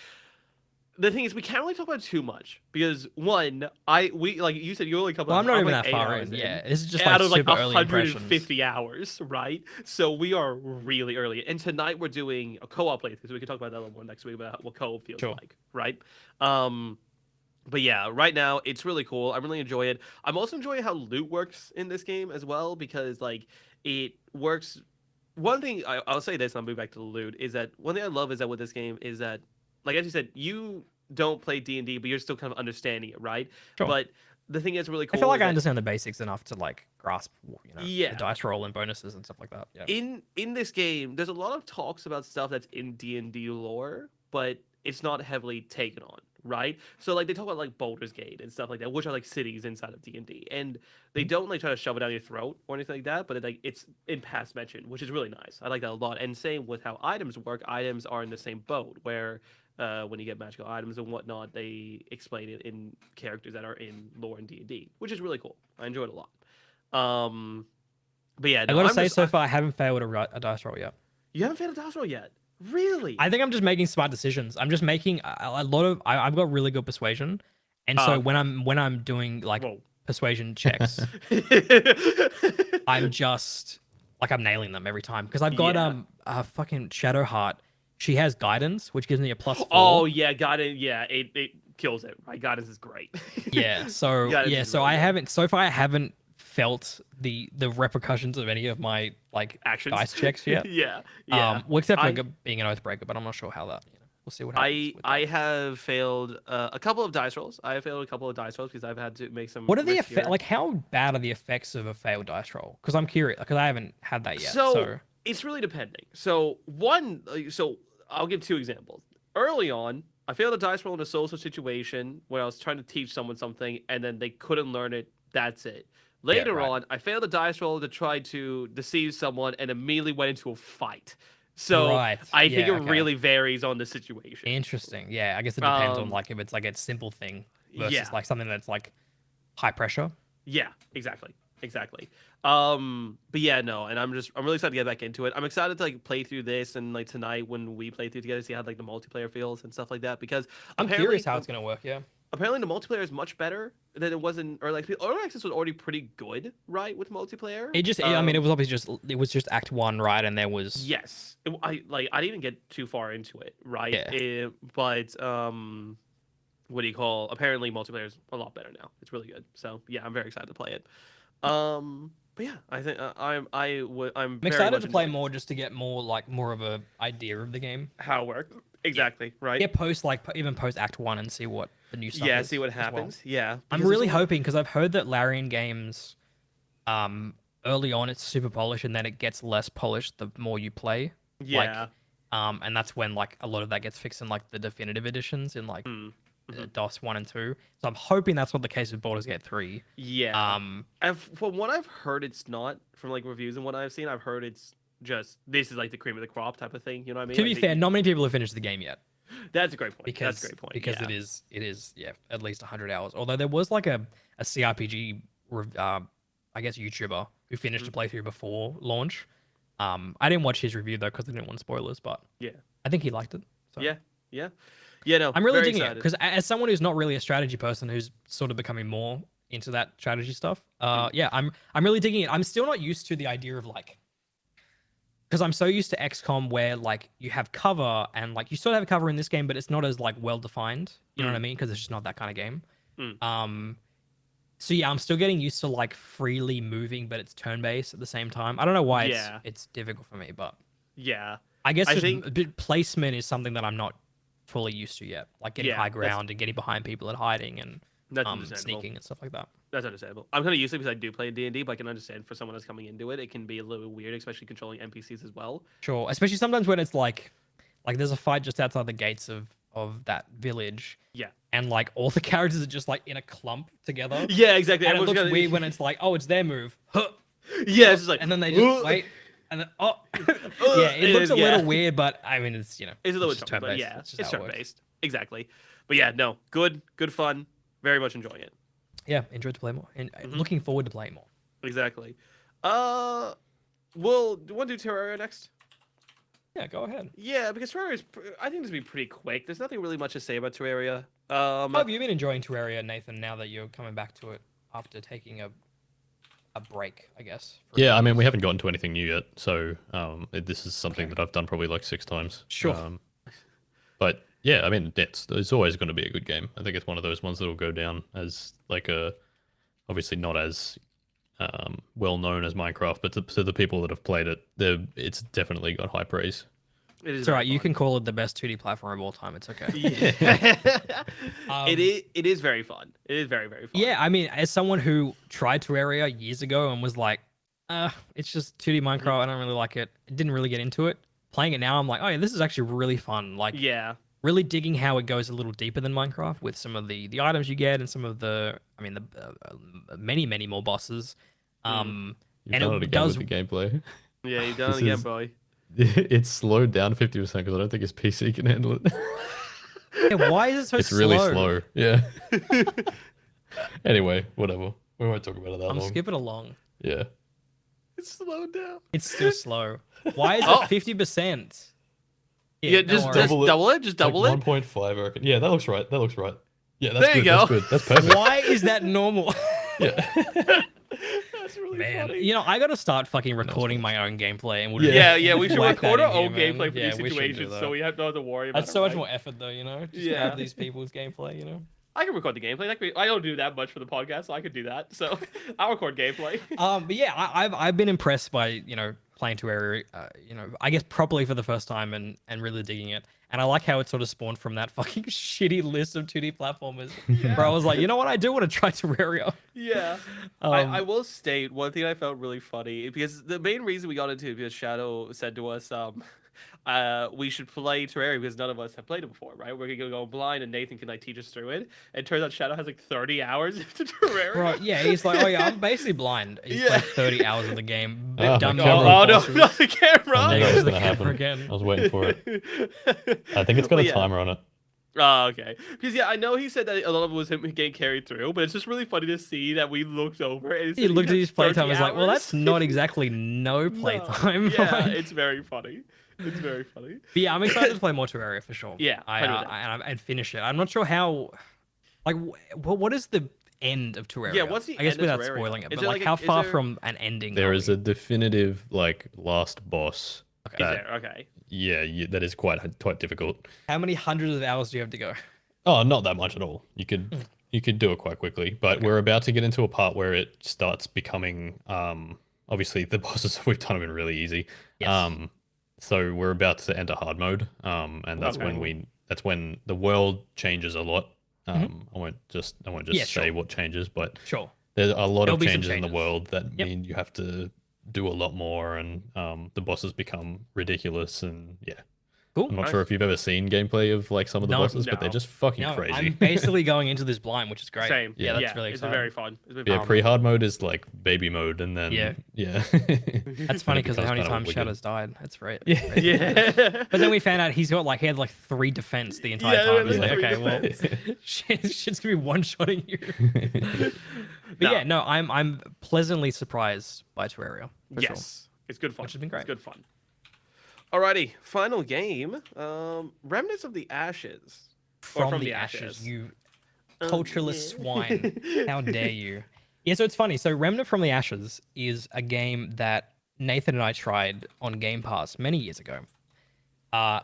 the thing is, we can't really talk about it too much because one, we like you said, you only a couple Well, I'm hours. not I'm even like that 8 far hours in. in, Yeah, this is just like out of like super early impressions. 150 hours, right? So we are really early. And tonight we're doing a co-op playthrough, so we can talk about that a little more next week about what co-op feels Sure. like, right? Um, but yeah, right now it's really cool. I really enjoy it. I'm also enjoying how loot works in this game as well because like it works. One thing I'll say this, and I'll move back to the loot, is that one thing I love is that with this game is that, like as you said, you don't play D&D, but you're still kind of understanding it, right? Sure. But the thing that's really I feel cool like is I that understand the basics enough to like grasp, the yeah, dice roll and bonuses and stuff like that. Yeah. in this game, there's a lot of talks about stuff that's in D&D lore, but it's not heavily taken on, right? So like they talk about like Baldur's Gate and stuff like that, which are like cities inside of D&D, and they Mhm. don't like try to shove it down your throat or anything like that, but it's in past mention, which is really nice. I like that a lot. And same with how items work. Items are in the same boat where when you get magical items and whatnot, they explain it in characters that are in lore in D&D, which is really cool. I enjoy it a lot. But yeah, I no, gotta I'm say, just so far I haven't failed a dice roll yet. you haven't failed a dice roll yet, really? I think I'm just making smart decisions. I'm just making a lot of. I've got really good persuasion, and so Okay. when I'm doing like Whoa. persuasion checks, I'm just like I'm nailing them every time because I've got Yeah. a fucking Shadowheart. She has guidance, which gives me a +4. Oh yeah, got it. Yeah, it kills it. Right, Goddess is great. Yeah. So Goddess yeah. is So really I good. haven't so far. I haven't felt the repercussions of any of my like Actions. dice checks yet. Yeah, yeah. Well, except for I being an oathbreaker, but I'm not sure how that. We'll see what happens I with I that. have failed a couple of dice rolls. I have failed a couple of dice rolls because I've had to make some What are the effects? riskier. Like, how bad are the effects of a failed dice roll? Because I'm curious, because I haven't had that yet. So So, it's really depending. So one, so I'll give two examples. Early on, I failed a dice roll in a social situation where I was trying to teach someone something and then they couldn't learn it. That's it. yeah, Later right, on, I failed a dice roll to try to deceive someone and immediately went into a fight. So right, I think it yeah, okay, really varies on the situation. interesting. Yeah, I guess it depends on Um, like if it's like a simple thing versus yeah. like something that's like high pressure. Yeah, exactly. Exactly. But yeah, no, and I'm really excited to get back into it. I'm excited to like play through this and like tonight when we play through together, see how like the multiplayer feels and stuff like that. Because I'm apparently, curious how it's gonna work. Yeah. apparently the multiplayer is much better than it was in early access. Early access was already pretty good, right, with multiplayer. I mean, it was obviously just Act 1, right? And there was Yes, I didn't even get too far into it, right? Yeah. But what do you call? Apparently, multiplayer is a lot better now. It's really good. So yeah, I'm very excited to play it. But yeah, I think I'm I'm very excited much to play enjoying more just to get more of a idea of the game. how it works. Exactly, right? Yeah, even post Act 1 and see what the new stuff Yeah, is see what as well. happens. Yeah, I'm because really there's a lot- hoping because I've heard that Larian games, early on it's super polished and then it gets less polished the more you play. Yeah. And that's when like a lot of that gets fixed in like the definitive editions in like DOS 1 and 2. So I'm hoping that's not the case with Baldur's Gate 3. Yeah. From what I've heard, it's not. From like reviews and what I've seen, I've heard it's just this is like the cream of the crop type of thing. You know what I mean? To Like, be fair, not many people have finished the game yet. that's a great point. Because That's a great point. because yeah. it is yeah at least 100 hours. Although there was like a CRPG I guess YouTuber who finished the playthrough before launch. I didn't watch his review though because I didn't want spoilers, but Yeah. I think he liked it. So. Yeah. Yeah. Yeah. No, I'm really very digging it excited. because as someone who's not really a strategy person, who's sort of becoming more into that strategy stuff, yeah, I'm really digging it. I'm still not used to the idea of like, because I'm so used to XCOM where like you have cover and like you sort of have cover in this game, but it's not as like well defined. You know what I mean? Because it's just not that kind of game. So yeah, I'm still getting used to like freely moving, but it's turn based at the same time. I don't know why it's difficult for me, but Yeah. I guess I just think- a bit placement is something that I'm not fully used to yet. Like getting Yeah, high that's- ground and getting behind people and hiding and That's understandable. sneaking and stuff like that. That's understandable. I'm kind of used to it because I do play D&D, but I can understand for someone that's coming into it, it can be a little weird, especially controlling NPCs as well. Sure, especially sometimes when it's like there's a fight just outside the gates of that village, Yeah. and like all the characters are just like in a clump together. Yeah, exactly. And it Everyone's looks gotta- weird when it's like, oh, it's their move. Huh. Yeah, it's just like, And then they just wait, and then yeah, it looks a little weird, but I mean, it's It's a little just chunky, but turn-based. yeah, That's just it's how it works. turn-based. Exactly. But yeah, no, good fun. Very much enjoying it. Yeah, enjoyed to play more, and looking forward to playing more. Exactly. Well, do you want to do Terraria next? Yeah, go ahead. Yeah, because Terraria is, I think this will be pretty quick. There's nothing really much to say about Terraria. How have you been enjoying Terraria, Nathan? Now that you're coming back to it after taking a break, I guess. Yeah, I mean, we haven't gotten to anything new yet, so this is something that I've done probably like 6 times. Sure. But yeah, I mean, it's always going to be a good game. I think it's one of those ones that will go down as like obviously not as well known as Minecraft, but to the people that have played it, it's definitely got high praise. It is It's all right. very You fun. can call it the best 2D platform of all time. It's okay. Yeah. It is very fun. It is very, very fun. Yeah, I mean, as someone who tried Terraria years ago and was like, it's just 2D Minecraft. I don't really like it. Didn't really get into it. Playing it now, I'm like, oh yeah, this is actually really fun. Like, Yeah. really digging how it goes a little deeper than Minecraft with some of the items you get and some of the many more bosses. You've And done it it again does- with the gameplay. Yeah, you've done This it again, is- boy. It's slowed down 50% because I don't think his PC can handle it. Yeah, why is it so It's slow? really slow. Yeah. Anyway, whatever. We won't talk about it that I'm long. skipping along. Yeah. It's slowed down. It's still slow. Why is Oh. it 50%? Yeah, don't just worry. double it. Just double like it. 1.5, I reckon. Yeah, that looks right. That looks right. Yeah, that's There you good. go. That's good. That's perfect. Why is that normal? Yeah. That's really Man, funny. you know, I gotta start fucking recording my own gameplay, and we'll Yeah. Yeah, we should whack record that our in own here, man. gameplay for Yeah, these we should do situations, that. so we have not have to worry about That's it. so much right? more effort, though. You know, just Yeah. have these people's gameplay. You know. I can record the gameplay. I don't do that much for the podcast, so I could do that. So I'll record gameplay. But yeah, I've been impressed by playing Terraria, I guess properly for the first time and really digging it. And I like how it sort of spawned from that fucking shitty list of 2D platformers, where I was like, you know what, I do want to try Terraria. Yeah. I will state one thing I felt really funny because the main reason we got into it because Shadow said to us, we should play Terraria because none of us have played it before, right? We're gonna go blind and Nathan can like teach us through it. And it turns out Shadow has like 30 hours into Terraria. Bro, yeah, he's like, oh yeah, I'm basically blind. He's Yeah. played 30 hours of the game. Ah, Done my more camera. Oh no, bosses. not the camera. I knew There that goes was the gonna camera happen. again. I was waiting for it. I think it's got But a yeah. timer on it. Oh, okay. Because yeah, I know he said that a lot of it was him getting carried through, but it's just really funny to see that we looked over and it He said he looked at has his 30 playtime and was like, well, hours. that's not exactly no No. playtime. Yeah, Like, it's very funny. It's very funny. but yeah, I'm excited to play more Terraria for sure. Yeah, I 100%. and finish it. I'm not sure how. Like, what is the end of Yeah, Terraria? what's the I guess end of without Terraria? spoiling it, Is but there like, like how a, is far there from an ending There are is we? a definitive like last boss Okay. is that there? Okay. yeah, that is quite difficult. How many hundreds of hours do you have to go? Oh, not that much at all. You could do it quite quickly, but Okay. we're about to get into a part where it starts becoming obviously the bosses that we've done have been really easy. Yes. So we're about to enter hard mode. And that's Okay. that's when the world changes a lot. Mhm. I won't just Yeah, say sure. what changes, but Sure. there's a lot There'll of be some changes in the changes. world that Yep. mean you have to do a lot more, and the bosses become ridiculous. And yeah, Cool. I'm not Nice. sure if you've ever seen gameplay of like some of the No, bosses, but they're no. just fucking No, crazy. I'm basically going into this blind, which is great. Same. Yeah, that's Yeah. really It's been exciting. very fun. It's been Yeah, fun. pre-hard mode is like baby mode, and then Yeah. yeah. That's funny it because becomes how many kinda times wicked. Shadow's died. That's right. Yeah. Yeah. But then we found out he had like 3 defense the entire Yeah, time. It's like like, three okay, well, defense. shit's gonna be one-shotting you. But yeah, no, I'm pleasantly surprised by Terraria for sure, Yes. It's good fun. which has been great. It's good fun. Alrighty, final game. Remnants of the Ashes. Or From the ashes, you cultureless yeah. swine. How dare you? Yeah, so it's funny. So Remnant from the Ashes is a game that Nathan and I tried on Game Pass many years ago.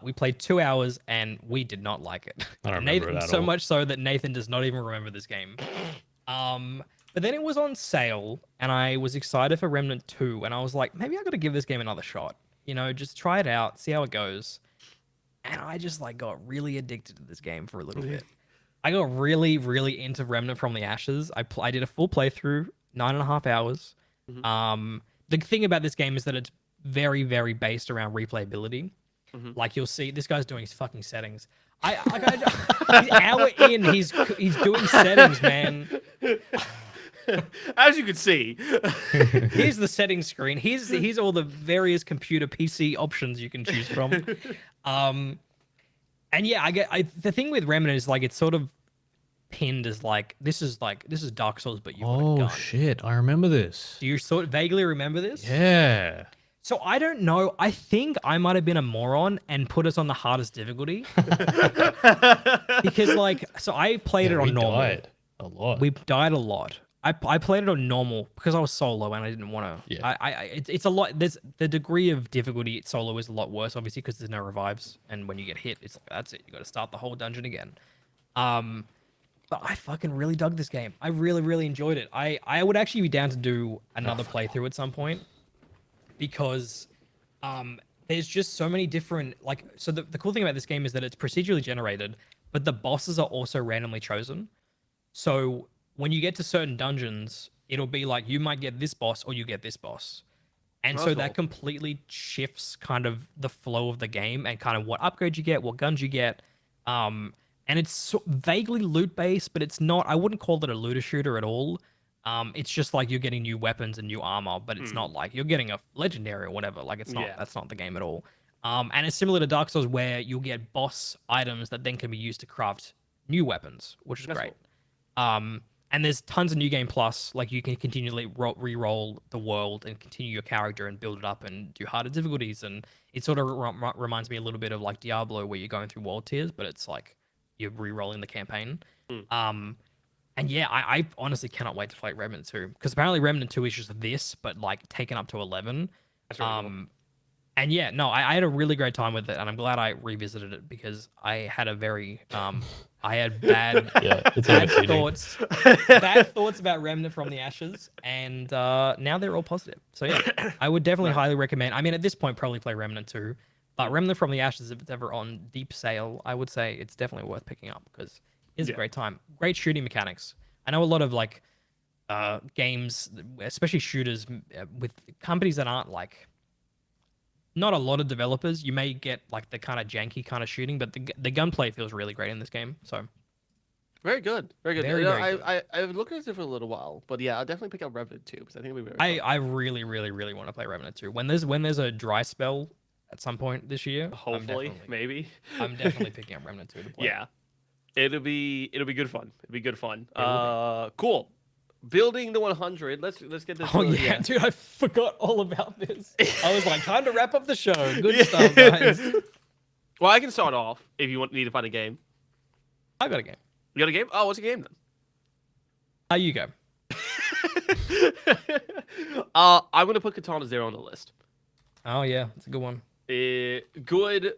We played 2 hours and we did not like it. I don't remember Nathan, it at so all. much so that Nathan does not even remember this game. But then it was on sale and I was excited for Remnant 2 and I was like, maybe I got to give this game another shot. You know, just try it out, see how it goes. And I just like got really addicted to this game for a little bit. I got really, really into Remnant from the Ashes. I did a full playthrough, 9.5 hours. The thing about this game is that it's very, very based around replayability. Like you'll see, this guy's doing his fucking settings. He's hour in, he's doing settings, man. As you can see. Here's the settings screen. Here's all the various computer PC options you can choose from. And yeah, the thing with Remnant is like it's sort of pinned as like this is Dark Souls, but you've got a Oh gun. shit! I remember this. Do you sort of vaguely remember this? Yeah. So I don't know. I think I might have been a moron and put us on the hardest difficulty because so I played it on we normal. died a lot. We died a lot. I played it on normal because I was solo and I didn't want to. Yeah. It's a lot. There's the degree of difficulty solo is a lot worse, obviously, because there's no revives, and when you get hit, it's like that's it. You got to start the whole dungeon again. But I fucking really dug this game. I really, really enjoyed it. I would actually be down to do another playthrough at some point because there's just so many different so the cool thing about this game is that it's procedurally generated, but the bosses are also randomly chosen. So when you get to certain dungeons, it'll be like you might get this boss or you get this boss. And so that completely shifts kind of the flow of the game and kind of what upgrades you get, what guns you get. And it's vaguely loot based, but it's not. I wouldn't call it a looter shooter at all. It's just like you're getting new weapons and new armor, but it's not like you're getting a legendary or whatever. Like it's not. Yeah. That's not the game at all. And it's similar to Dark Souls where you'll get boss items that then can be used to craft new weapons, which is great. And there's tons of new game plus. Like you can continually re-roll the world and continue your character and build it up and do harder difficulties. And it sort of reminds me a little bit of like Diablo, where you're going through world tiers, but it's like you're re-rolling the campaign. And yeah, I honestly cannot wait to play Remnant 2 because apparently Remnant 2 is just this, but like taken up to 11. That's really cool. And yeah, no, I had a really great time with it, and I'm glad I revisited it because I had a very I had bad it's bad irritating. thoughts about Remnant from the Ashes, and now they're all positive. So yeah, I would definitely highly recommend. I mean, at this point, probably play Remnant 2, but Remnant from the Ashes, if it's ever on deep sale, I would say it's definitely worth picking up because it's a great time. Great shooting mechanics. I know a lot of like games, especially shooters, with companies that aren't like. Not a lot of developers. You may get like the kind of janky kind of shooting, but the gunplay feels really great in this game. So Very good. Very good. Very, You know, very good. I've looked at it for a little while, but yeah, I'll definitely pick up Remnant 2 because I think it'll be very fun. I really, really, really want to play Remnant 2. When there's a dry spell at some point this year, Hopefully, maybe. I'm definitely picking up Remnant 2 to play. Yeah. It'll be good fun. It'll be good fun. It will Cool. Building the 100. Let's get this. Oh built, yeah, dude, I forgot all about this. I was like, time to wrap up the show. Good Yeah. stuff, guys. Well, I can start off if you need to find a game. I got a game. You got a game? Oh, what's a game then? You go. I'm gonna put Katana Zero on the list. Oh yeah, it's a good one. Good.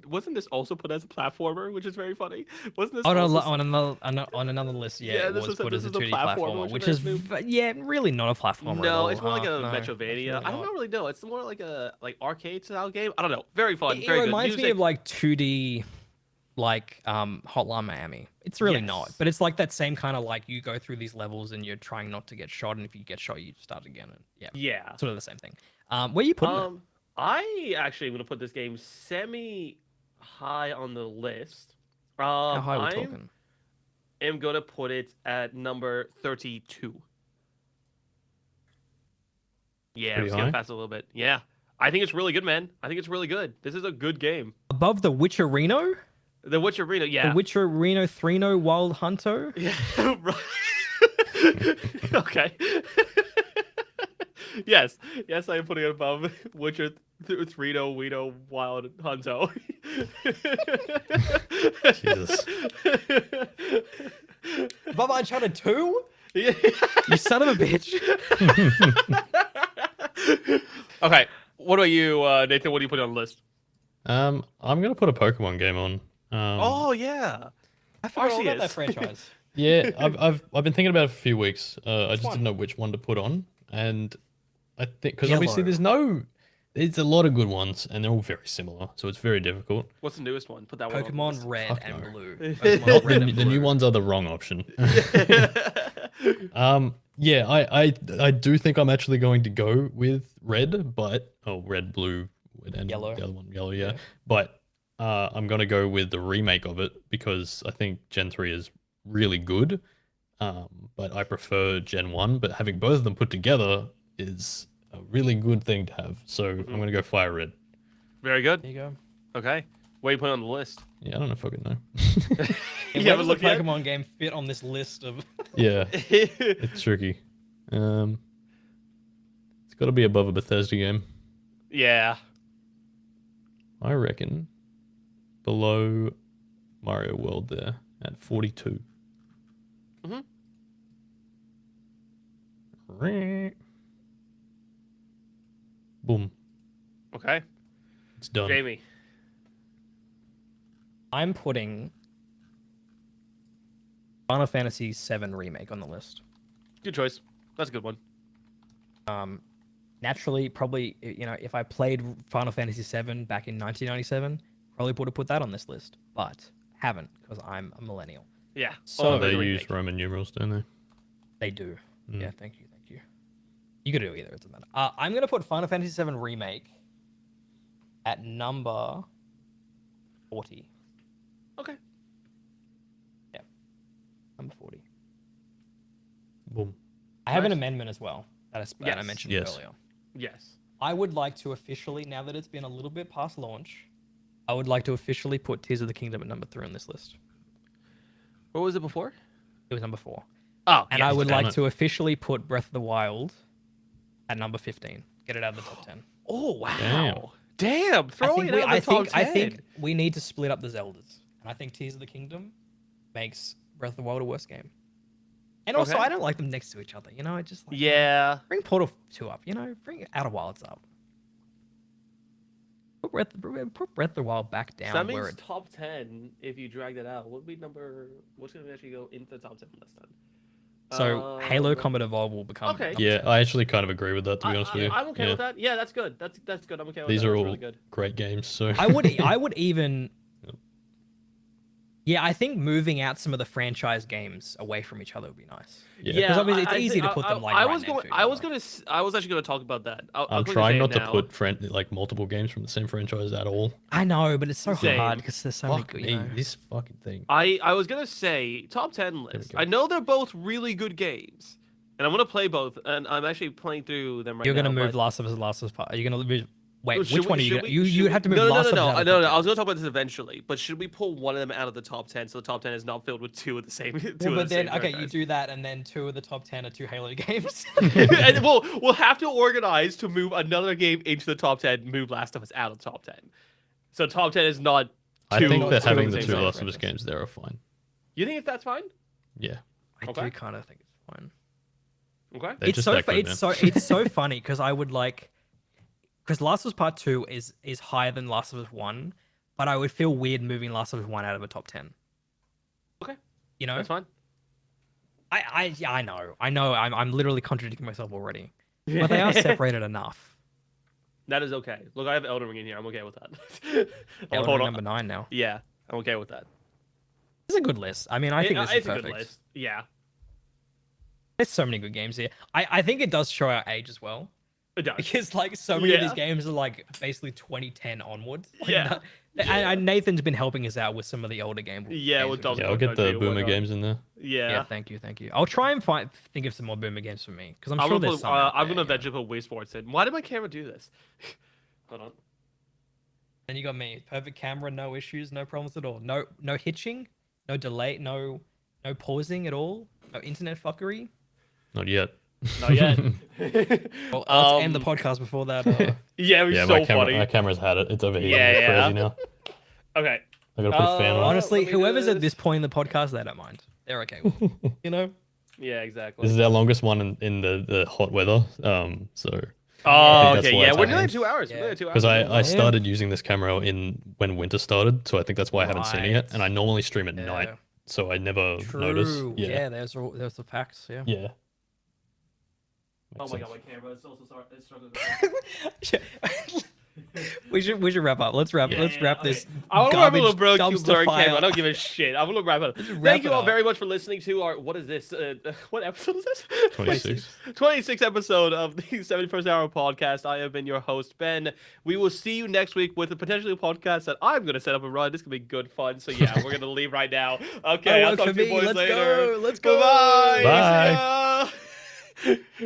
Wasn't this also put as a platformer, which is very funny? Wasn't this? Oh no, also on another list, yeah, Yeah, it this was is put as a this is a 2D platformer, platformer, which which is is very yeah, really not a platformer. at No, all. it's more like a No, it's Metrovania. really I don't not. really know. It's more like a arcade style game. I don't know. Very fun. It Very good. reminds me Music. of like 2D, like Hotline Miami. It's really not, Yes. but it's like that same kind of like you go through these levels and you're trying not to get shot, and if you get shot, you start again. And yeah, Yeah. sort of the same thing. Where you putting it? I actually am gonna put this game semi high on the list. How high are we I talking? am gonna put it at number 32. Yeah, I'm Pretty just gonna high? pass it a little bit. Yeah, I think it's really good, man. I think it's really good. This is a good game. Above the Witcher Reno? The Witcher Arena, yeah. The Witcher Reno 3 Wild Hunter? Yeah, right. Okay. Yes, I am putting it above Witcher 3 Wino Wild Hunto. Jesus. Above Uncharted 2? Yeah. You son of a bitch. Okay, what about you, Nathan? What do you put on the list? I'm gonna put a Pokemon game on. Oh yeah, I forgot all about Arceus. that franchise. Yeah, I've been thinking about it for a few weeks. I just one? didn't know which one to put on, and I think because obviously Yellow. there's a lot of good ones, and they're all very similar, so it's very difficult. What's the newest one? Put that one on the Pokemon list. Red Fuck and no. Blue. Not Pokemon Red and The new Blue. ones are the wrong option. Yeah, I do think I'm actually going to go with red, but red, blue, and Yellow. the other one, yellow, yeah. But I'm gonna go with the remake of it because I think Gen 3 is really good. But I prefer Gen 1, but having both of them put together is a really good thing to have. So I'm gonna go Fire Red. Very good. There you go. Okay, what are you putting on the list? Yeah, I don't know if I could know. You Where haven't does a looked yet? Pokemon game fit on this list of? Yeah, it's tricky. It's got to be above a Bethesda game. Yeah. I reckon below Mario World there at 42. Mhm. Boom. Okay. It's done. Jamie. I'm putting Final Fantasy VII Remake on the list. Good choice. That's a good one. Naturally, probably, if I played Final Fantasy VII back in 1997, probably would have put that on this list, but haven't because I'm a millennial. Yeah. So- Oh, They the use remake. Roman numerals, don't they? They do. Mm. Yeah, thank you. You could do either. It doesn't matter. I'm gonna put Final Fantasy VII Remake at number 40. Okay. Number 40. Boom. I have an Nice. amendment as well that I Yes. mentioned Yes. earlier. Yes. I would like to officially, now that it's been a little bit past launch, I would like to officially put Tears of the Kingdom at number 3 on this list. What was it before? It was number 4. Oh, And yes. I would damn like it. to officially put Breath of the Wild at number 15. Get it out of the top 10. Oh wow. Damn. I Throwing think, it we, out I, of the top think, I 10. think we need to split up the Zeldas. And I think Tears of the Kingdom makes Breath of the Wild a worse game. And also, Okay. I don't like them next to each other. I just like Yeah. bring Portal 2 up. Bring Outer Wilds up. Put Breath of the Wild back down. So that where means it, top 10, if you drag that out, what would be number... What's going to actually go into the top 10 list then? so Halo Um, Combat Evolved will become. okay. number Yeah, 10. I actually kind of agree with that, to be honest with you. I'm okay Yeah. with that. Yeah, that's good. That's good. I'm okay with These that. are That's all really good. great games, so I would even. Yeah, I think moving out some of the franchise games away from each other would be nice. yeah. Because obviously it's I easy think- to put them, like, I right was next going. to each I was other. I was actually going to talk about that. I'm trying not to put multiple games from the same franchise at all. I know, but it's so Same. hard because there's so many Fuck good. me, this fucking thing. I was gonna say top 10 we list. go. I know they're both really good games, and I'm gonna play both. And I'm actually playing through them right You're now. gonna move but- Last of Us, Last of Us Part. Are you gonna move Wait, Should which we- one are you should gonna? we- You should we- have to move no, Last of Us out of no, the top I was 10. gonna talk about this eventually, but should we pull one of them out of the top 10 so the top 10 is not filled with two of the same? Two Well, of but the then same okay, you franchise? do that, and then 2 of the top 10 are 2 Halo games. And we'll have to organize to move another game into the top 10, move Last of Us out of the top 10. So top 10 is not I two. think not that two having of the the two same Last of Us franchise. games there are fine. You think that's fine? Yeah, I Okay. do kind of think it's fine. Okay. they're It's just so that good, it's so funny because I would like because Last of Us Part 2 is higher than Last of Us 1, but I would feel weird moving Last of Us 1 out of a top 10. Okay. You know? That's fine. Yeah, I know. I'm literally contradicting myself already. But they are separated enough. That is okay. Look, I have Elden Ring in here. I'm okay with that. Elden Hold Ring on. number 9 now. Yeah, I'm okay with that. It's a good list. I mean, I think this is It's a perfect. good list. Yeah. There's so many good games here. I think it does show our age as well. It does. Because like so many of these Yeah. games are like basically 2010 onwards. Like, Yeah. and Nathan's been helping us out with some of the older games. Yeah, with which is Double yeah. good. I'll get the Country, Boomer whatnot. games in there. Yeah. Yeah, thank you. I'll try and think of some more Boomer games for me because I'm I'm sure gonna there's put, some. out I'm there, gonna you know. eventually put Wii Sports in. Why did my camera do this? Hold on. And you got me, perfect camera, no issues, no problems at all. No hitching, no delay, no pausing at all, no internet fuckery. Not yet. Not yet. Well, let's end the podcast before that. Yeah, it was Yeah, so my funny. camera's had it. It's overheating Yeah, like yeah. crazy now. Okay. I gotta put a fan on. Honestly, let me do whoever's at this. this point in the podcast, they don't mind. They're okay with it. You know? Yeah, exactly. This is our longest one in the hot weather. So Oh, that's okay. why Yeah, it's we're nearly happening. 2 hours. Yeah. We're nearly 2 hours. because I Yeah. started using this camera in when winter started, so I think that's why I haven't seen it yet. Right. And I normally stream at night, Yeah. so I never True. notice. Yeah, there's the facts. Yeah. Yeah. Oh Makes my sense. god, my camera is also struggling. we should wrap up. Let's wrap Yeah, this. I want to wrap a garbage little bro dumpster blurry fire. camera. I don't give a shit. I want to wrap it up. wrap Thank you it all up. very much for listening to our what is this? What episode is this? 26. 26th episode of the 71st Hour podcast. I have been your host, Ben. We will see you next week with a potentially a podcast that I'm going to set up and run. This could be good fun. So yeah, we're going to leave right now. Okay, That I'll worked talk for to you me. boys Let's later. go. Let's go. Bye-bye. Bye. See ya.